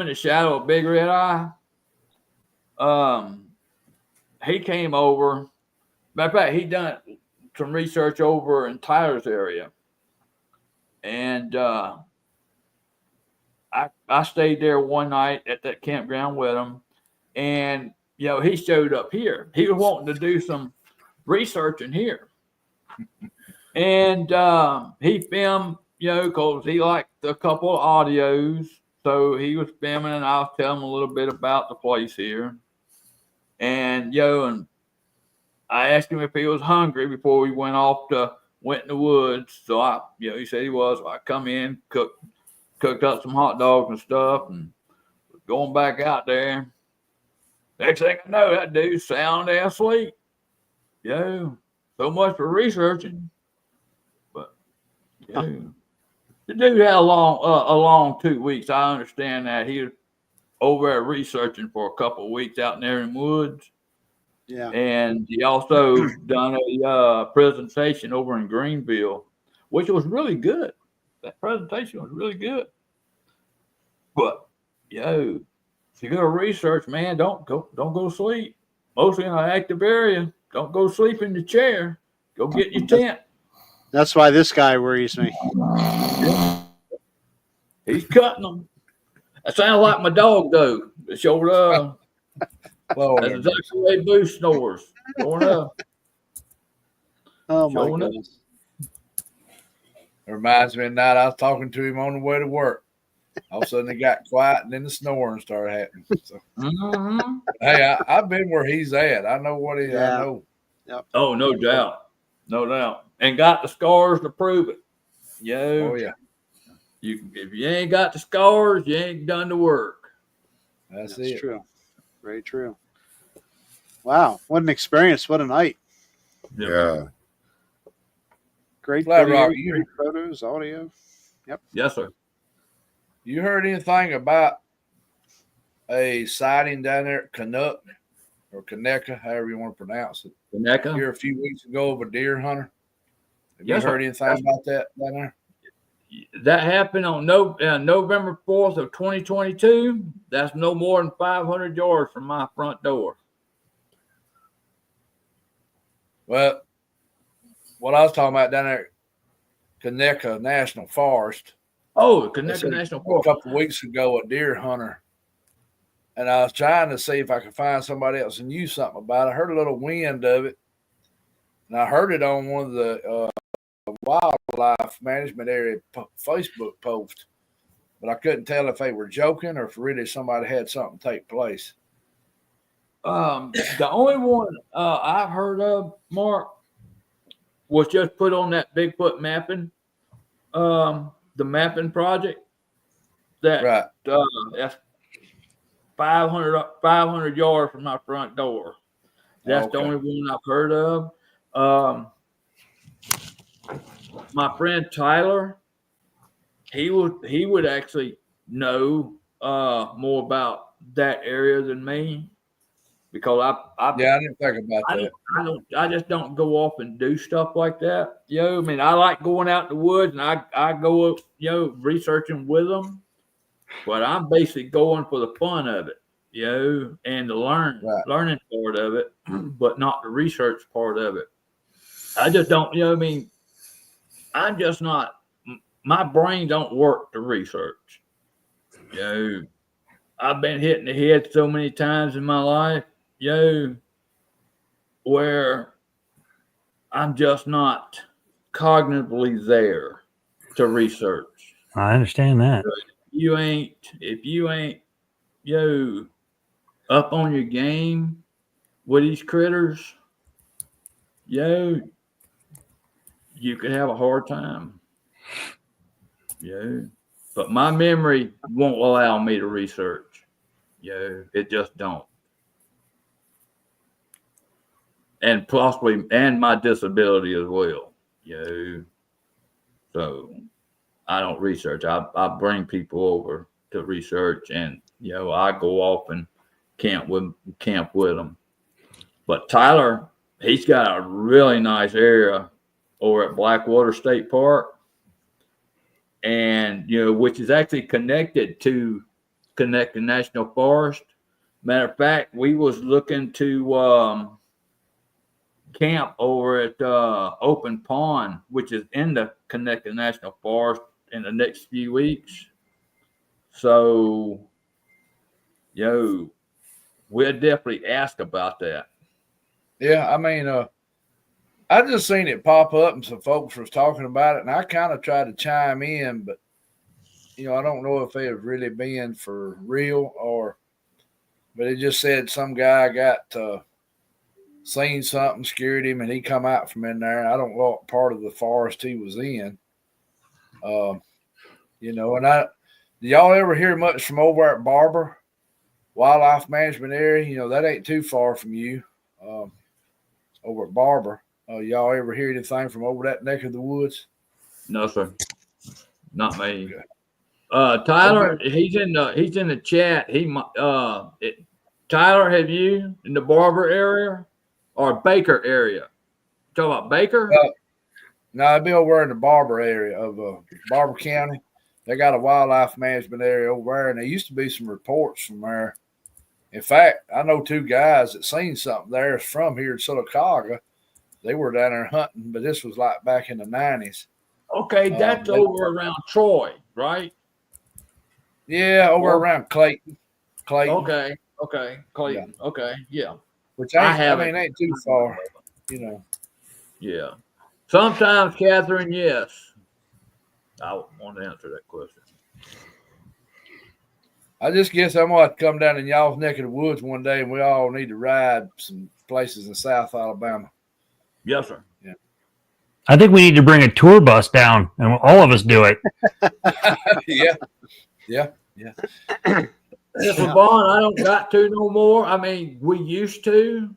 in the shadow of Big Red Eye. He came over. Matter of fact, he done some research over in Tyler's area, and I stayed there one night at that campground with him, and he showed up here. He was wanting to do some research in here, and he filmed, because he liked a couple of audios, so he was filming, and I was telling him a little bit about the place here. And and I asked him if he was hungry before we went in the woods. So he said he was. So I come in, cooked up some hot dogs and stuff, and going back out there. Next thing I know, that dude's sound asleep. So much for researching. But the dude had a long 2 weeks. I understand that he was over there researching for a couple of weeks out there in the woods. Yeah. And he also done a presentation over in Greenville, which was really good. That presentation was really good. But if you're gonna research, man, don't go to sleep. Mostly in an active area. Don't go sleep in the chair. Go get your tent. That's why this guy worries me. He's cutting them. That sounds like my dog, though. It showed up. That's exactly the way Boo snores. Showing up. Oh, my Showing up. goodness. It reminds me of the night I was talking to him on the way to work. All of a sudden, it got quiet, and then the snoring started happening. So, hey, I've been where he's at. I know what I know. Yep. Oh, no doubt. And got the scars to prove it. Oh, yeah. If you ain't got the scars, you ain't done the work. That's true. Very true. Wow. What an experience. What a night. Yeah. Great Flatrock, video, great photos, audio. Yep. Yes, sir. You heard anything about a sighting down there at Canuck or Kaneka, however you want to pronounce it? Kaneka? Here a few weeks ago of a deer hunter. Have Yes, you heard sir. anything about that down there? that happened on November 4th of 2022. That's no more than 500 yards from my front door. Well, what I was talking about down there at Conecuh National Forest. Oh, They Conecuh said National a Forest. couple of weeks ago, a deer hunter, and I was trying to see if I could find somebody else who knew something about it. I heard a little wind of it, and I heard it on one of the wildlife management area Facebook posts, but I couldn't tell if they were joking or if really somebody had something take place. The only one I've heard of, Mark, was just put on that Bigfoot mapping, the mapping project. That Right. That's 500 yards from my front door. That's the Okay. only one I've heard of. My friend Tyler, he would actually know more about that area than me, because I didn't think about that. I just don't go off and do stuff like that. I mean, I like going out in the woods, and I go up, researching with them, but I'm basically going for the fun of it, and the learning part of it, but not the research part of it. I just don't, I mean, I'm just not, my brain don't work to research. I've been hit in the head so many times in my life, where I'm just not cognitively there to research. I understand that. If you ain't up on your game with these critters, you could have a hard time. But my memory won't allow me to research. It just don't. And possibly, and my disability as well. So I don't research. I bring people over to research, and I go off and camp with them. But Tyler, he's got a really nice area over at Blackwater State Park, and which is actually connected to Conecuh National Forest. Matter of fact, we was looking to camp over at Open Pond, which is in the Conecuh National Forest, in the next few weeks. So, we'll definitely ask about that. Yeah, I mean, I just seen it pop up, and some folks was talking about it, and I kind of tried to chime in, but I don't know if they have really been for real but it just said some guy got seen something, scared him, and he come out from in there. I don't know what part of the forest he was in. And do y'all ever hear much from over at Barber Wildlife Management Area? That ain't too far from you, over at Barber. Y'all ever hear anything from over that neck of the woods? No, sir. Not me. Tyler, he's in the chat. Tyler, have you in the Barber area or Baker area? Talking about Baker? No, I'd be over in the Barber area of Barber County. They got a wildlife management area over there, and there used to be some reports from there. In fact, I know two guys that seen something there. It's from here in Sylacauga. They were down there hunting, but this was like back in the 90s. Okay, that's over around Troy, right? Yeah, over around Clayton. Okay, Clayton. Yeah. Okay, yeah. Which ain't too far, Yeah. Sometimes, Catherine, yes. I want to answer that question. I just guess I'm going to have to come down in y'all's neck of the woods one day, and we all need to ride some places in South Alabama. Yes, sir. Yeah. I think we need to bring a tour bus down and all of us do it. Yeah. Mr. Vaughn, I don't got to no more. I mean, we used to,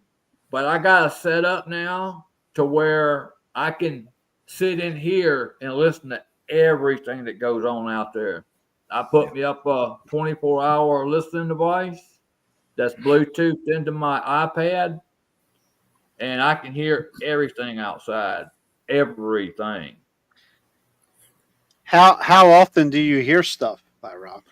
but I got a set up now to where I can sit in here and listen to everything that goes on out there. I put me up a 24-hour listening device that's Bluetooth into my iPad, and I can hear everything outside. Everything. How often do you hear stuff, Flatrock?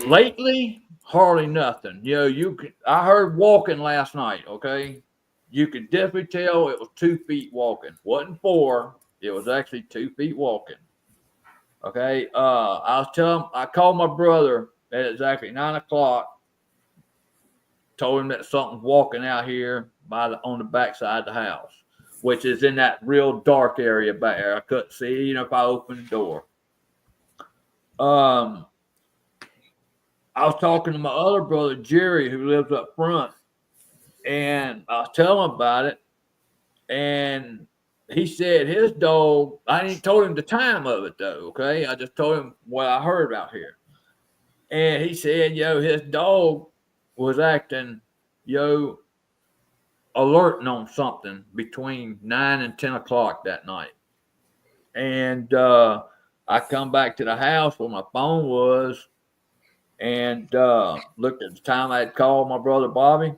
Lately, hardly nothing. You know, you could. I heard walking last night. Okay, you could definitely tell it was 2 feet walking. Wasn't 4. It was actually 2 feet walking. Okay. I called my brother at exactly 9 o'clock. Told him that something's walking out here on the backside of the house, which is in that real dark area back there. I couldn't see, if I opened the door. I was talking to my other brother, Jerry, who lives up front, and I was telling him about it. And he said his dog, I didn't told him the time of it though, okay? I just told him what I heard out here. And he said, his dog was acting, alerting on something between 9 and 10 o'clock that night. And I come back to the house where my phone was, and looked at the time I had called my brother Bobby,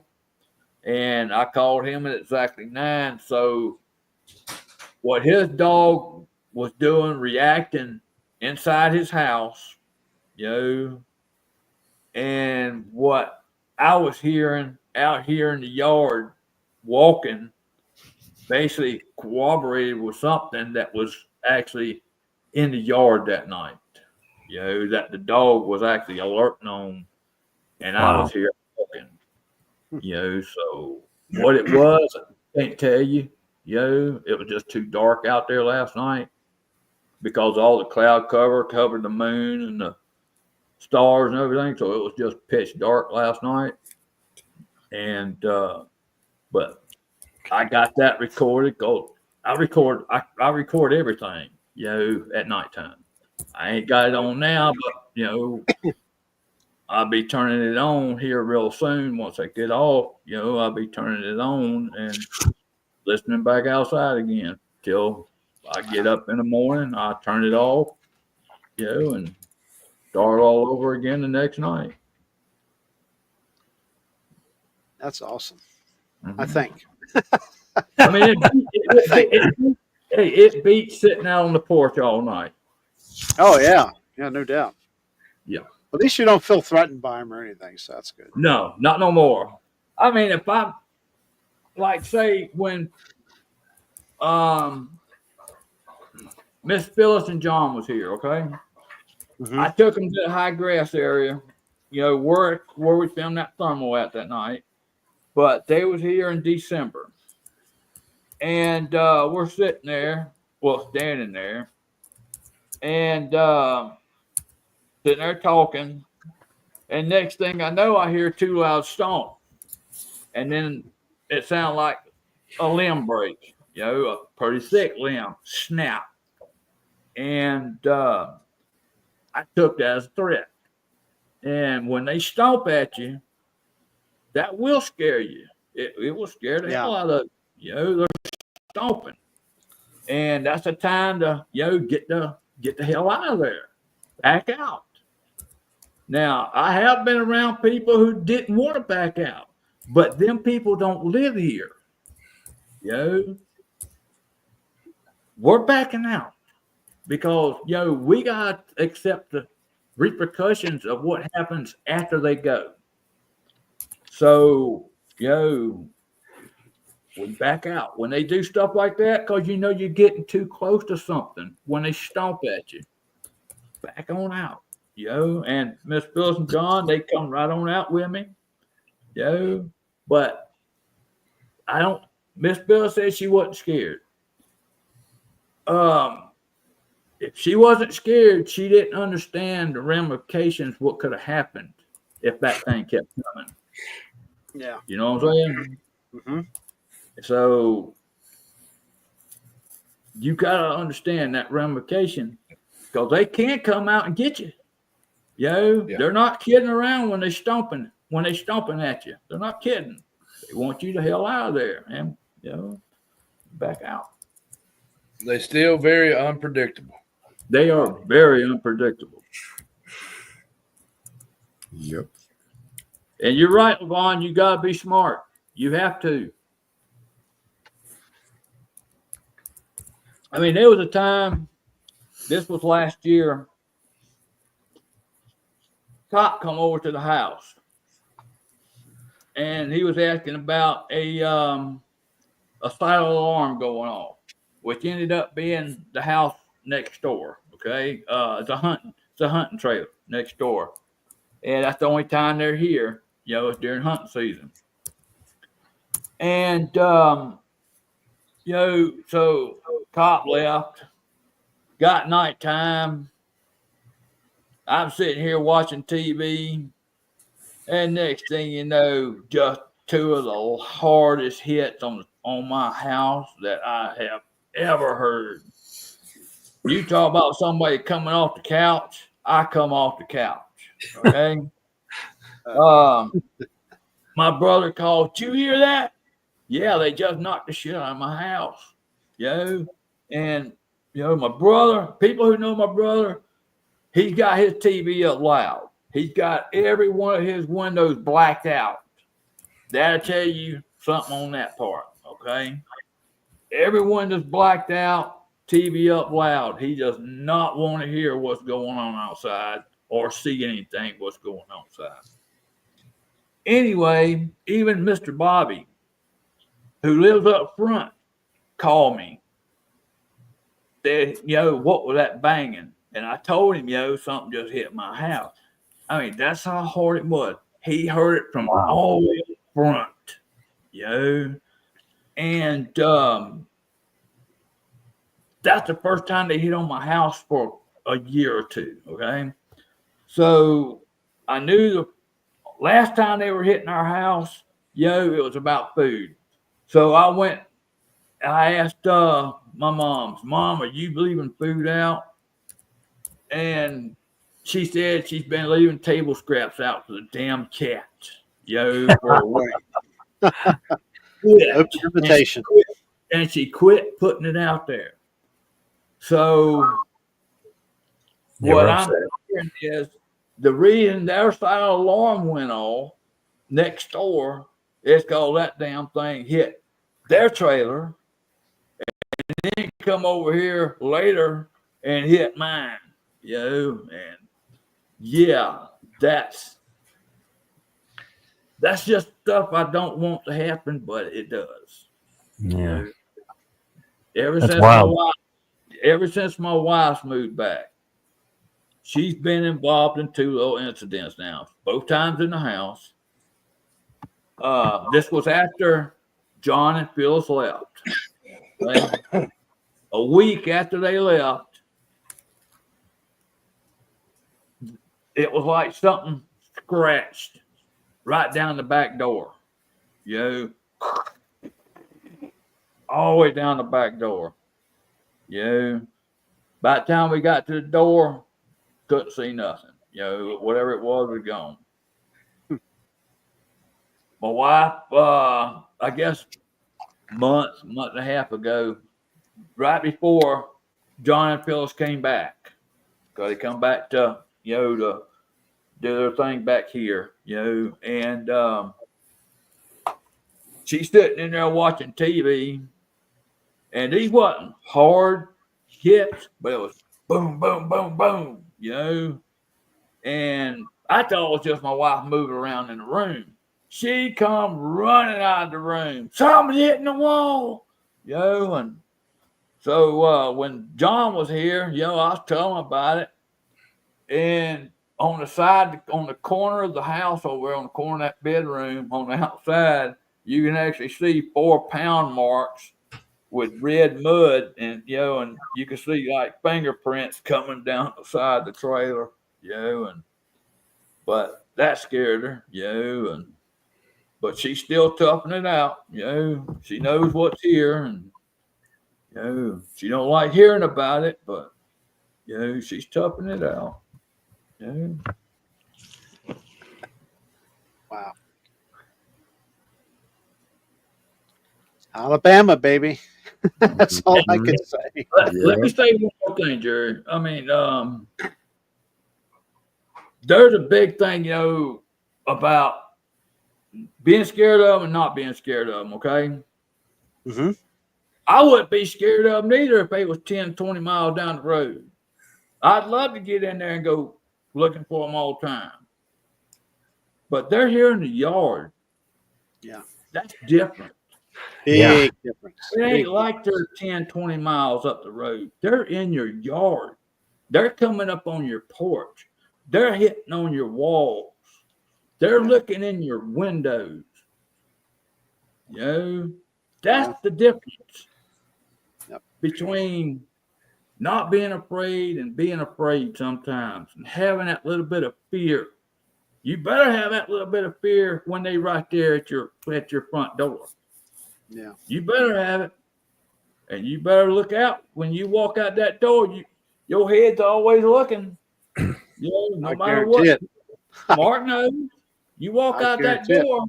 and I called him at exactly 9. So what his dog was doing, reacting inside his house, and what I was hearing out here in the yard walking, basically corroborated with something that was actually in the yard that night. That the dog was actually alerting on, and I was here walking. So what it was, I can't tell you. It was just too dark out there last night because all the cloud covered the moon and the stars and everything. So it was just pitch dark last night. And but I got that recorded. I record everything, at nighttime. I ain't got it on now, but I'll be turning it on here real soon. Once I get off, I'll be turning it on and listening back outside again till I get up in the morning. I turn it off, and start all over again the next night. That's awesome. Mm-hmm. I think. I mean, it beats sitting out on the porch all night. Oh yeah, no doubt. Yeah. At least you don't feel threatened by them or anything, so that's good. No, not no more. I mean, if I'm like, say, when Miss Phyllis and John was here, okay, I took them to the high grass area, where we filmed that thermal at that night. But they was here in December, and we're sitting there, standing there, and sitting there talking, and next thing I know, I hear 2 loud stomps, and then it sounded like a limb break, a pretty thick limb snap, and I took that as a threat. And when they stomp at you, that will scare you. It will scare the hell out of you. They're stomping, and that's the time to get the hell out of there, back out. Now I have been around people who didn't want to back out, but them people don't live here. We're backing out because we gotta accept the repercussions of what happens after they go. So, we back out when they do stuff like that because you're getting too close to something. When they stomp at you, back on out, And Miss Phyllis and John, they come right on out with me, But I don't. Miss Phyllis said she wasn't scared. If she wasn't scared, she didn't understand the ramifications. What could have happened if that thing kept coming? Yeah. You know what I'm saying? Mm-hmm. So you got to understand that ramification because they can't come out and get you. They're not kidding around when they're stomping at you. They're not kidding. They want you the hell out of there and, back out. They're still very unpredictable. They are very unpredictable. Yep. And you're right, Levon. You got to be smart. You have to. I mean, there was a time, this was last year, cop come over to the house, and he was asking about a silent alarm going off, which ended up being the house next door. Okay, it's a hunting trailer next door, and that's the only time they're here. You know, it's during hunting season, and you know, so cop left, got nighttime. I'm sitting here watching TV, and next thing you know, just two of the hardest hits on my house that I have ever heard. You talk about somebody coming off the couch, I come off the couch. Okay. My brother called, "Did you hear that?" Yeah, they just knocked the shit out of my house. And my brother, people who know my brother, he's got his TV up loud. He's got every one of his windows blacked out. That'll tell you something on that part, okay? Every window's blacked out, TV up loud. He does not want to hear what's going on outside or see anything what's going on outside. Anyway, even Mr. Bobby, who lives up front, called me. Said, what was that banging? And I told him, something just hit my house. I mean, that's how hard it was. He heard it from all the way up front, And that's the first time they hit on my house for a year or two, okay? So I knew the last time they were hitting our house, it was about food. So I asked my Mom, "Are you leaving food out?" And she said she's been leaving table scraps out for the damn cat, for a week. Open invitation. And she quit putting it out there. So what I'm hearing is the reason their silent alarm went off next door is because that damn thing hit their trailer and then come over here later and hit mine, and that's just stuff I don't want to happen, but it does. Yeah. Ever That's since wild. ever since my wife's moved back, she's been involved in two little incidents now, both times in the house. This was after John and Phyllis left. Right? A week after they left, it was like something scratched right down the back door. All the way down the back door. By the time we got to the door, couldn't see nothing. Whatever it was gone. My wife, I guess month and a half ago, right before John and Phyllis came back, because they come back to, to do their thing back here, and she's sitting in there watching TV, and these wasn't hard hits, but it was boom, boom, boom, boom, and I thought it was just my wife moving around in the room. She come running out of the room. Somebody hitting the wall, and so when John was here, I was telling him about it, and on the side, on the corner of the house over there, on the corner of that bedroom, on the outside, you can actually see 4 pound marks with red mud, and and you can see like fingerprints coming down the side of the trailer, but that scared her, but she's still toughing it out, she knows what's here, and she don't like hearing about it, but she's toughing it out. Wow. Alabama, baby. That's all I can say. Let me say one more thing, Jerry. I mean, there's a big thing, about being scared of them and not being scared of them, okay? Mm-hmm. I wouldn't be scared of them either if they was 10, 20 miles down the road. I'd love to get in there and go looking for them all the time. But they're here in the yard. Yeah. That's different. Big difference. It ain't Big like they're 10, 20 miles up the road. They're in your yard. They're coming up on your porch. They're hitting on your walls. They're looking in your windows. You know, that's the difference between not being afraid and being afraid sometimes and having that little bit of fear. You better have that little bit of fear when they right there at your front door. Yeah. You better have it. And you better look out when you walk out that door. Your head's always looking. You know, no matter what. Mark knows. You walk out that door,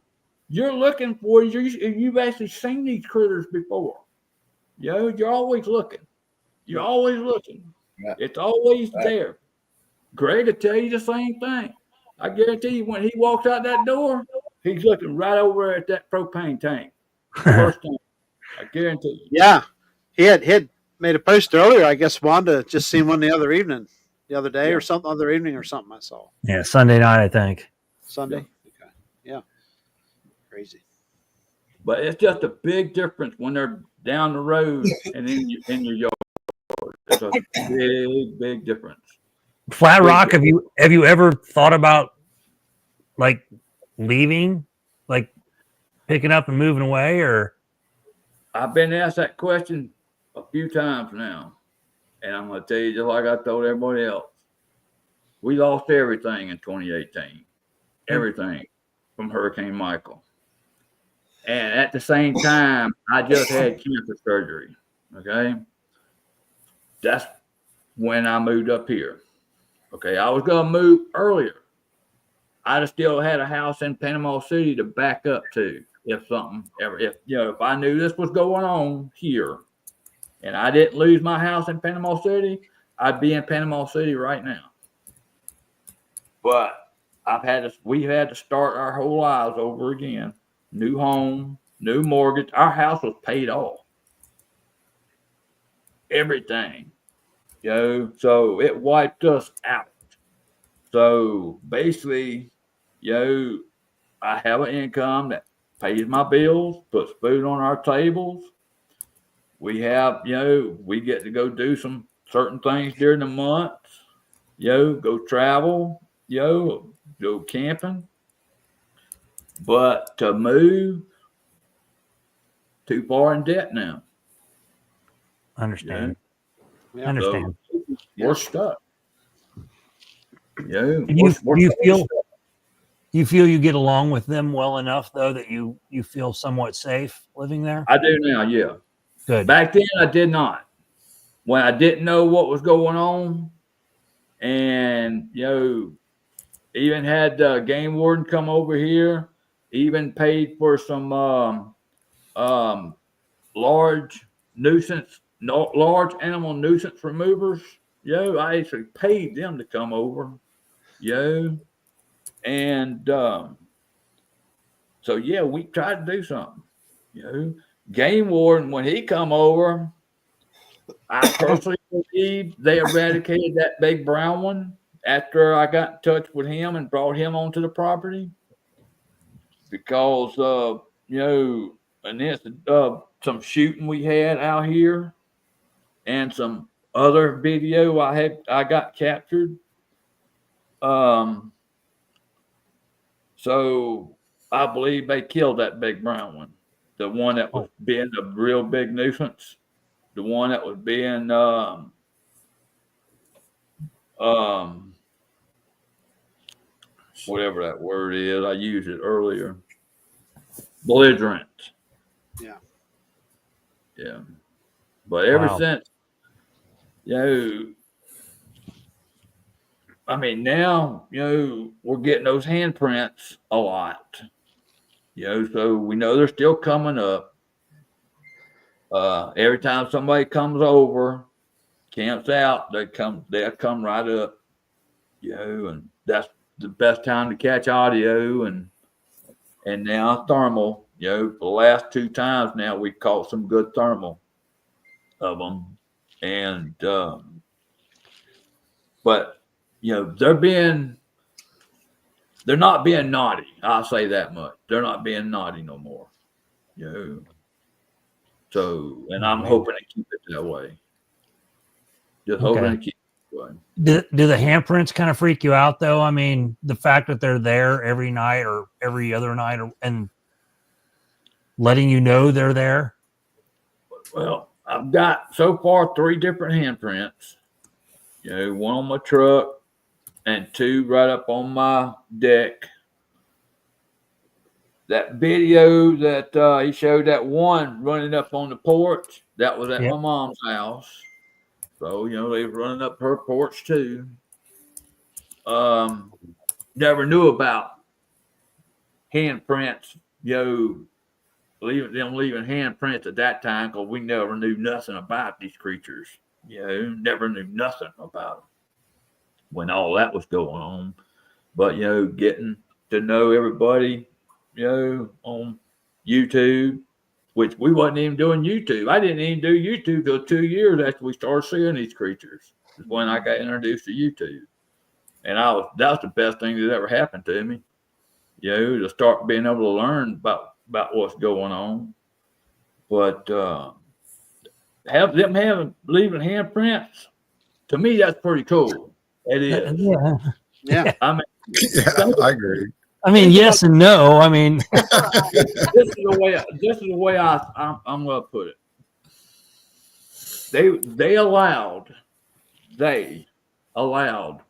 you're looking for you've actually seen these critters before. You know, you're always looking. You're always looking. Yeah. It's always there. Greg will tell you the same thing. I guarantee you, when he walks out that door, he's looking right over at that propane tank. First time. I guarantee you. Yeah. He had made a post earlier. I guess Wanda just seen one the other day or something, other evening or something I saw. Yeah, Sunday night, I think. Sunday? Okay. Yeah. Crazy. But it's just a big difference when they're down the road and in your yard. It's a big difference. Flatrock, have you ever thought about like leaving, like picking up and moving away, or? I've been asked that question a few times now, and I'm going to tell you just like I told everybody else. We lost everything in 2018, everything from Hurricane Michael. And at the same time, I just had cancer surgery. Okay, that's when I moved up here. Okay, I was going to move earlier. I'd have still had a house in Panama City to back up to if I knew this was going on here and I didn't lose my house in Panama City, I'd be in Panama City right now. But we've had to start our whole lives over again. New home, new mortgage. Our house was paid off. Everything. So it wiped us out. So basically, I have an income that pays my bills, puts food on our tables. We have, we get to go do some certain things during the month, go travel, go camping. But to move, too far in debt now. Understand. Yeah. Understand. So we're stuck. Do you feel you get along with them well enough though that you feel somewhat safe living there? I do now, yeah. Good. Back then I did not. When I didn't know what was going on, and even had the game warden come over here, even paid for some large animal nuisance removers. I actually paid them to come over. And so we tried to do something. Game warden, when he come over, I personally believe they eradicated that big brown one after I got in touch with him and brought him onto the property because some shooting we had out here and some other video I got captured. So I believe they killed that big brown one, the one that was being a real big nuisance, the one that was being whatever that word is, I used it earlier, belligerent. Yeah. But ever since, now, we're getting those handprints a lot. So we know they're still coming up. Every time somebody comes over, camps out, they'll come right up. And that's the best time to catch audio and now thermal. For the last 2 times now we caught some good thermal. of them, and but they're not being naughty. I'll say that much. They're not being naughty no more. So, and I'm hoping to keep it that way. Just hoping to keep it that way. Do the handprints kind of freak you out, though? I mean, the fact that they're there every night or every other night, and letting you know they're there. Well, I've got so far 3 different handprints. One on my truck and 2 right up on my deck. That video that he showed, that one running up on the porch, that was at my mom's house. So, they were running up her porch too. Never knew about handprints, leaving handprints at that time, because we never knew nothing about these creatures. Never knew nothing about them when all that was going on. But, getting to know everybody, on YouTube, which we wasn't even doing YouTube. I didn't even do YouTube till 2 years after we started seeing these creatures. Is when I got introduced to YouTube. And that was the best thing that ever happened to me. To start being able to learn about what's going on. But leaving handprints, to me, that's pretty cool. It is. Yeah. I mean, I agree. I mean, yes and no. I mean, this is the way I'm going to put it. They allowed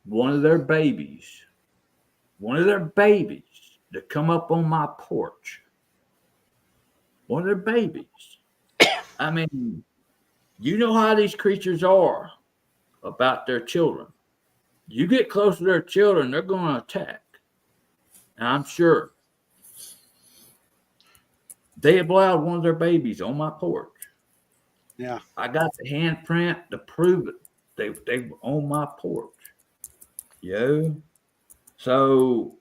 one of their babies to come up on my porch. One of their babies. I mean, you know how these creatures are about their children. You get close to their children, they're going to attack. And I'm sure they allowed one of their babies on my porch. Yeah. I got the handprint to prove it. They were on my porch. So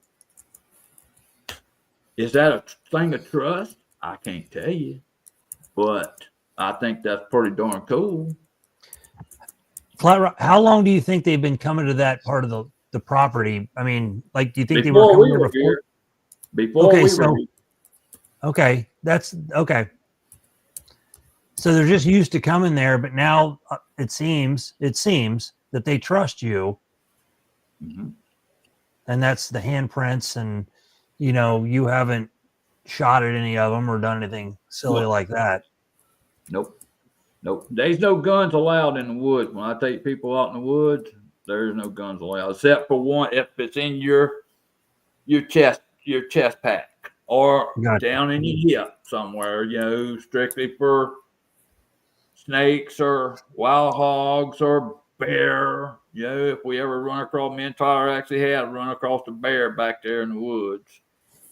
is that a thing of trust? I can't tell you. But I think that's pretty darn cool. Flatrock, how long do you think they've been coming to that part of the property? I mean, like, do you think they were coming there before? Before okay, we so were here. Okay, that's okay. So they're just used to coming there, but now it seems that they trust you, and that's the handprints, and you haven't shot at any of them or done anything silly like that. Nope. There's no guns allowed in the woods. When I take people out in the woods, there's no guns allowed, except for one if it's in your chest pack or down in your hip somewhere. Strictly for snakes or wild hogs or bear. If we ever run across, me and Tyler actually had run across the bear back there in the woods.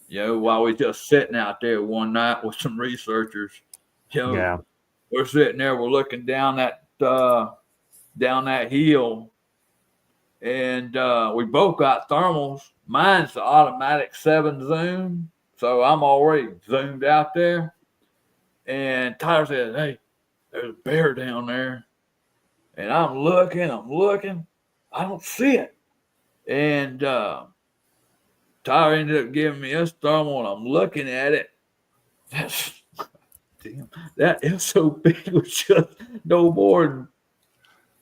While we just sitting out there one night with some researchers. We're sitting there, we're looking down that hill, and we both got thermals. Mine's the automatic 7 zoom, so I'm already zoomed out there. And Tyler said, "Hey, there's a bear down there." And I'm looking, I don't see it. And Tyler ended up giving me his thermal, and I'm looking at it. That is so big. It was just no more than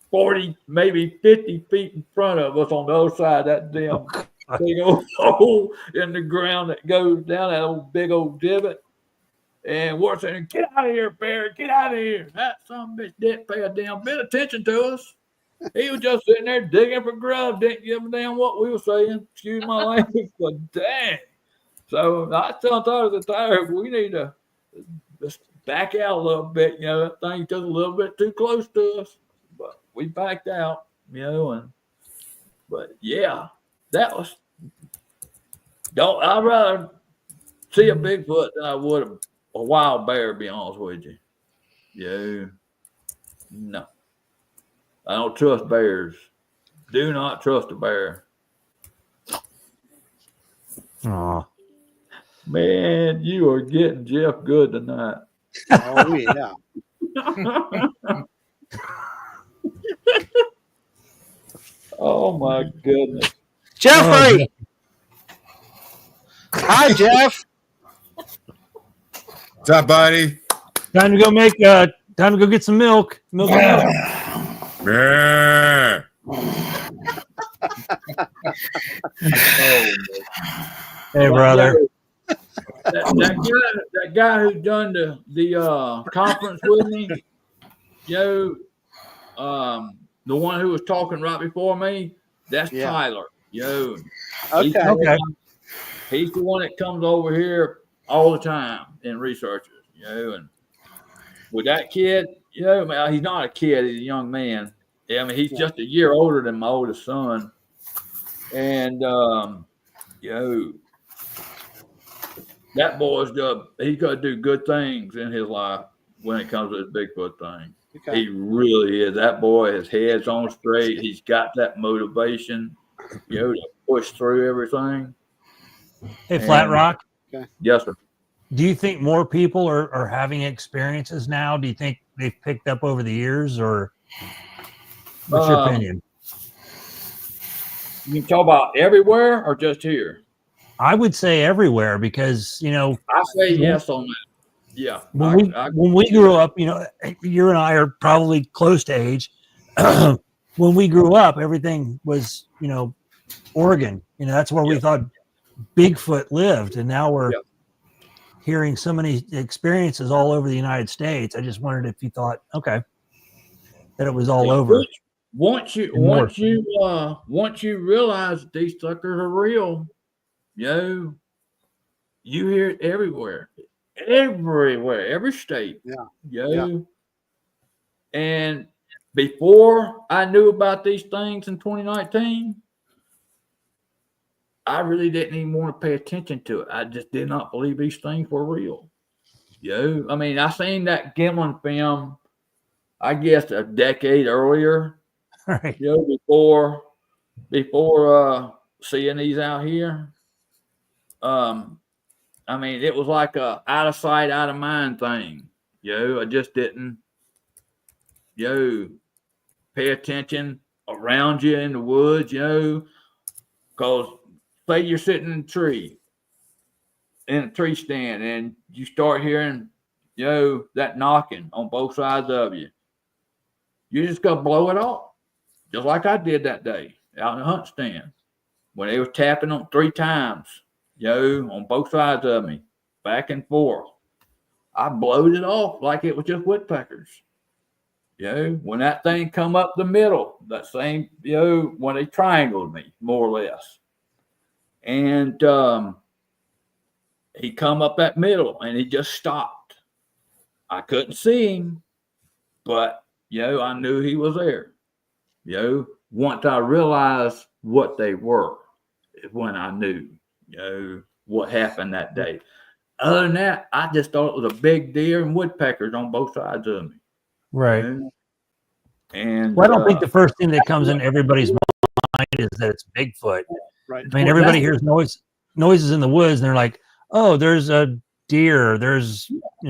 40, maybe 50 feet in front of us on the other side of that damn big old hole in the ground that goes down that old big old divot. And we're saying, "Get out of here, bear, get out of here." That son of a bitch didn't pay a damn bit of attention to us. He was just sitting there digging for grub, didn't give a damn what we were saying. Excuse my language, but dang. So I tell Tyler, we need to just back out a little bit. That thing took a little bit too close to us, but we backed out, but yeah, that was, I'd rather see a Bigfoot than I would a wild bear, to be honest with you. No. I don't trust bears. Do not trust a bear. Aw. Man, you are getting Jeff good tonight. Oh yeah. Oh my goodness. Jeffrey. Hi, Jeff. What's up, buddy? Time to go make. Time to go get some milk. Milk. Yeah. Hey, brother. That guy who done the conference with me, the one who was talking right before me, that's Yeah. Tyler. Okay. He's the one that comes over here all the time and researches. And with that kid, man, he's not a kid; he's a young man. I mean, he's just a year older than my oldest son, and that boy's he's got to do good things in his life when it comes to this Bigfoot thing. Okay. He really is. That boy, his head's on straight. He's got that motivation, to push through everything. Hey, Flatrock. Yes, sir. Do you think more people are having experiences now? Do you think they've picked up over the years, or what's your opinion? You can talk about everywhere or just here? I would say everywhere because I say yes on that. Yeah. When we grew up, you and I are probably close to age. When we grew up, everything was, Oregon. That's where we thought Bigfoot lived, and now we're hearing so many experiences all over the United States. I just wondered if you thought, okay, that it was all over. Once you realize that these suckers are real, you hear it everywhere, every state. Yeah. And before I knew about these things in 2019, I really didn't even want to pay attention to it. I just did not believe these things were real. I mean, I seen that Gimlin film, I guess, a decade earlier. Right. Before seeing these out here. I mean, it was like a out of sight, out of mind thing. I just didn't, pay attention around you in the woods, because say you're sitting in a tree stand, and you start hearing, that knocking on both sides of you. You just got to blow it off. Just like I did that day out in the hunt stand when they was tapping on 3 times, on both sides of me, back and forth. I blowed it off like it was just woodpeckers. When that thing come up the middle, that same, when they triangled me, more or less. And he come up that middle and he just stopped. I couldn't see him, but, I knew he was there. Once I realized what they were, is when I knew, what happened that day. Other than that, I just thought it was a big deer and woodpeckers on both sides of me. Right. And I don't think the first thing that comes in everybody's mind is that it's Bigfoot. Right. I mean, everybody hears noises in the woods, and they're like, "Oh, there's a deer. There's,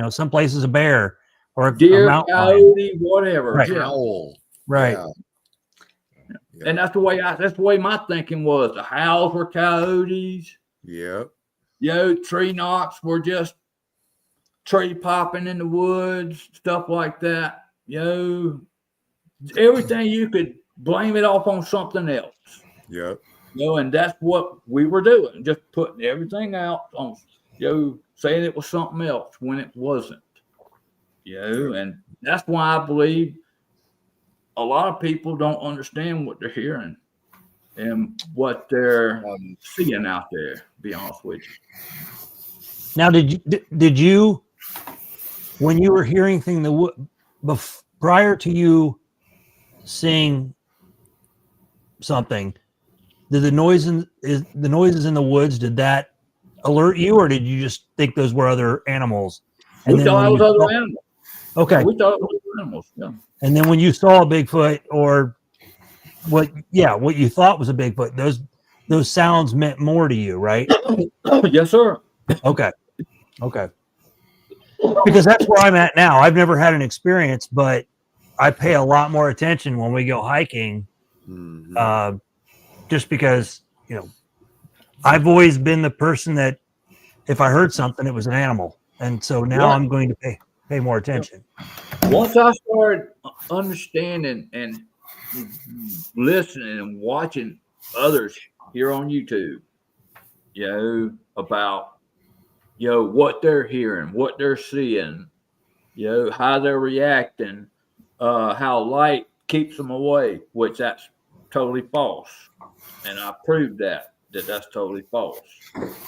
some places a bear or a deer, mountain coyote, whatever." Right. Owl. Right. Yeah. And that's the way my thinking was. The howls were coyotes. Yep. Tree knocks were just tree popping in the woods, stuff like that. Everything you could blame it off on something else. Yep. And that's what we were doing, just putting everything out on, saying it was something else when it wasn't. And that's why I believe a lot of people don't understand what they're hearing and what they're seeing out there, to be honest with you. Now, did you, when you were hearing things prior to you seeing something, did the noises in the woods, did that alert you, or did you just think those were other animals? We thought it was other animals. Okay. We thought it was other animals. Yeah. And then when you saw a Bigfoot, or what you thought was a Bigfoot, those sounds meant more to you, right? Yes, sir. Okay. Because that's where I'm at now. I've never had an experience, but I pay a lot more attention when we go hiking, just because, you know, I've always been the person that if I heard something, it was an animal. And so now Yeah. I'm going to pay more attention. Once I started understanding and listening and watching others here on YouTube, you know, about, you know, what they're hearing, what they're seeing, you know, how they're reacting, how light keeps them away, which that's totally false. And I proved that that's totally false.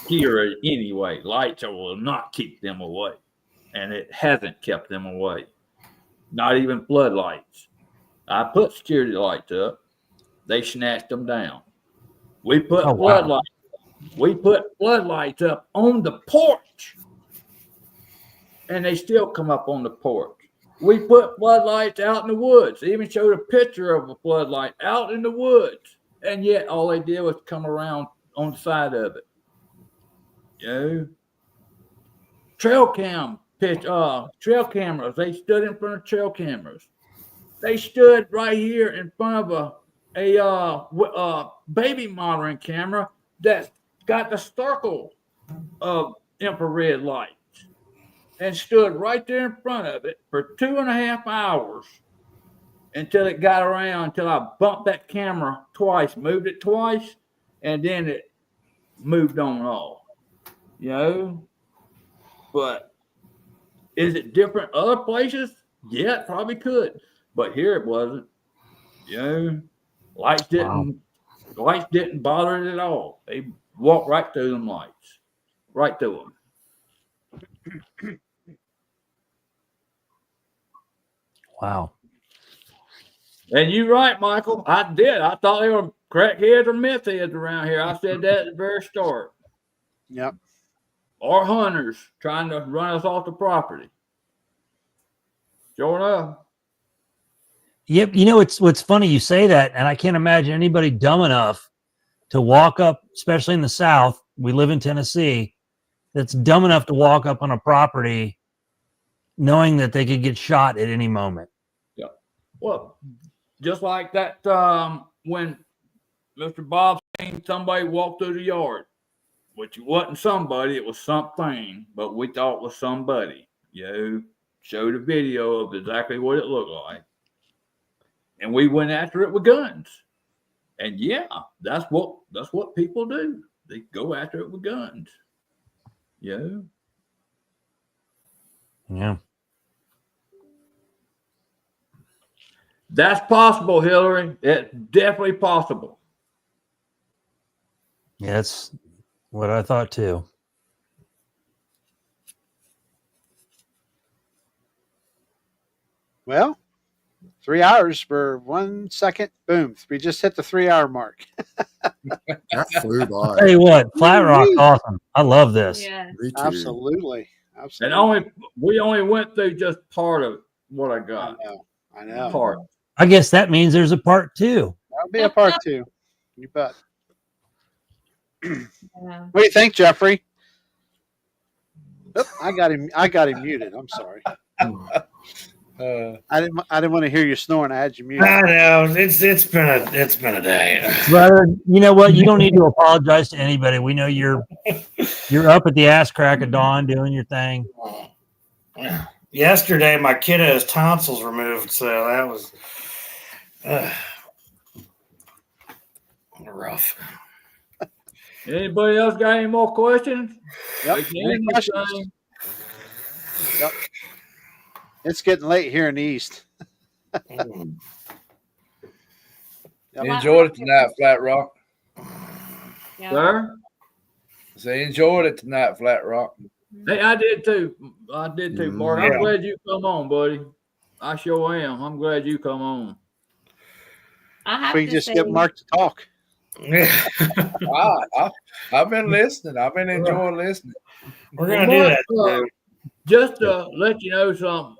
Here, anyway, lights will not keep them away. And it hasn't kept them away. Not even floodlights. I put security lights up. They snatched them down. We put floodlights. We put floodlights up on the porch, and they still come up on the porch. We put floodlights out in the woods. They even showed a picture of a floodlight out in the woods, and yet all they did was come around on the side of it. You know, trail cameras. They stood in front of trail cameras. They stood right here in front of a baby monitoring camera that's got the circle of infrared lights, and stood right there in front of it for 2.5 hours until it got around, until I bumped that camera twice, moved it twice, and then it moved on off. You know, but is it different other places? Yeah, it probably could, but here it wasn't. You know, lights didn't bother it at all. They walked right through them lights, right through them. Wow. And you're right, Michael. I did. I thought they were crackheads or meth heads around here. I said that at the very start. Yep. Or hunters trying to run us off the property. Sure enough. Yep. You know, what's funny you say that, and I can't imagine anybody dumb enough to walk up, especially in the South. We live in Tennessee. That's dumb enough to walk up on a property knowing that they could get shot at any moment. Yeah. Well, just like that, when Mr. Bob seen somebody walk through the yard, which wasn't somebody, it was something, but we thought it was somebody. You know, showed a video of exactly what it looked like. And we went after it with guns. And yeah, that's what people do. They go after it with guns. Yeah. Yeah. That's possible, Hillary. It's definitely possible. Yeah, that's what I thought too. Well, 3 hours for 1 second. Boom. We just hit the 3-hour mark. That flew by. Tell you what, Flatrock's awesome. I love this. Yeah. Me too. Absolutely. And we only went through just part of what I got. I know. Part. I guess that means there's a part 2. That'll be a part 2. You bet. Yeah. What do you think, Jeffrey? Oop, I got him muted. I'm sorry. I didn't want to hear you snoring. I had you muted. I know it's been a day. Brother, you know what? You don't need to apologize to anybody. We know you're up at the ass crack of dawn doing your thing. Yesterday, my kid had his tonsils removed, so that was rough. Anybody else got any more questions? Yep. Like Any Andy was questions? saying, Yep. It's getting late here in the east. Yep. Enjoyed it tonight, Flat Rock. Yeah. Sir? Say enjoyed it tonight, Flat Rock. Hey, I did too. Mark. Yeah. I'm glad you come on, buddy. I sure am. I'm glad you come on. I have We to just say, get Mark to talk. I've been listening. I've been enjoying listening. We're gonna do that. Mark, just to let you know something,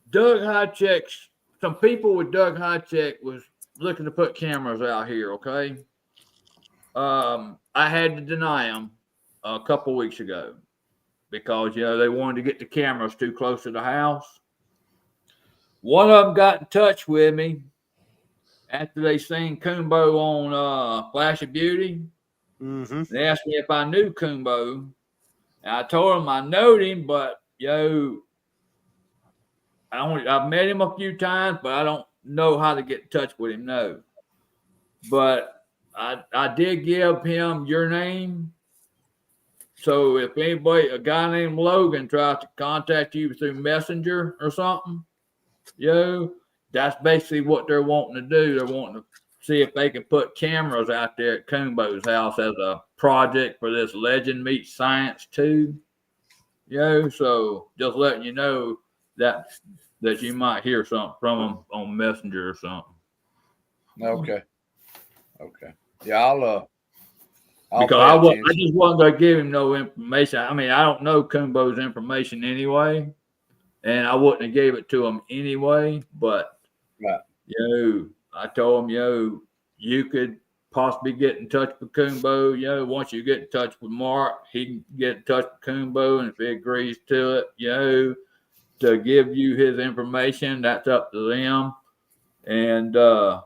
Doug Highcheck's, some people with Doug Highcheck was looking to put cameras out here, okay? I had to deny them a couple weeks ago because, you know, they wanted to get the cameras too close to the house. One of them got in touch with me after they seen Kumbo on Flash of Beauty. Mm-hmm. They asked me if I knew Kumbo. And I told them I knowed him, but I've met him a few times, but I don't know how to get in touch with him. No, but I did give him your name. So if anybody, a guy named Logan, tries to contact you through Messenger or something, that's basically what they're wanting to do. They're wanting to see if they can put cameras out there at Kumbo's house as a project for this Legend Meets Science 2. So just letting you know that you might hear something from them on Messenger or something. Okay. Yeah, I'll Because pay I attention. just wasn't going to give him no information. I mean, I don't know Kumbo's information anyway, and I wouldn't have gave it to him anyway. But Right. I told him, you could possibly get in touch with Kumbo. Once you get in touch with Mark, he can get in touch with Kumbo, and if he agrees to it, to give you his information, that's up to them, and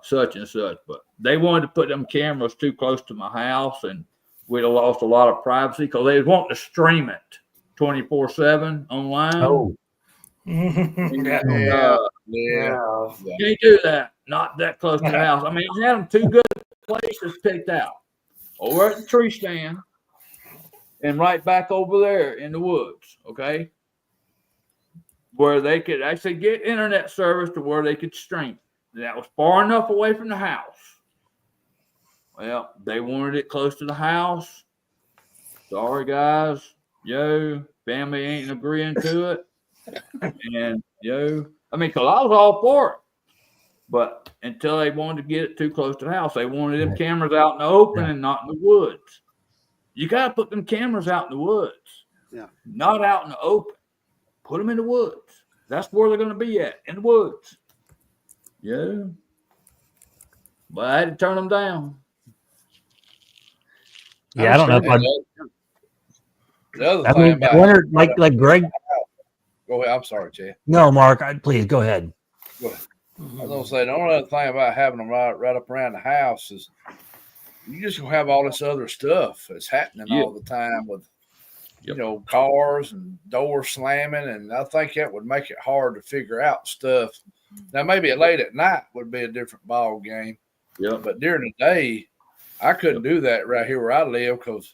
such and such. But they wanted to put them cameras too close to my house, and we'd have lost a lot of privacy because they was wanting to stream it 24/7 online. Oh, Yeah. Yeah. Can't do that. Not that close to the house. I mean, I had them two good places picked out. Over at the tree stand and right back over there in the woods, okay? Where they could actually get internet service to where they could stream. That was far enough away from the house. Well, they wanted it close to the house. Sorry, guys. Family ain't agreeing to it. And, I mean, because I was all for it. But until they wanted to get it too close to the house, they wanted them cameras out in the open and not in the woods. You got to put them cameras out in the woods. Yeah. Not out in the open. Put them in the woods. That's where they're going to be at, in the woods. But I had to turn them down. yeah. I don't know if I'd. The other I thing mean, about I wonder, like Greg. go ahead. I'm sorry, Chad. No, Mark. Please go ahead. Go ahead. I was gonna say the only other thing about having them right up around the house is you just gonna have all this other stuff that's happening all the time with cars and doors slamming, and I think that would make it hard to figure out stuff. Now maybe late at night would be a different ball game. But during the day, I couldn't do that right here where I live because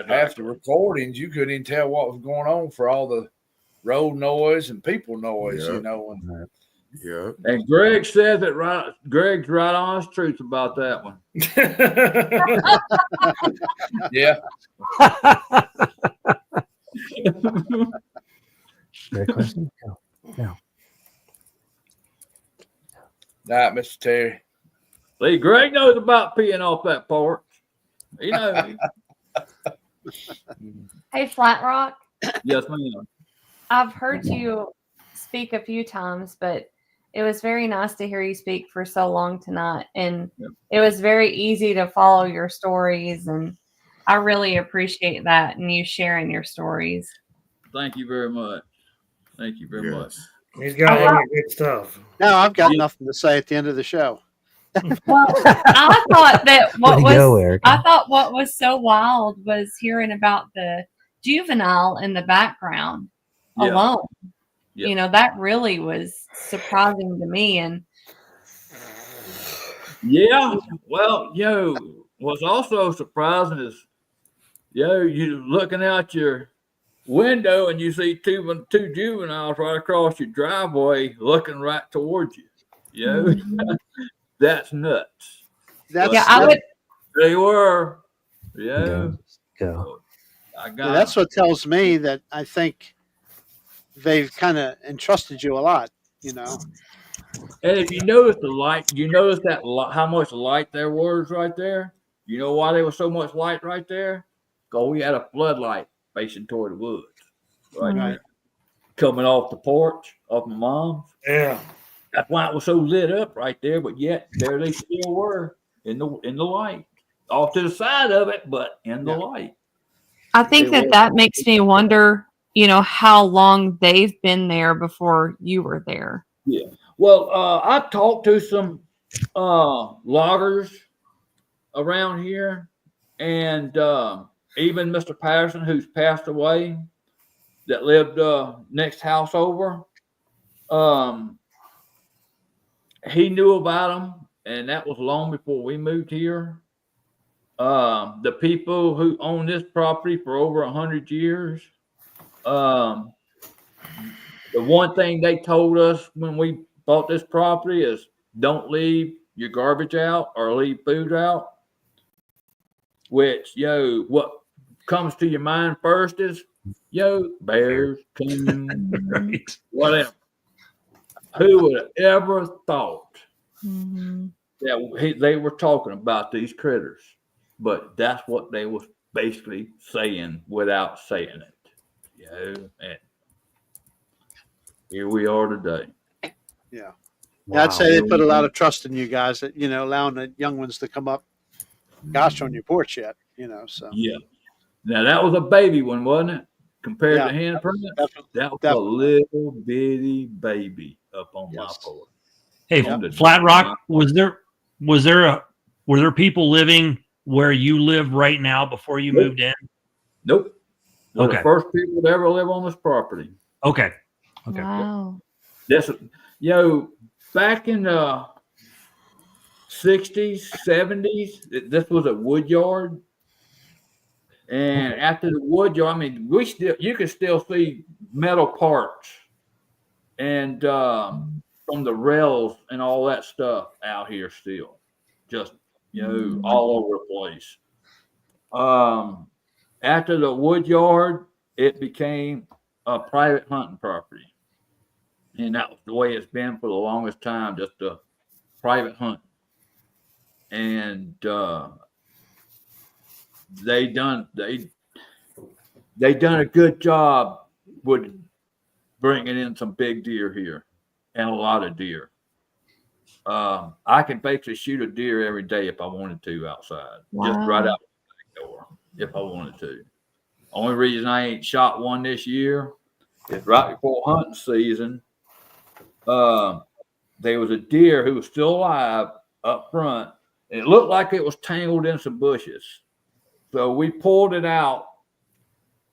half the recordings you couldn't even tell what was going on for all the road noise and people noise, and Yeah. And Greg says it right. Greg's right on his truth about that one. yeah. Great question. No. All right, Mr. Terry. See, Greg knows about peeing off that porch. He knows. Hey, Flatrock, Yes, ma'am. I've heard you speak a few times, but it was very nice to hear you speak for so long tonight. And it was very easy to follow your stories. And I really appreciate that and you sharing your stories. Thank you very much. Thank you very much. He's got a lot of good stuff. Now I've got nothing to say at the end of the show. Well, I thought that Erica. what was so wild was hearing about the juvenile in the background alone. Yeah. That really was surprising to me. And well, what's also surprising is, you looking out your window and you see two juveniles right across your driveway looking right towards you. That's nuts. They were. Go. That's what tells me that I think they've kind of entrusted you a lot, And if you notice the light, how much light there was right there. You know why there was so much light right there? Because we had a floodlight facing toward the woods, right there, coming off the porch of my mom's. Yeah. That's why it was so lit up right there. But yet there they still were in the light, off to the side of it, but in the light. I think that makes me wonder, how long they've been there before you were there. Yeah. Well, I talked to some loggers around here, and even Mr. Patterson, who's passed away, that lived next house over. He knew about them, and that was long before we moved here. The people who own this property for over 100 years, the one thing they told us when we bought this property is don't leave your garbage out or leave food out. Which, what comes to your mind first is, bears, coons, whatever. Who would have ever thought that they were talking about these critters? But that's what they was basically saying without saying it. And here we are today. Yeah. Wow. I'd say they put a lot of trust in you guys that, allowing the young ones to come up, on your porch yet, so. Yeah. Now, that was a baby one, wasn't it? Compared Yeah, to handprint? That was definitely. a little bitty baby up on my porch. Hey, Flatrock, were there people living where you live right now before you moved in? Nope. We're Okay. the first people to ever live on this property. Okay. Wow. This, back in the 60s, 70s, this was a wood yard. And after the wood yard, you can still see metal parts and from the rails and all that stuff out here still, just all over the place. After the wood yard, it became a private hunting property, and that was the way it's been for the longest time, just a private hunt. And they done a good job with bringing in some big deer here and a lot of deer. I can basically shoot a deer every day if I wanted to outside, just right out the back door if I wanted to. Only reason I ain't shot one this year is right before hunting season. There was a deer who was still alive up front, and it looked like it was tangled in some bushes. So we pulled it out,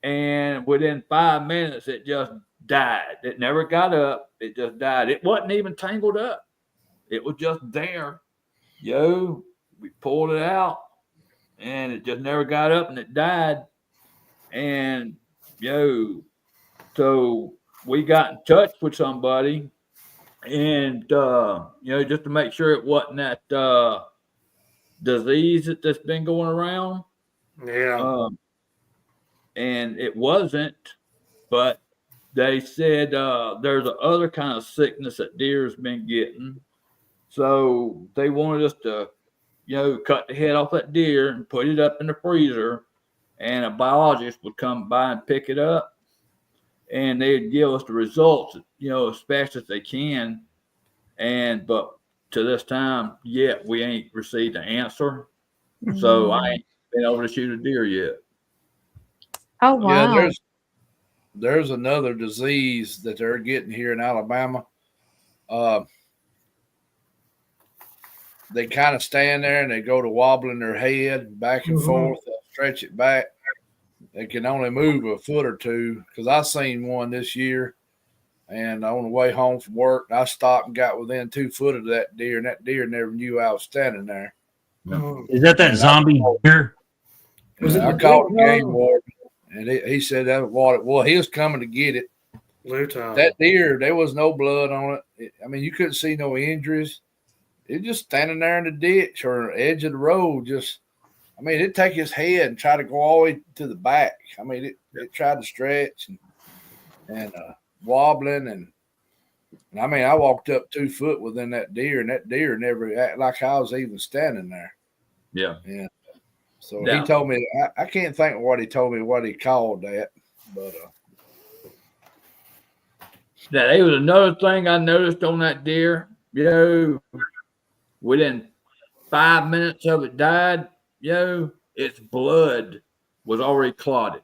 and within 5 minutes, it just died. It never got up. It just died. It wasn't even tangled up. It was just there. We pulled it out, and it just never got up, and it died. And, so we got in touch with somebody, and, just to make sure it wasn't that disease that's been going around. Yeah. And it wasn't, but they said there's a other kind of sickness that deer's been getting. So they wanted us to, cut the head off that deer and put it up in the freezer, and a biologist would come by and pick it up, and they'd give us the results, as fast as they can. But to this time, yet we ain't received an answer. So I ain't been able to shoot a deer yet. Oh, wow. Yeah, there's another disease that they're getting here in Alabama. They kind of stand there and they go to wobbling their head back and forth, stretch it back. They can only move a foot or two, because I seen one this year, and on the way home from work, I stopped and got within 2 foot of that deer, and that deer never knew I was standing there. Is that zombie deer? I called the game warden, and he said that was what it was. He was coming to get it. That deer, there was no blood on it. You couldn't see no injuries. It just standing there in the ditch or edge of the road. It'd take his head and try to go all the way to the back. It tried to stretch and wobbling. And I walked up 2 foot within that deer, and that deer never acted like I was even standing there. Yeah. Yeah. So he told me, I can't think of what he told me, what he called that, but now, there was another thing I noticed on that deer. Within 5 minutes of it died, its blood was already clotted.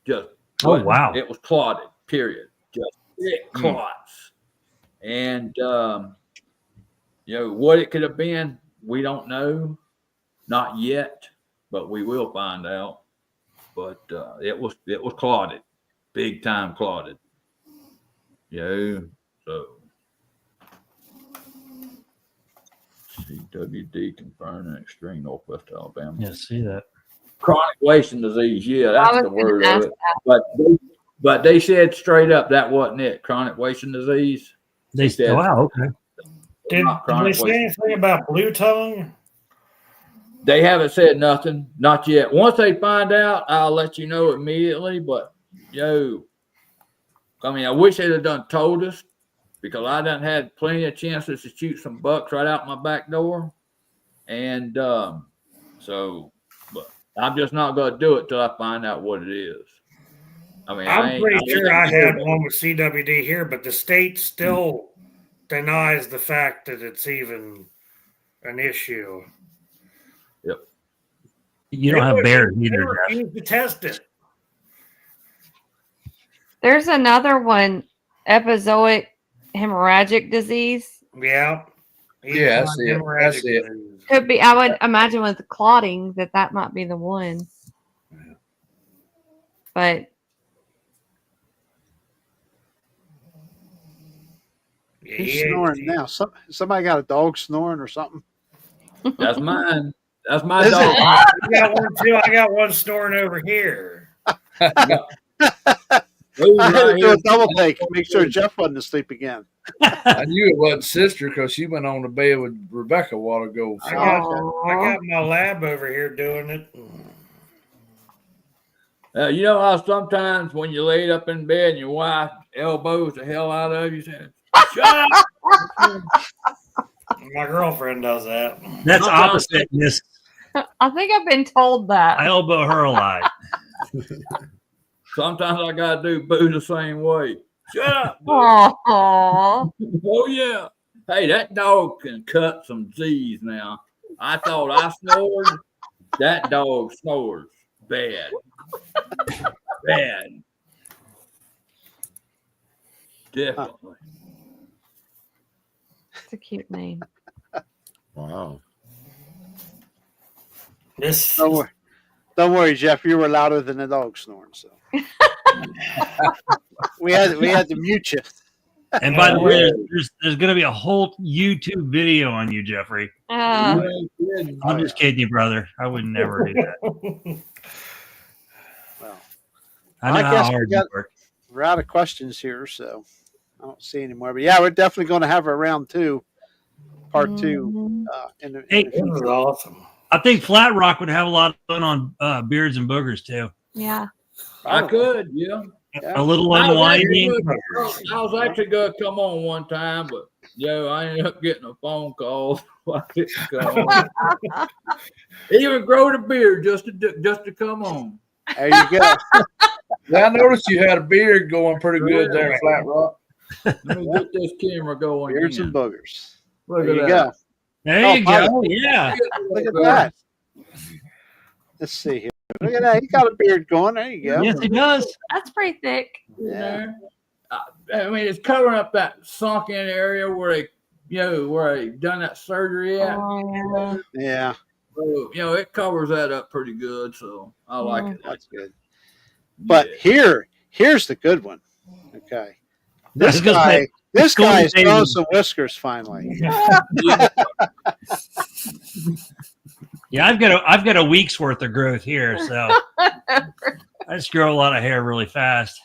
Just wow. It was clotted, period. Just thick clots. And what it could have been, we don't know, not yet, but we will find out. But it was clotted, big time clotted. So CWD confirmed in extreme northwest Alabama. Yeah, see that. Chronic wasting disease. Yeah, I that's was the gonna word of ask it. But they said straight up that wasn't it. Chronic wasting disease. They said- wow, okay. Did Chronic they say wasting. anything about blue tongue? They haven't said nothing, not yet. Once they find out, I'll let you know immediately. But I wish they'd have done told us, because I done had plenty of chances to shoot some bucks right out my back door, and but I'm just not going to do it till I find out what it is. I mean, I'm pretty sure I had one with CWD here, but the state still denies the fact that it's even an issue. You don't have bears They either, Jeff. refuse to test it. There's another one, episodic hemorrhagic disease. Yeah. Yeah, that's it. That's it. Could be. I would imagine with clotting that might be the one. Yeah. But Yeah, Who's he snoring now? Somebody got a dog snoring or something? That's mine. That's my Is it? dog. I got one too. I got one snoring over here. Who's I had to right do here? a double take, make sure Jeff wasn't asleep again. I knew it wasn't sister because she went on the bed with Rebecca a while ago. I So. got my lab over here doing it. You know how sometimes when you laid up in bed and your wife elbows the hell out of you, saying, "Shut up!" My girlfriend does that. That's opposite. Miss. I think I've been told that. I elbow her a lot. Sometimes I gotta do boo the same way. Shut up! Boo. Aww. Oh yeah. Hey, that dog can cut some Z's now. I thought I snored. That dog snores bad. Bad. Definitely. It's a cute name. Wow. This Don't worry, Jeff. You were louder than the dog snoring, so we had to mute you. And by the way, there's going to be a whole YouTube video on you, Jeffrey. I'm just kidding you, brother. I would never do that. Well, I know I how guess hard you work. we're out of questions here, so I don't see any more. But yeah, we're definitely going to have a round 2, part 2. Mhm. In the Hey, is awesome. I think Flatrock would have a lot of fun on beards and boogers too. Yeah. I could, yeah. A little unwinding. I was actually gonna come on one time, but I ended up getting a phone call. I didn't come on. Even grow the beard just to come on. There you go. Yeah, I noticed you had a beard going pretty good there, Flat Rock. Let me get this camera going. Beards again. and boogers. Look There at you that. go. There you Oh, go. Yeah. Look at that. Let's see here. Look at that. He got a beard going. There you go. Yes, he does. That's pretty thick. Yeah. I mean, it's covering up that sunken area where they done that surgery at. Oh, Yeah. So, it covers that up pretty good. So I like it. That's good. But here's the good one. Okay. This guy is throwing some whiskers finally. Yeah, I've got a week's worth of growth here, so I just grow a lot of hair really fast.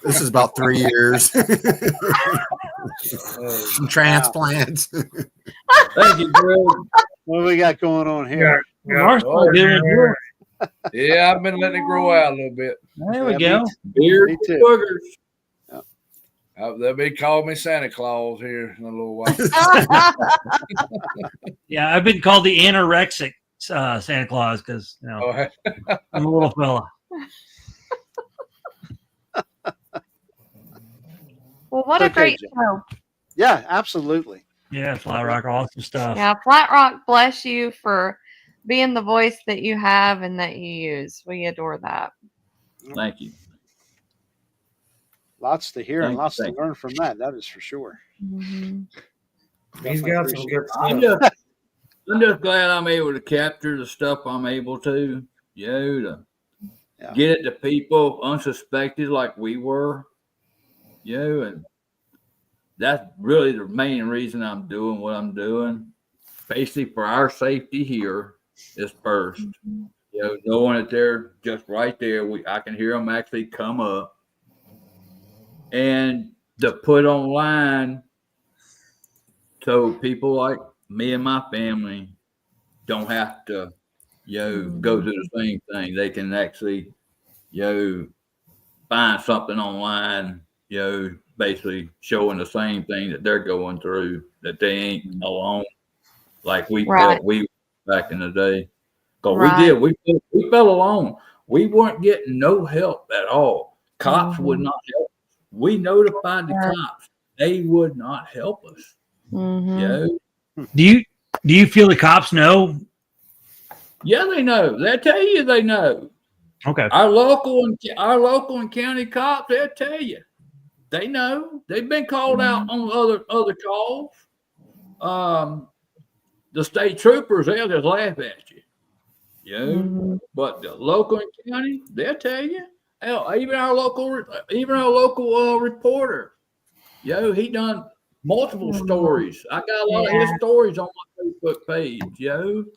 This is about 3 years. Some transplants. Thank you, Greg. What we got going on here? Mark's doing good. Yeah, I've been letting it grow out a little bit. There we Yeah, go. Beard Me too. boogers. They'll be calling me Santa Claus here in a little while. Yeah, I've been called the anorexic Santa Claus because Oh, I'm a little fella. well, what a Okay, great Jeff. show. Yeah, absolutely. Yeah, Flat Rock, awesome stuff. Yeah, Flatrock, bless you for being the voice that you have and that you use. We adore that. Thank you. Lots to hear and Thank- lots to thank learn from that. That is for sure. Mhm. He's Definitely got some appreciate good I'm stuff. just, I'm just glad I'm able to capture the stuff I'm able to, to Yeah. get it to people unsuspected like we were, and that's really the main reason I'm doing what I'm doing. Basically, for our safety here is first. Knowing that they're just right there, I can hear them actually come up, and to put online so people like me and my family don't have to, go through the same thing. They can actually, find something online, basically showing the same thing that they're going through, that they ain't alone, like we Right. felt we back in the day. Because Right. we felt alone. We weren't getting no help at all. Cops would Mhm. not help us. We notified the Yeah. cops. They would not help us. Mhm. Do you feel the cops know? Yeah, they know. They'll tell you they know. Okay. Our local and county cops, they'll tell you. They know. They've been called out on other calls. The state troopers, they'll just laugh at you. Mhm. But the local and county, they'll tell you. Hell, even our local reporter, he done multiple stories. I got a lot of his stories on my Facebook page,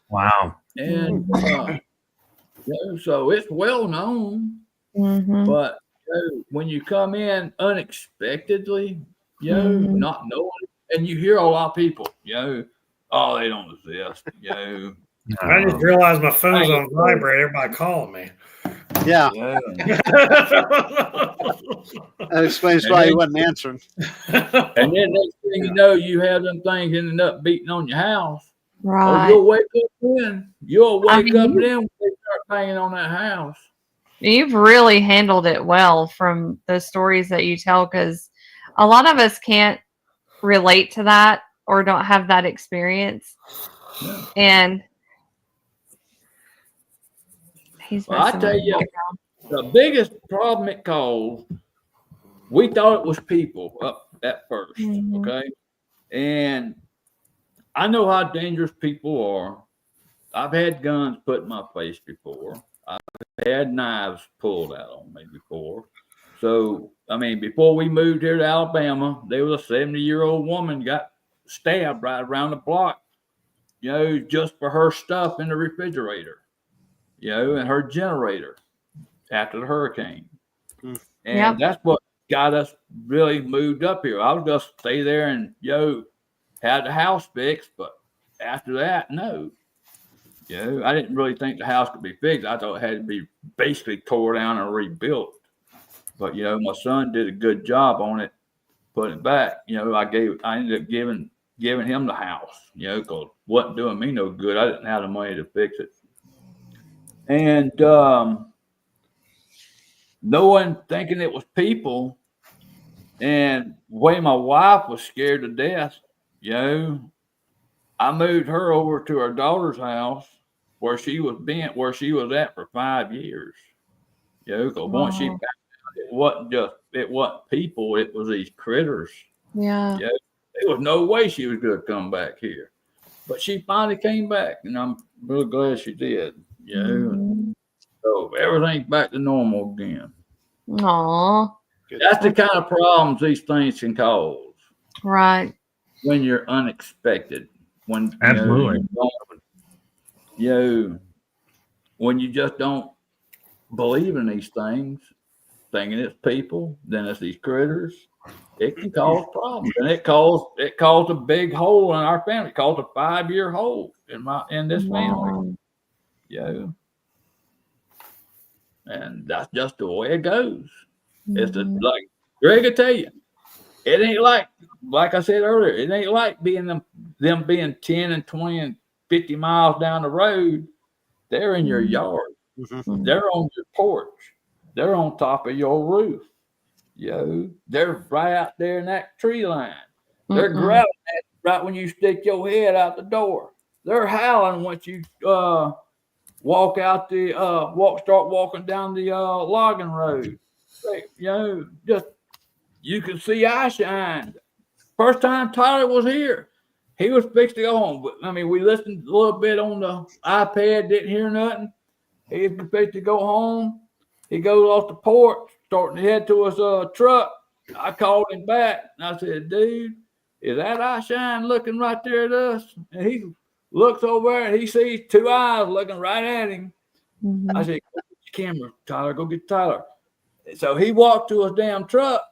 Wow. and so it's well known. Mhm. But when you come in unexpectedly, not knowing, and you hear a lot of people, oh, they don't exist, I just realized my phone's on vibrate. Everybody calling me. Yeah, yeah. that explains why he wasn't answering. And then next thing you know, you have them things ending up beating on your house. Or Right. you'll wake up then. You'll I wake mean, up then when they start banging on that house. You've really handled it well from the stories that you tell, because a lot of us can't relate to that or don't have that experience. Yeah. And he's Well, I messing tell with you, me. the biggest problem it caused, we thought it was people up at 1st, Mhm. okay? And I know how dangerous people are. I've had guns put in my face before. I've had knives pulled out on me before. So, I mean, before we moved here to Alabama, there was a 70-year-old woman got stabbed right around the block, just for her stuff in the refrigerator, and her generator after the hurricane. Mm. And that's what got us really moved up here. I was just stay there and, had the house fixed, but after that, no. I didn't really think the house could be fixed. I thought it had to be basically tore down and rebuilt. But my son did a good job on it, putting it back. I ended up giving him the house, because it wasn't doing me no good. I didn't have the money to fix it. And no one thinking it was people, and the way my wife was scared to death, I moved her over to her daughter's house where she was at for 5 years. Because once she found out it wasn't people, it was these critters. Yeah. There was no way she was gonna come back here. But she finally came back, and I'm really glad she did. So everything's back to normal again. Aw. That's the kind of problems these things can cause Right. when you're unexpected. When Absolutely. when you just don't believe in these things, thinking it's people, then it's these critters, it can cause problems. And it caused a big hole in our family. It caused a 5-year hole in this family. Wow. And that's just the way it goes. It's like Greg will tell you, it ain't like I said earlier, it ain't like them being 10 and 20 and 50 miles down the road. They're in your yard. Mhm. They're on your porch. They're on top of your roof. They're right out there in that tree line. They're growling at you right when you stick your head out the door. They're howling once you start walking down the logging road. You can see eye shine. First time Tyler was here, he was fixed to go home. But I mean, we listened a little bit on the iPad, didn't hear nothing. He was fixed to go home. He goes off the porch, starting to head to his truck. I called him back and I said, dude, is that eye shine looking right there at us? And he looks over and he sees two eyes looking right at him. I said, go get your camera, Tyler, go get Tyler. So he walked to his damn truck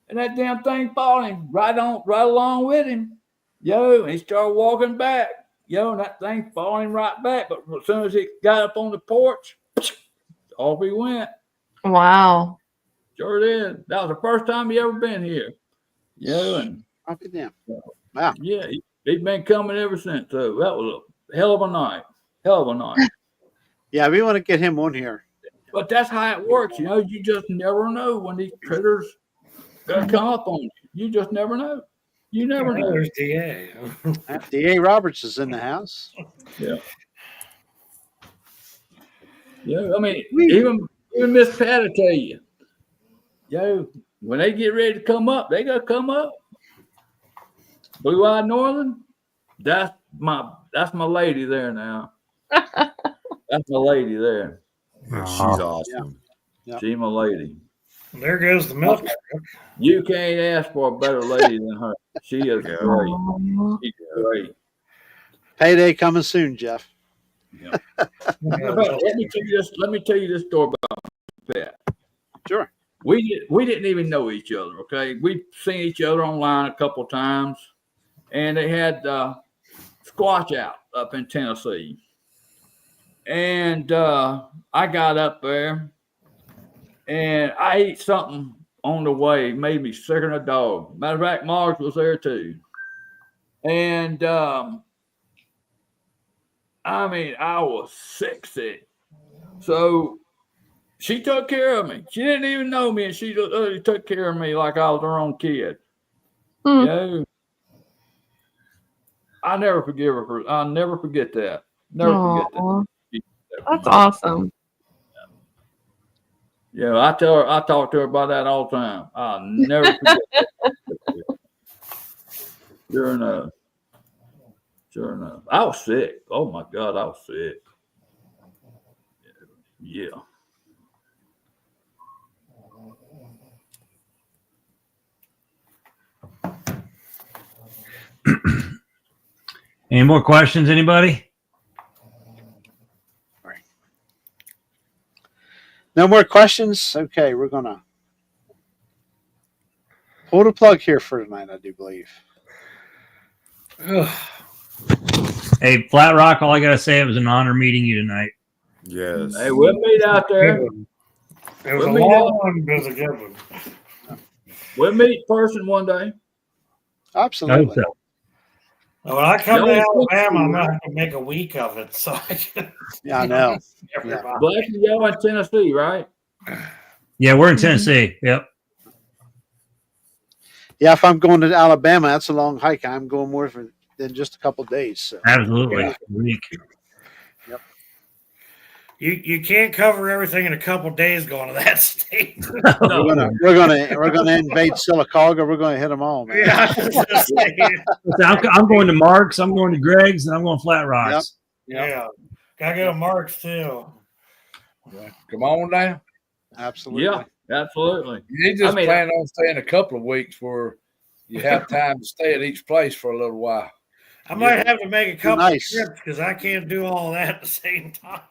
and that damn thing followed him right along with him. Yo, and he started walking back. Yo, and that thing followed him right back. But as soon as he got up on the porch, off he went. Wow. Sure did. That was the first time he ever been here. Yo, and I'll be damned. Wow. yeah, he's been coming ever since. So that was a hell of a night. Hell of a night. Yeah, we want to get him on here. But that's how it works. You know, you just never know when these critters gonna come up on you. You just never know. You never know. There's DA. D.A. Roberts is in the house. Yeah. Yeah, I mean, even Miss Pat will tell you, yo, when they get ready to come up, they gotta come up. Blue-eyed Northern, that's my lady there now. That's my lady there. She's awesome. Yeah. She's my lady. There goes the milk truck. You can't ask for a better lady than her. She is great. She's great. Payday coming soon, Jeff. Yeah. Let me tell you this story about Pat. Sure. We didn't even know each other. Okay, we'd seen each other online a couple times, and they had squatch out up in Tennessee, and I got up there, and I ate something on the way, made me sicker than a dog. Matter of fact, Mars was there too, and I mean, I was sick. So she took care of me. She didn't even know me, and she took care of me like I was her own kid. You know, I never forgive her for. I'll never forget that. Never forget that. That's awesome. Yeah, I talk to her about that all the time. I'll never forget that. Sure enough. Sure enough. I was sick. Oh my God, I was sick. Yeah. Any more questions, anybody? No more questions? Okay, we're going to pull the plug here for tonight, I do believe. Hey, Flat Rock, all I got to say, it was an honor meeting you tonight. Yes. Hey, we'll meet out there. It was a long one, but it was a good one. We'll meet in person one day. Absolutely. So. When I come to Yo, Alabama, I'm going to have to make a week of it. So I can Yeah, I know. everybody. Black and yellow in Tennessee, right? Yeah, we're in Tennessee. Yep. Yeah, if I'm going to Alabama, that's a long hike. I'm going more than just a couple of days. So. Absolutely. Yeah. Week. You can't cover everything in a couple of days going to that state. We're gonna invade Sylacauga. We're gonna hit them all, man. Yeah, I was gonna say, I'm going to Mark's. I'm going to Greg's, and I'm going to Flat Rocks. yeah. Gotta go to Mark's too. Come on down. Absolutely. Yeah, absolutely. You just I mean, plan on staying a couple of weeks where you have time to stay at each place for a little while. I might have to make a couple Nice. of trips because I can't do all that at the same time.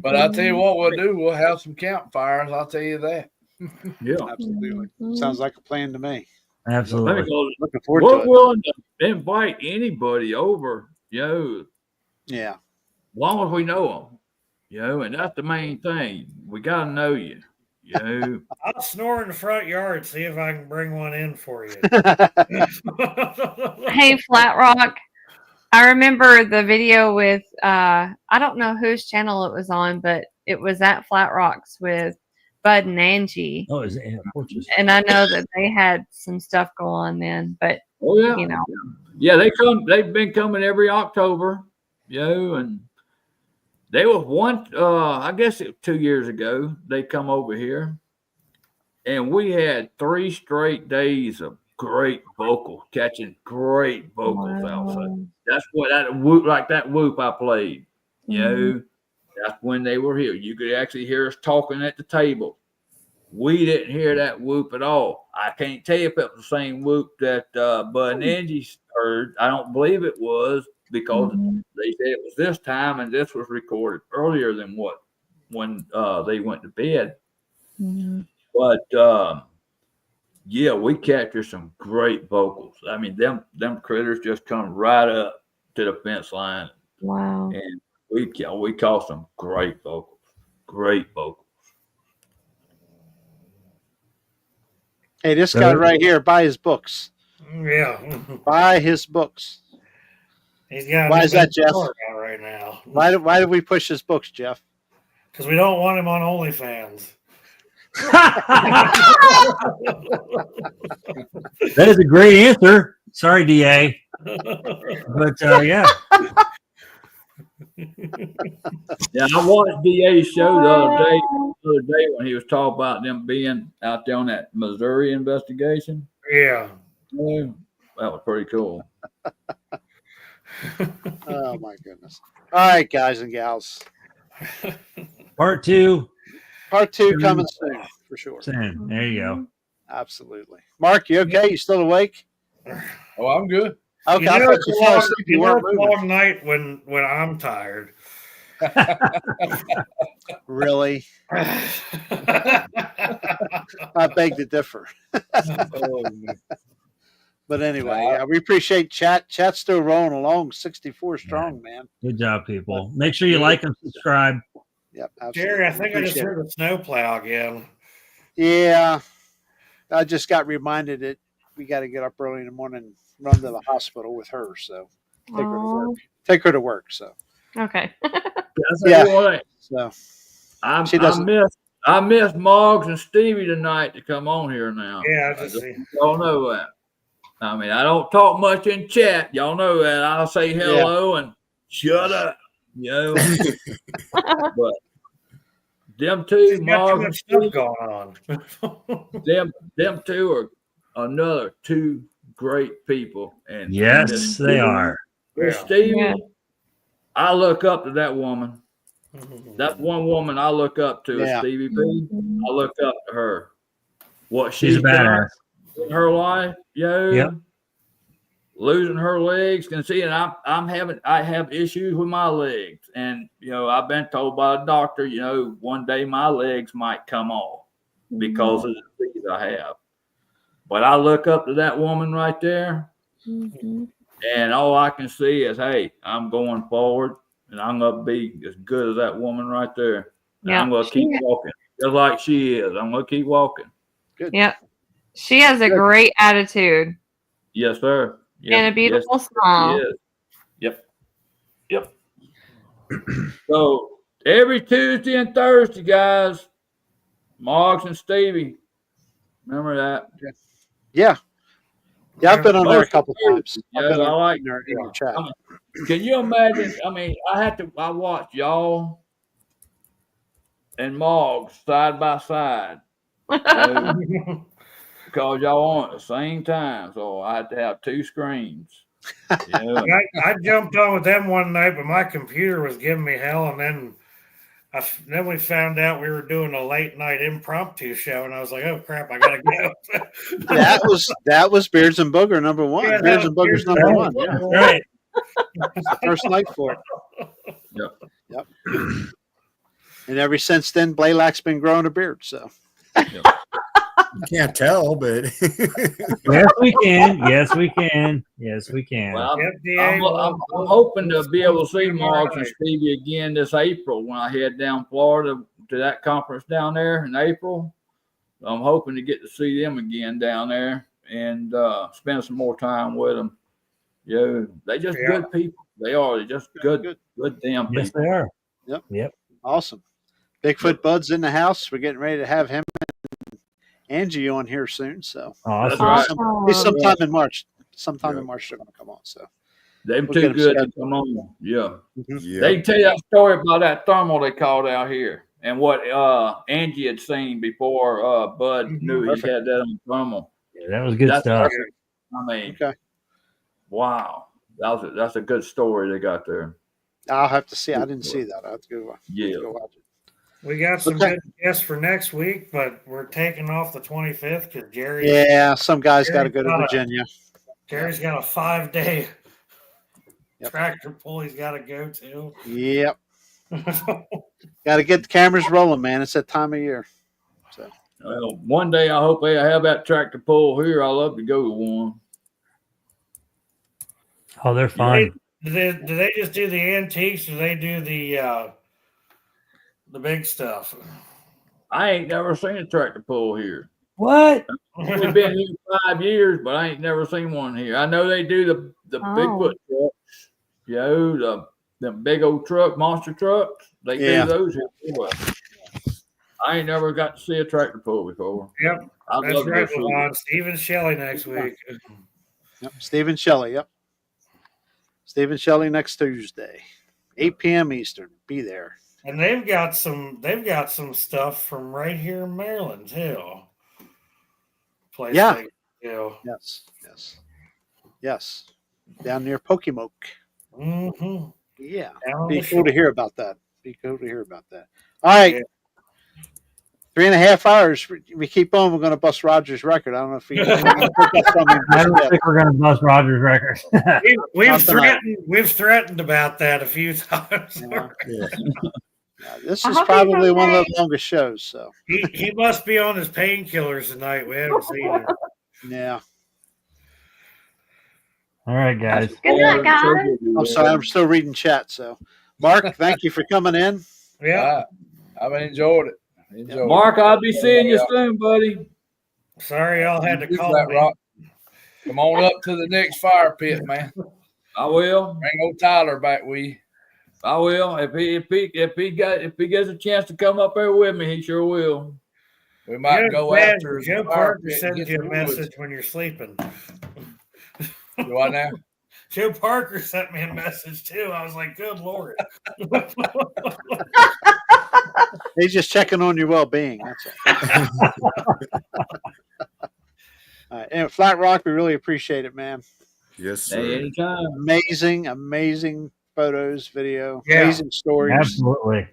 But I'll tell you what we'll do. We'll have some campfires. I'll tell you that. Yeah. Absolutely. Sounds like a plan to me. Absolutely. Looking forward We're to it. willing to invite anybody over, Yeah. as long as we know them, and that's the main thing. We got to know you, I'll snore in the front yard, see if I can bring one in for you. Hey, Flat Rock. I remember the video with I don't know whose channel it was on, but it was at Flat Rocks with Bud and Angie. Oh, is it? Yeah, porches. And I know that they had some stuff go on then, but Oh yeah, you know. yeah. They've been coming every October, and they was one. I guess 2 years ago they come over here, and we had 3 straight days of great vocals, catching great vocals outside. Wow. That's what that whoop, like that whoop I played. You Mhm. know, that's when they were here. You could actually hear us talking at the table. We didn't hear that whoop at all. I can't tell you if it was the same whoop that Bud and Angie heard. I don't believe it was because Mhm. they said it was this time, and this was recorded earlier than when they went to bed. Mhm. But yeah, we captured some great vocals. I mean, them critters just come right up to the fence line, Wow. and we caught some great vocals. Great vocals. Hey, this guy right here, buy his books. Yeah. Buy his books. He's got. Why is that, Jeff? Out right now. Why did we push his books, Jeff? Because we don't want him on OnlyFans. That is a great answer. Sorry, DA. But yeah. Yeah, I watched DA's show the other day when he was talking about them being out there on that Missouri investigation. Yeah. Yeah, that was pretty cool. Oh my goodness! All right, guys and gals, Part 2. part 2 coming soon for sure. Soon. There you go. Absolutely. Mark, you okay? You still awake? Oh, I'm good. Okay, I thought you fell asleep. You weren't it's a moving. long night when I'm tired. Really? I beg to differ. Oh, man. But anyway, yeah, we appreciate chat. Chat's still rolling along, 64 strong, man. Good job, people. Make sure you like and subscribe. Yep, absolutely. Jerry, I think I just Appreciate heard a snowplow again. it. Yeah, I just got reminded that we got to get up early in the morning and run to the hospital with her. So take her to Aw. work. Take her to work. So Okay. Yeah. So so she doesn't. I miss Moggs and Stevie tonight to come on here now. Yeah, I just see. Y'all know that. I mean, I don't talk much in chat. Y'all know that. I'll say hello and shut up. You know. But them two, She's got too Moggs and much stuff Stevie, going on. them two are another two great people. And Yes, they are. Miss Yeah. Stevie, Yeah. I look up to that woman. That's one woman I look up to is Yeah. Stevie B. I look up to her. What She's she's a done badass. in her life, Yep. losing her legs. Can see, and I have issues with my legs, and I've been told by a doctor, one day my legs might come off because of the disease I have. But I look up to that woman right there, Mhm. and all I can see is, hey, I'm going forward, and I'm gonna be as good as that woman right there. And Yeah. I'm gonna keep walking, just like she is. I'm gonna keep walking. Yep. She has a Good. great attitude Yes, sir. Yes, and a beautiful smile. Yes. Yep. So every Tuesday and Thursday, guys, Moggs and Stevie. Remember that? Yeah. Yeah, I've been on there a couple times. Yeah, I've been I like in your chat. I mean, can you imagine? I mean, I watched y'all and Moggs side by side. Because y'all on at the same time, so I had to have two screens. Yeah. I jumped on with them one night, but my computer was giving me hell, and then we found out we were doing a late night impromptu show, and I was like, "Oh crap, I gotta go." That was Beards and Booger number one. Yeah, Beards that and was Booger's Beards and number Booger. one. Yeah, Right. it's the first night for it. Yep. And ever since then, Blaylac's been growing a beard. So You can't tell, but Yes, we can. Yes, we can. Yes, we can. Well, FDA, I'm hoping to be able to see Moggs and Stevie again this April when I head down Florida to that conference down there in April. I'm hoping to get to see them again down there and spend some more time with them. Yeah, they just Yeah. good people. They are. They're just good damn people. Yes, they are. awesome. Bigfoot Bud's in the house. We're getting ready to have him and Angie on here soon. So Awesome. right. he's sometime in March. Sometime in March they're going to come on. So They're We'll too get 'em good to scheduled. come on. Yeah. yeah. They can tell you that story about that thermal they called out here and what Angie had seen before Bud knew he Perfect. had that on thermal. That was good That's stuff. perfect. I mean, Okay. wow, that's a good story they got there. I'll have to see. I didn't see that. I have to go, Yeah. go watch it. We got some Okay. good guests for next week, but we're taking off the 25th because Yeah, some guys got to go to Got it. Virginia. Jerry's got a 5-day Yep. tractor pull he's got to go to. Yep. Got to get the cameras rolling, man. It's that time of year. So Well, one day I hope they have that tractor pull here. I love to go to one. Oh, they're fun. Do they just do the antiques or do they do the big stuff? I ain't never seen a tractor pull here. What? We've been here 5 years, but I ain't never seen one here. I know they do the Bigfoot trucks, you know, the big old truck, monster trucks. They Yeah. do those here. But I ain't never got to see a tractor pull before. Yep, I'd that's love to go right, see Levon. it. Stephen Shelley next week. yep. Stephen Shelley. Yep. Stephen Shelley next Tuesday, 8 p.m. Eastern. Be there. And they've got some stuff from right here in Maryland too. Place Yeah. they do. Yes. Yes. Yes. Down near Pokemoke. Mm-hmm. Yeah. Down Be the cool to shore. hear about that. Be cool to hear about that. All right. Yeah. 3.5 hours. We keep on. We're going to bust Rogers' record. I don't know if we. I don't think we're going to bust Rogers' record. We've tonight. threatened about that a few times. Yeah. Yeah. Yeah, this I is hope he's probably one of okay. the longest shows. So He must be on his painkillers tonight. We haven't seen him. yeah. All right, guys. Good night, guys. I'm sorry. I'm still reading chat. So, Mark, thank you for coming in. Yeah. I've enjoyed it. Enjoyed it. Mark, I'll be seeing you soon, buddy. Sorry, y'all had to You call Flat me. Rock. Come on up to the next fire pit, man. I will. Bring old Tyler back with you. I will. If he gets a chance to come up there with me, he sure will. We might go Man, after the Joe fire Parker pit and sends get you a the woods. message when you're sleeping. Do I now? Joe Parker sent me a message too. I was like, good Lord. He's just checking on your well-being. That's all. All right. And Flat Rock, we really appreciate it, man. Yes, sir. Hey, anytime. Amazing photos, video, Yeah. amazing stories. Absolutely.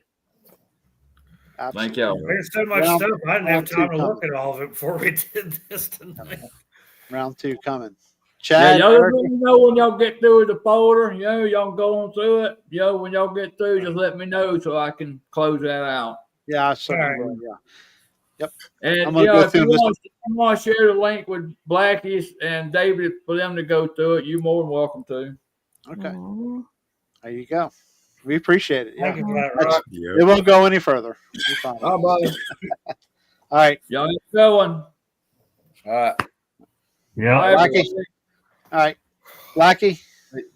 Thank y'all. There's so much Round- stuff. I didn't have round time two to look at all of it before we did this tonight. Round 2 coming. Yeah, Chad, y'all Eric, let me know when y'all get through with the folder. You know, y'all go on through it. When y'all get through, just let me know so I can close that out. yeah, I certainly All right. will. Yeah. And I'm gonna go if you through this- want to share the link with Blackie and David for them to go through it, you're more than welcome to. Okay. Aw. There you go. We appreciate it. Thank Yeah. you, Flat That's- Rock. It won't go any further. You're fine. Bye bye. All right. Y'all get going. All right. Yeah. Bye, Blackie. everybody. All right. Blackie.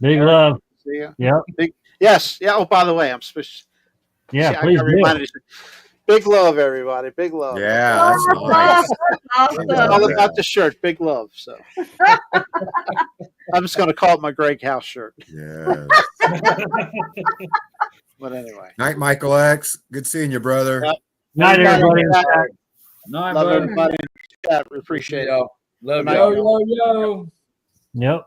Big love. See ya. Yep. Yes. Yeah. Oh, by the way, I'm supposed. Yeah, See, I please got do. reminded you. Big love, everybody. Big love. Yeah, that's nice. It's all about the shirt. Big love. So I'm just going to call it my Greg House shirt. Yeah. But anyway, Night, Michael X. Good seeing you, brother. Yep. Night, everybody. Night, Love buddy. everybody in the chat. We appreciate it. Y'all. Love Good night, y'all. Yo, yo, yo. Yep.